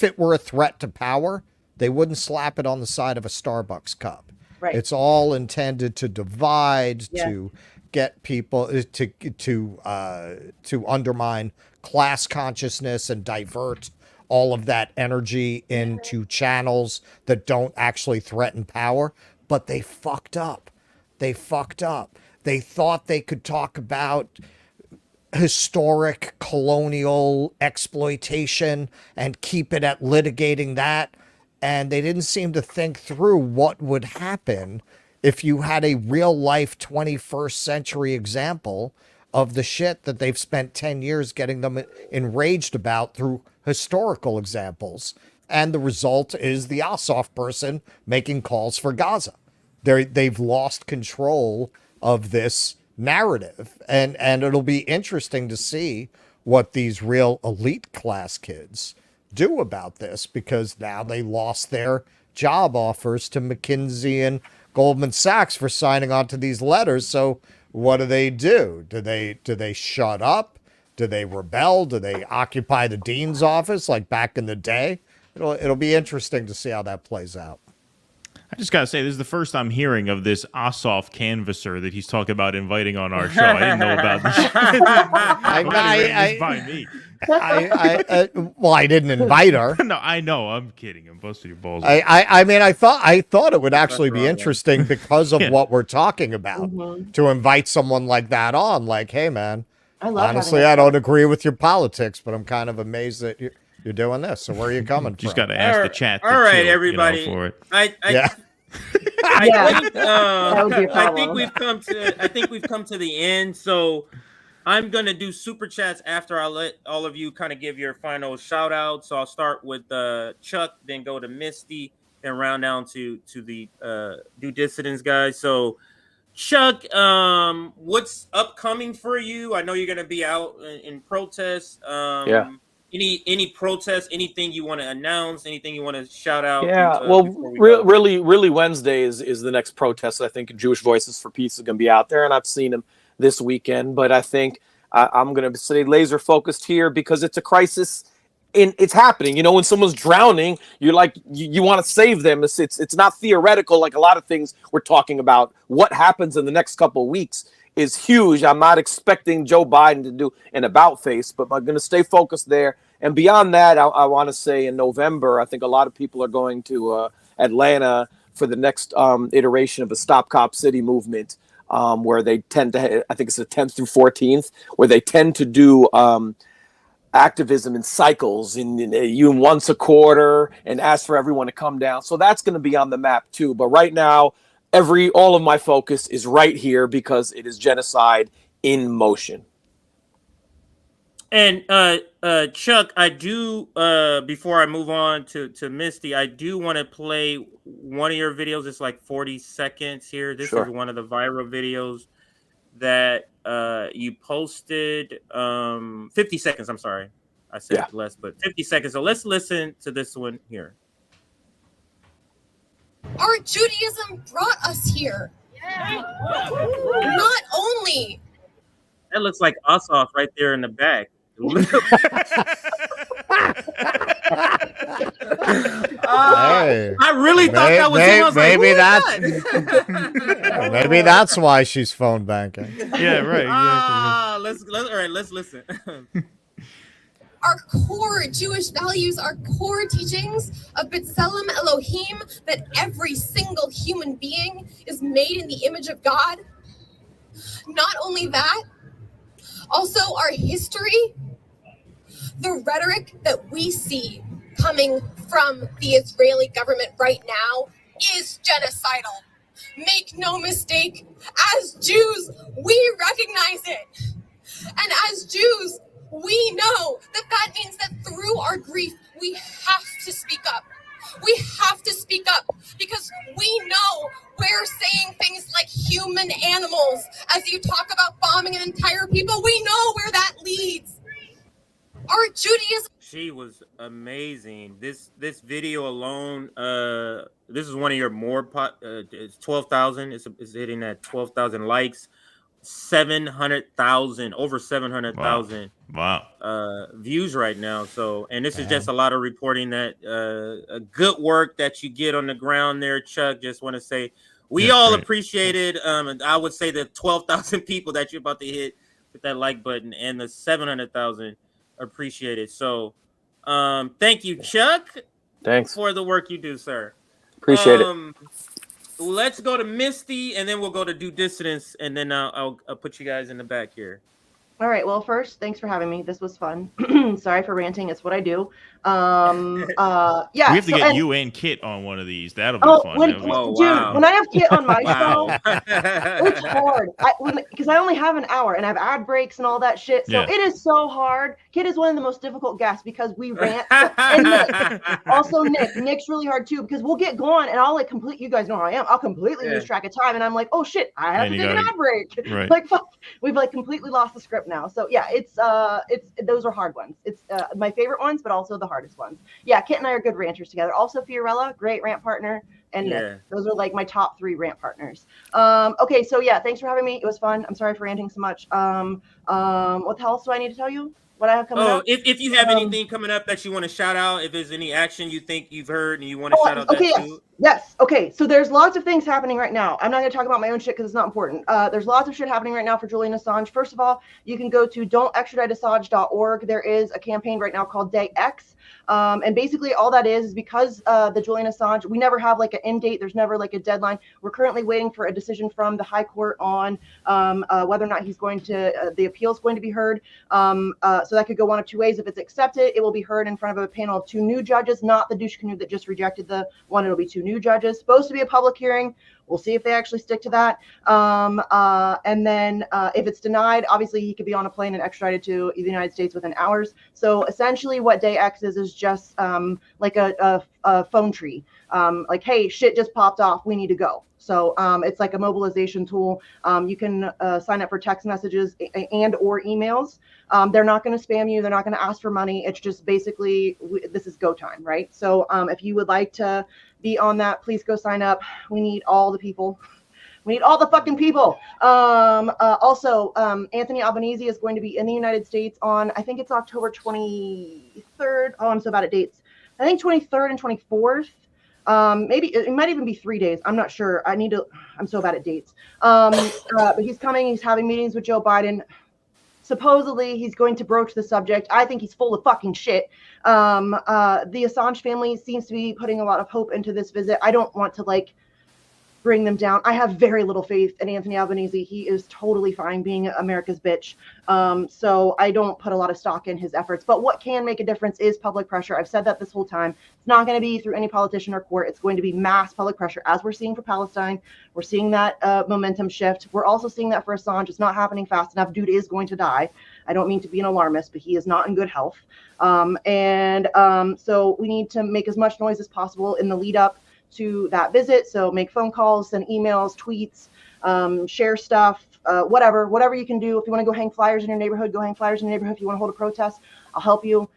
it were a threat to power, they wouldn't slap it on the side of a Starbucks cup. Right. It's all intended to divide, to get people to undermine class consciousness and divert all of that energy into channels that don't actually threaten power. But they fucked up. They fucked up. They thought they could talk about historic colonial exploitation and keep it at litigating that. And they didn't seem to think through what would happen if you had a real life 21st century example of the shit that they've spent 10 years getting them enraged about through historical examples. And the result is the Ossoff person making calls for Gaza. They've lost control of this narrative. And it'll be interesting to see what these real elite class kids do about this, because now they lost their job offers to McKinsey and Goldman Sachs for signing on to these letters. So what do? Do they shut up? Do they rebel? Do they occupy the dean's office like back in the day? It'll be interesting to see how that plays out. I just gotta say, this is the first I'm hearing of this Ossoff canvasser that he's talking about inviting on our show. I didn't know about this. Well, I didn't invite her. No, I know. I'm kidding. I'm busting your balls. I mean, I thought it would actually be interesting because of what we're talking about to invite someone like that on. Like, hey, man, honestly, I don't agree with your politics, but I'm kind of amazed that you're doing this. So where are you coming from? Just got to ask the chat. All right, everybody. For it. I think we've come to the end. So I'm gonna do super chats after I let all of you kind of give your final shout out. So I'll start with Chuck, then go to Misty, then round down to the Due Dissidents guys. So Chuck, what's upcoming for you? I know you're gonna be out in protest. Any protests, anything you want to announce, anything you want to shout out? Really Wednesday is the next protest. I think Jewish Voices for Peace is going to be out there, and I've seen them this weekend. But I think I'm going to stay laser focused here because it's a crisis. It's happening. You know, when someone's drowning, you're like, you want to save them. It's not theoretical like a lot of things we're talking about. What happens in the next couple of weeks is huge. I'm not expecting Joe Biden to do an about face, but I'm going to stay focused there. And beyond that, I want to say in November, I think a lot of people are going to Atlanta for the next iteration of the Stop Cop City movement, where they tend to, I think it's the 10th through 14th, where they tend to do activism in cycles, in once a quarter, and ask for everyone to come down. So that's going to be on the map too. But right now, all of my focus is right here because it is genocide in motion. And Chuck, I do before I move on to Misty, I do want to play one of your videos. It's like 40 seconds here. This is one of the viral videos that you posted. 50 seconds. I'm sorry, I said less, but 50 seconds. So let's listen to this one here. Our Judaism brought us here. Not only. That looks like Ossoff right there in the back. I really thought that was maybe that's why she's phone banking. Yeah, right. Exactly. Let's listen. Our core Jewish values, our core teachings of B'Tselem Elohim, that every single human being is made in the image of God. Not only that, also our history, the rhetoric that we see coming from the Israeli government right now is genocidal. Make no mistake, as Jews, we recognize it. And as Jews, we know that means that through our grief, we have to speak up. We have to speak up because we know we're saying things like human animals. As you talk about bombing an entire people, we know where that leads. Our Judaism. She was amazing. This video alone, this is one of your more it's 12,000. It's hitting at 12,000 likes. 700,000, over 700,000 views right now. So, and this is just a lot of reporting that good work that you get on the ground there, Chuck. Just want to say We all appreciated, I would say the 12,000 people that you're about to hit with that like button and the 700,000 appreciated. So thank you, Chuck. Thanks for the work you do, sir. Appreciate it. Let's go to Misty, and then we'll go to Due Dissidence, and then I'll put you guys in the back here. All right. Well, first, thanks for having me. This was fun. Sorry for ranting. It's what I do. Yeah. We have to get you and Kit on one of these. That'll be fun. When I have Kit on my show, it's hard. Because I only have an hour and I have ad breaks and all that shit. So it is so hard. Kit is one of the most difficult guests because we rant. And Nick. Also, Nick's really hard too because we'll get going and I'll you guys know how I am. I'll completely lose track of time and I'm like, oh shit, I have to take an ad break. Right. Like fuck, we've like completely lost the script now. So yeah, it's those are hard ones. It's my favorite ones, but also the hardest ones. Yeah, Kit and I are good ranters together. Also Fiorella, great rant partner, and Nick. Those are like my top 3 rant partners. Okay, so yeah, thanks for having me. It was fun. I'm sorry for ranting so much. What the hell else do I need to tell you? What I have coming up? If you have anything coming up that you want to shout out, if there's any action you think you've heard and you want to shout out that too. Yes. Okay. So there's lots of things happening right now. I'm not going to talk about my own shit because it's not important. There's lots of shit happening right now for Julian Assange. First of all, you can go to don'textraditeassange.org. There is a campaign right now called Day X. And basically all that is because the Julian Assange, we never have like an end date. There's never like a deadline. We're currently waiting for a decision from the High Court on whether or not he's going to, the appeal is going to be heard. So that could go one of 2 ways. If it's accepted, it will be heard in front of a panel of 2 new judges, not the douche canoe that just rejected the one. It'll be 2 new judges. Supposed to be a public hearing. We'll see if they actually stick to that. And then if it's denied, obviously he could be on a plane and extradited to the United States within hours. So essentially what Day X is just like a phone tree. Like, hey, shit just popped off. We need to go. So it's like a mobilization tool. You can sign up for text messages and or emails. They're not going to spam you. They're not going to ask for money. It's just basically this is go time, right? So if you would like to be on that, please go sign up. We need all the people. We need all the fucking people. Also, Anthony Albanese is going to be in the United States on, I think it's October 23rd. Oh, I'm so bad at dates. I think 23rd and 24th. Maybe it might even be 3 days. I'm not sure. I'm so bad at dates. But he's coming. He's having meetings with Joe Biden. Supposedly he's going to broach the subject. I think he's full of fucking shit. The Assange family seems to be putting a lot of hope into this visit. I don't want to like bring them down. I have very little faith in Anthony Albanese. He is totally fine being America's bitch. So I don't put a lot of stock in his efforts. But what can make a difference is public pressure. I've said that this whole time. It's not going to be through any politician or court. It's going to be mass public pressure, as we're seeing for Palestine. We're seeing that momentum shift. We're also seeing that for Assange. It's not happening fast enough. Dude is going to die. I don't mean to be an alarmist, but he is not in good health. So we need to make as much noise as possible in the lead up to that visit. So make phone calls, send emails, tweets, share stuff, whatever you can do. If you want to go hang flyers in your neighborhood, go hang flyers in your neighborhood. If you want to hold a protest, I'll help you.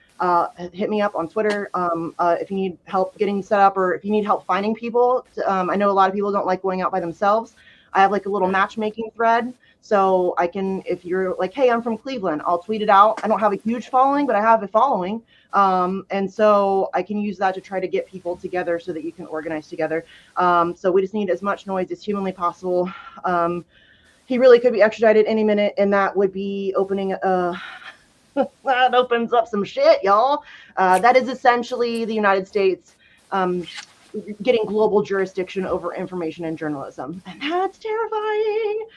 Hit me up on Twitter if you need help getting set up or if you need help finding people. I know a lot of people don't like going out by themselves. I have like a little matchmaking thread. So I can, if you're like, hey, I'm from Cleveland, I'll tweet it out. I don't have a huge following, but I have a following. And so I can use that to try to get people together so that you can organize together. So we just need as much noise as humanly possible. He really could be extradited any minute, and that would be opening that opens up some shit, y'all. That is essentially the United States getting global jurisdiction over information and journalism, and that's terrifying.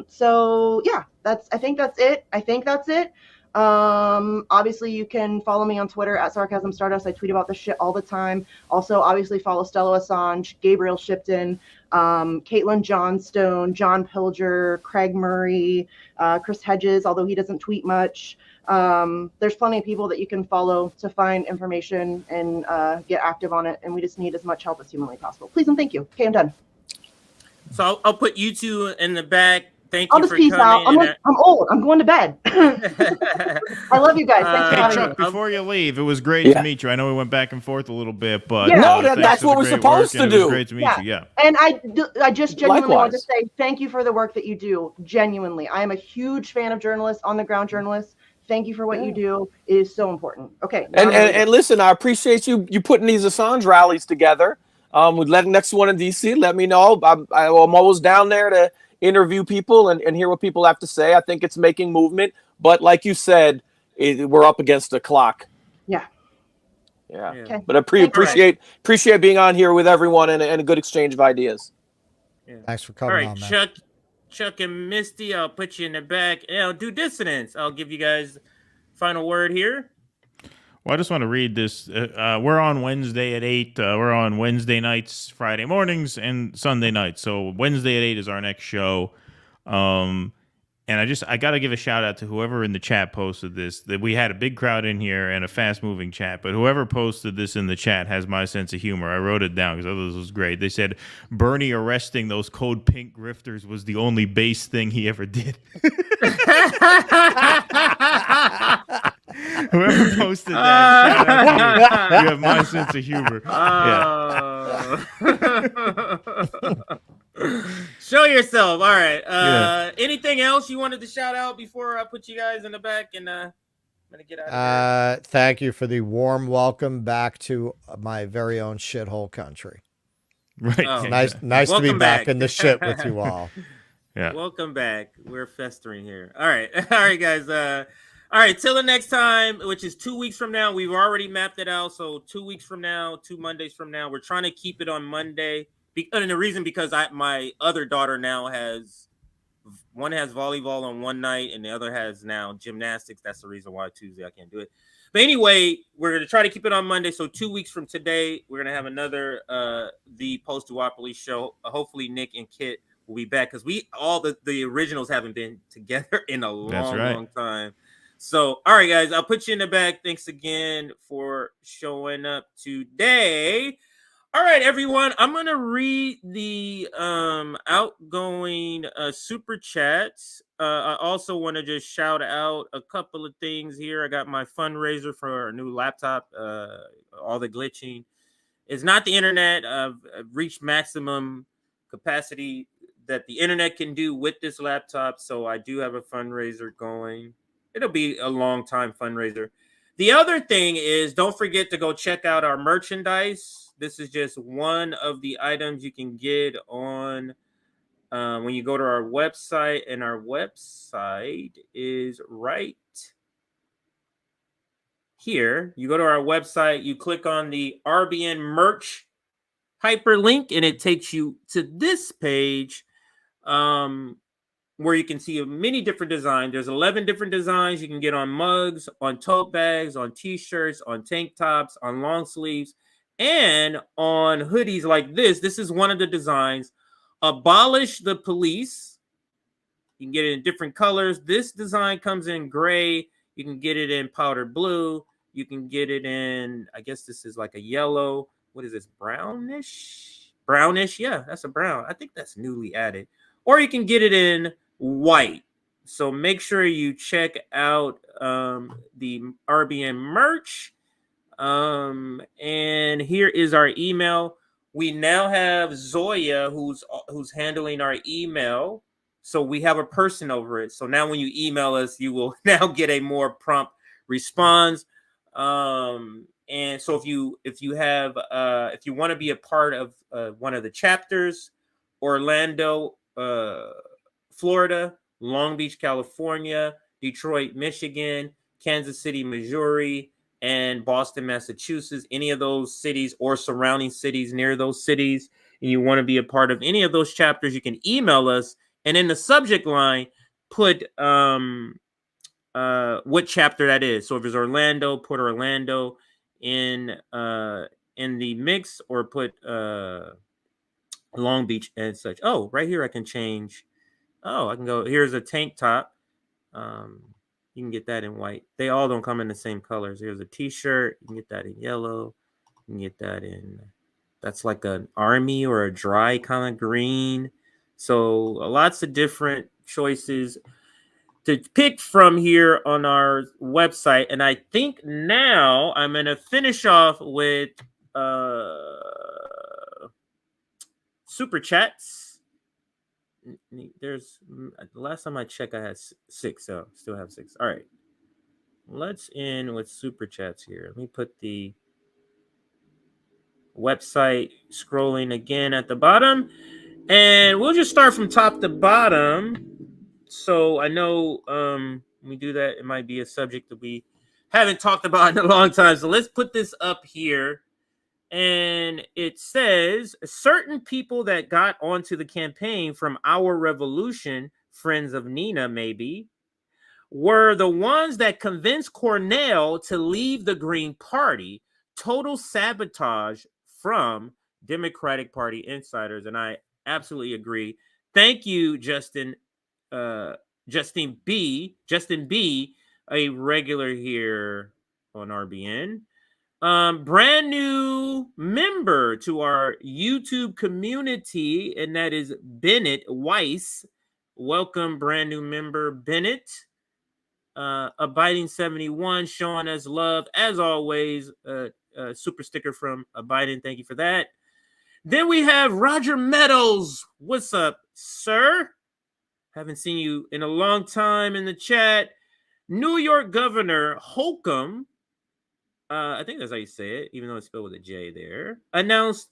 So yeah, I think that's it. Obviously you can follow me on Twitter at Sarcasm Stardust. I tweet about this shit all the time. Also, obviously follow Stella Assange, Gabriel Shipton, Caitlin Johnstone, John Pilger, Craig Murray, Chris Hedges, although he doesn't tweet much. There's plenty of people that you can follow to find information and get active on it. And we just need as much help as humanly possible. Please and thank you. Okay, I'm done. So I'll put you two in the back. Thank I'll you just for peace coming. out. I'm old. I'm going to bed. I love you guys. Thanks for having Chuck, me. before you leave, it was great to meet you. I know we went back and forth a little bit, but that's what we're supposed to do. It was great to meet you. Yeah. And I just genuinely want to Likewise. say thank you for the work that you do. Genuinely, I am a huge fan of journalists, on the ground journalists. Thank you for what you do. It is so important. Okay. And listen, I appreciate you putting these Assange rallies together. Next one in DC, let me know. I'm always down there to interview people and hear what people have to say. I think it's making movement, but like you said, we're up against the clock. Yeah. Okay. But I appreciate being on here with everyone and a good exchange of ideas. Yeah. Thanks for coming on, man. Chuck and Misty, I'll put you in the back. I'll do dissonance. I'll give you guys final word here. Well, I just want to read this. We're on Wednesday at 8. We're on Wednesday nights, Friday mornings, and Sunday nights. So Wednesday at 8 is our next show. And I got to give a shout out to whoever in the chat posted this. That we had a big crowd in here and a fast moving chat, but whoever posted this in the chat has my sense of humor. I wrote it down because I thought this was great. They said Bernie arresting those Code Pink grifters was the only base thing he ever did. Whoever posted that, shout out to you. You have my sense of humor. Show yourself. All right. Anything else you wanted to shout out before I put you guys in the back and I'm gonna get out of here? Thank you for the warm welcome back to my very own shithole country. Right. Oh, nice to be back in the shit with you all. Yeah. Welcome back. We're festering here. All right. All right, guys. All right, till the next time, which is 2 weeks from now. We've already mapped it out. So 2 weeks from now, 2 Mondays from now, we're trying to keep it on Monday. And the reason because my other daughter now has volleyball on one night and the other has now gymnastics. That's the reason why Tuesday I can't do it. But anyway, we're going to try to keep it on Monday. So 2 weeks from today, we're going to have another the Post-Duopoly show. Hopefully Nick and Kit will be back because all the originals haven't been together in a long time. So, all right, guys, I'll put you in the back. Thanks again for showing up today. All right, everyone, I'm going to read the outgoing super chats. I also want to just shout out a couple of things here. I got my fundraiser for a new laptop, all the glitching. It's not the internet. I've reached maximum capacity that the internet can do with this laptop, so I do have a fundraiser going. It'll be a long time fundraiser. The other thing is, don't forget to go check out our merchandise. This is just one of the items you can get on when you go to our website, and our website is right here. You go to our website, you click on the RBN merch hyperlink, and it takes you to this page. Where you can see many different designs. There's 11 different designs you can get on mugs, on tote bags, on t-shirts, on tank tops, on long sleeves, and on hoodies like this. This is one of the designs. Abolish the police. You can get it in different colors. This design comes in gray. You can get it in powder blue. You can get it in, I guess this is like a yellow. What is this? Brownish? Brownish. Yeah, that's a brown. I think that's newly added. Or you can get it in white. So make sure you check out the RBN merch. And here is our email. We now have Zoya who's handling our email. So we have a person over it. So now when you email us, you will now get a more prompt response. And so if you want to be a part of one of the chapters, Orlando, Florida, Long Beach, California, Detroit, Michigan, Kansas City, Missouri, and Boston, Massachusetts, any of those cities or surrounding cities near those cities, and you want to be a part of any of those chapters, you can email us, and in the subject line, put what chapter that is. So if it's Orlando, put Orlando in the mix, or put Long Beach and such. Oh, right here I can change. Oh, I can go. Here's a tank top. You can get that in white. They all don't come in the same colors. Here's a t-shirt. You can get that in yellow. You can get that in, that's like an army or a dry kind of green. So lots of different choices to pick from here on our website. And I think now I'm going to finish off with super chats. There's, the last time I checked, I had 6, so still have 6. All right, let's end with super chats here. Let me put the website. Scrolling again at the bottom. And we'll just start from top to bottom. So I know when we do that, it might be a subject that we haven't talked about in a long time. So let's put this up here. And it says, certain people that got onto the campaign from Our Revolution, friends of Nina maybe, were the ones that convinced Cornell to leave the Green Party. Total sabotage from Democratic Party insiders. And I absolutely agree. Thank you, Justin B, a regular here on RBN. Brand new member to our YouTube community, and that is Bennett Weiss. Welcome, brand new member Bennett. Abiding 71 showing us love as always. Super sticker from Abiding. Thank you for that. Then we have Roger Meadows. What's up, sir? Haven't seen you in a long time in the chat. New York Governor Holcomb, I think that's how you say it, even though it's spelled with a J there, announced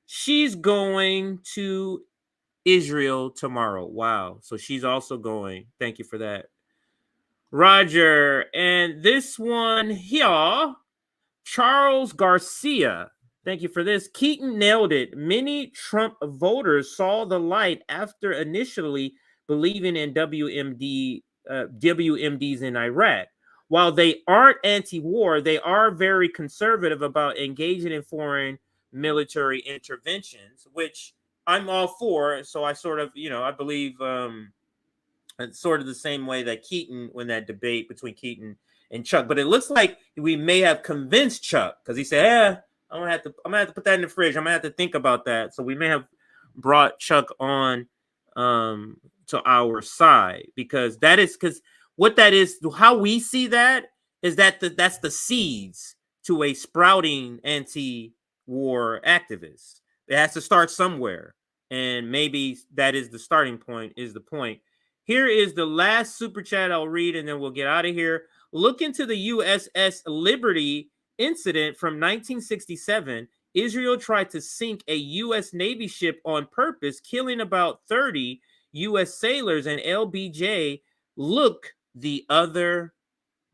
she's going to Israel tomorrow. Wow. So she's also going. Thank you for that, Roger. And this one here, Charles Garcia. Thank you for this. Keaton nailed it. Many Trump voters saw the light after initially believing in WMDs in Iraq. While they aren't anti-war, they are very conservative about engaging in foreign military interventions, which I'm all for. So I sort of, I believe it's sort of the same way that Keaton, when that debate between Keaton and Chuck. But it looks like we may have convinced Chuck, because he said, I'm gonna have to put that in the fridge. I'm gonna have to think about that. So we may have brought Chuck on to our side, because what that is, how we see that is that that's the seeds to a sprouting anti-war activist. It has to start somewhere, and maybe that is the starting point. Is the point. Here is the last super chat I'll read, and then we'll get out of here. Look into the USS Liberty incident from 1967. Israel tried to sink a U.S. Navy ship on purpose, killing about 30 U.S. sailors, and LBJ look the other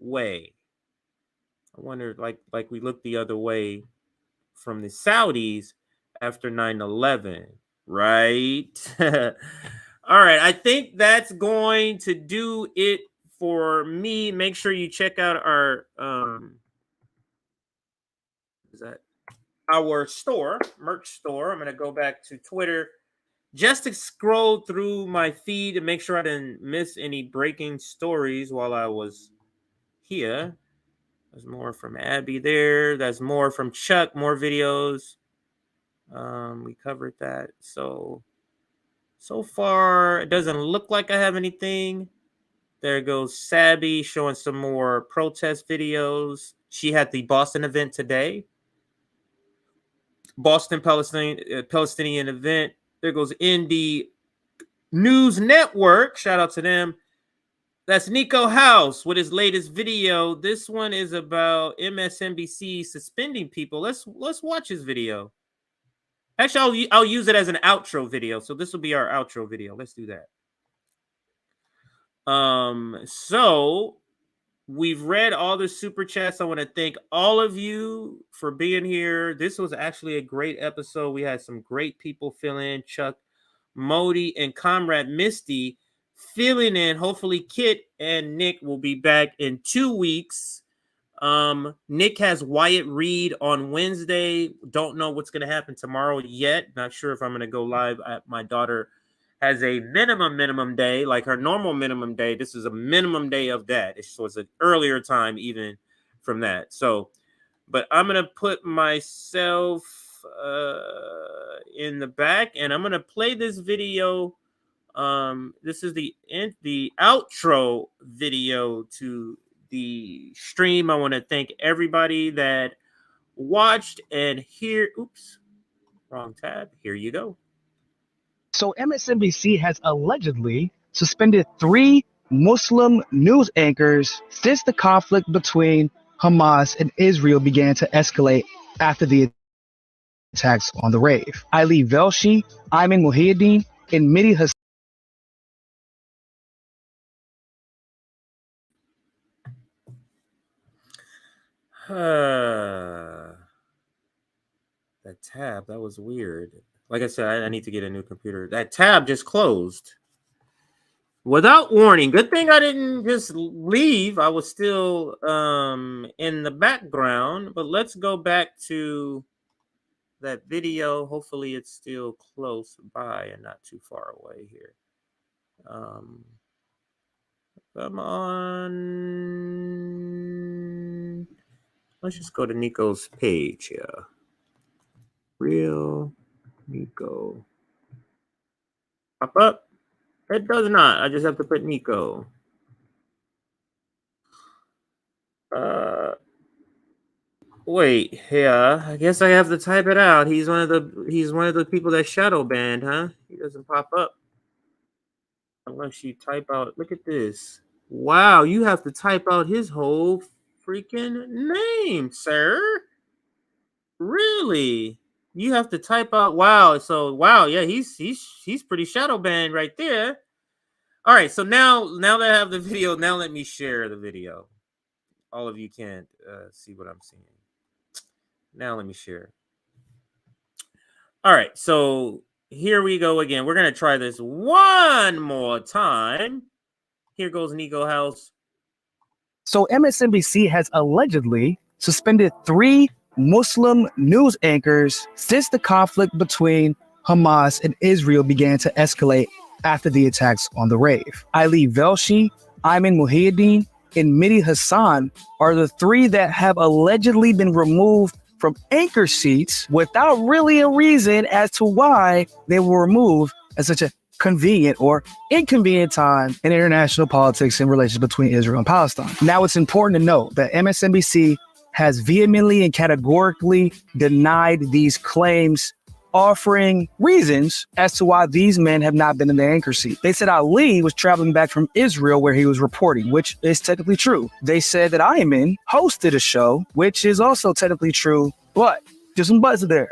way. I wonder, like we look the other way from the Saudis after 9/11, right? All right, I think that's going to do it for me. Make sure you check out our our store, merch store. I'm going to go back to Twitter just to scroll through my feed and make sure I didn't miss any breaking stories while I was here. There's more from Abby there. There's more from Chuck, more videos. We covered that. So far, it doesn't look like I have anything. There goes Sabby showing some more protest videos. She had the Boston event today. Boston Palestinian event. There goes Indie News Network. Shout out to them. That's Nico House with his latest video. This one is about MSNBC suspending people. Let's watch his video. Actually, I'll use it as an outro video. So this will be our outro video. Let's do that. So we've read all the super chats. I want to thank all of you for being here. This was actually a great episode. We had some great people fill in. Chuck, Modi, and Comrade Misty filling in. Hopefully Kit and Nick will be back in 2 weeks. Nick has Wyatt Reed on Wednesday. Don't know what's going to happen tomorrow yet. Not sure if I'm going to go live. My daughter has a minimum day, like her normal minimum day. This is a minimum day of that. So it's an earlier time even from that. So, but I'm going to put myself in the back, and I'm going to play this video. This is the outro video to the stream. I want to thank everybody that watched and here. Oops, wrong tab. Here you go. So MSNBC has allegedly suspended 3 Muslim news anchors since the conflict between Hamas and Israel began to escalate after the attacks on the rave. Ali Velshi, Ayman Muhyiddin, and Mehdi Hassan. That tab, that was weird. Like I said, I need to get a new computer. That tab just closed without warning. Good thing I didn't just leave. I was still in the background. But let's go back to that video. Hopefully it's still close by and not too far away here. Come on. Let's just go to Nico's page here. Real Nico. Pop up. It does not. I just have to put Nico. Wait, yeah. I guess I have to type it out. He's one of the people that shadow banned, huh? He doesn't pop up unless you type out. Look at this. Wow, you have to type out his whole freaking name, sir. Really? You have to type out. Wow. So wow, yeah, he's pretty shadow banned right there. All right. So now that I have the video, now let me share the video. All of you can't see what I'm seeing. Now let me share. All right. So here we go again. We're gonna try this one more time. Here goes Nico House. So MSNBC has allegedly suspended 3 Muslim news anchors since the conflict between Hamas and Israel began to escalate after the attacks on the rave. Ali Velshi, Ayman Muhyiddin, and Mehdi Hassan are the 3 that have allegedly been removed from anchor seats without really a reason as to why they were removed at such a convenient or inconvenient time in international politics and relations between Israel and Palestine. Now, it's important to note that MSNBC has vehemently and categorically denied these claims, offering reasons as to why these men have not been in the anchor seat. They said Ali was traveling back from Israel where he was reporting, which is technically true. They said that Ayman hosted a show, which is also technically true, but there's some buts there.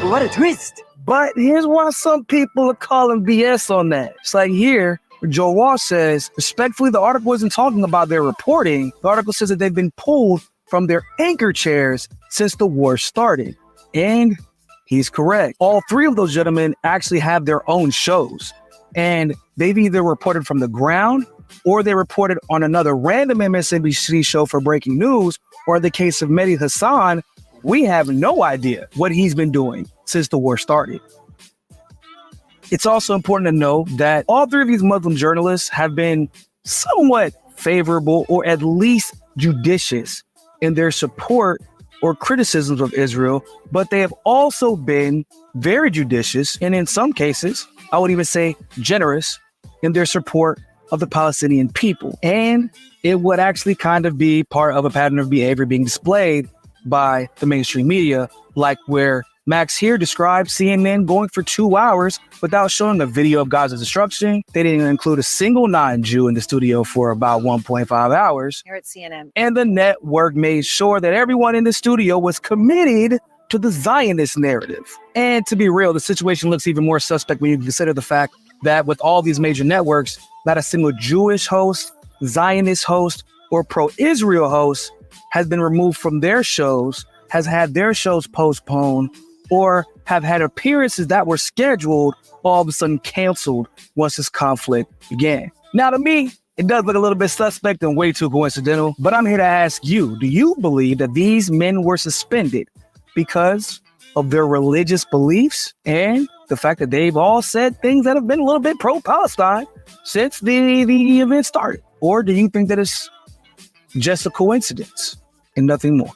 What a twist. But here's why some people are calling BS on that. It's like here, Joe Walsh says, respectfully, the article isn't talking about their reporting. The article says that they've been pulled from their anchor chairs since the war started. And he's correct. All 3 of those gentlemen actually have their own shows. And they've either reported from the ground or they reported on another random MSNBC show for breaking news, or in the case of Mehdi Hassan, we have no idea what he's been doing since the war started. It's also important to know that all 3 of these Muslim journalists have been somewhat favorable or at least judicious in their support or criticisms of Israel, but they have also been very judicious and in some cases, I would even say generous in their support of the Palestinian people. And it would actually kind of be part of a pattern of behavior being displayed by the mainstream media, like where Max here described CNN going for 2 hours without showing a video of Gaza's destruction. They didn't include a single non-Jew in the studio for about 1.5 hours. Here at CNN. And the network made sure that everyone in the studio was committed to the Zionist narrative. And to be real, the situation looks even more suspect when you consider the fact that with all these major networks, not a single Jewish host, Zionist host, or pro-Israel host has been removed from their shows, has had their shows postponed, or have had appearances that were scheduled all of a sudden canceled once this conflict began. Now, to me, it does look a little bit suspect and way too coincidental, but I'm here to ask you, do you believe that these men were suspended because of their religious beliefs and the fact that they've all said things that have been a little bit pro-Palestine since the event started? Or do you think that it's just a coincidence and nothing more?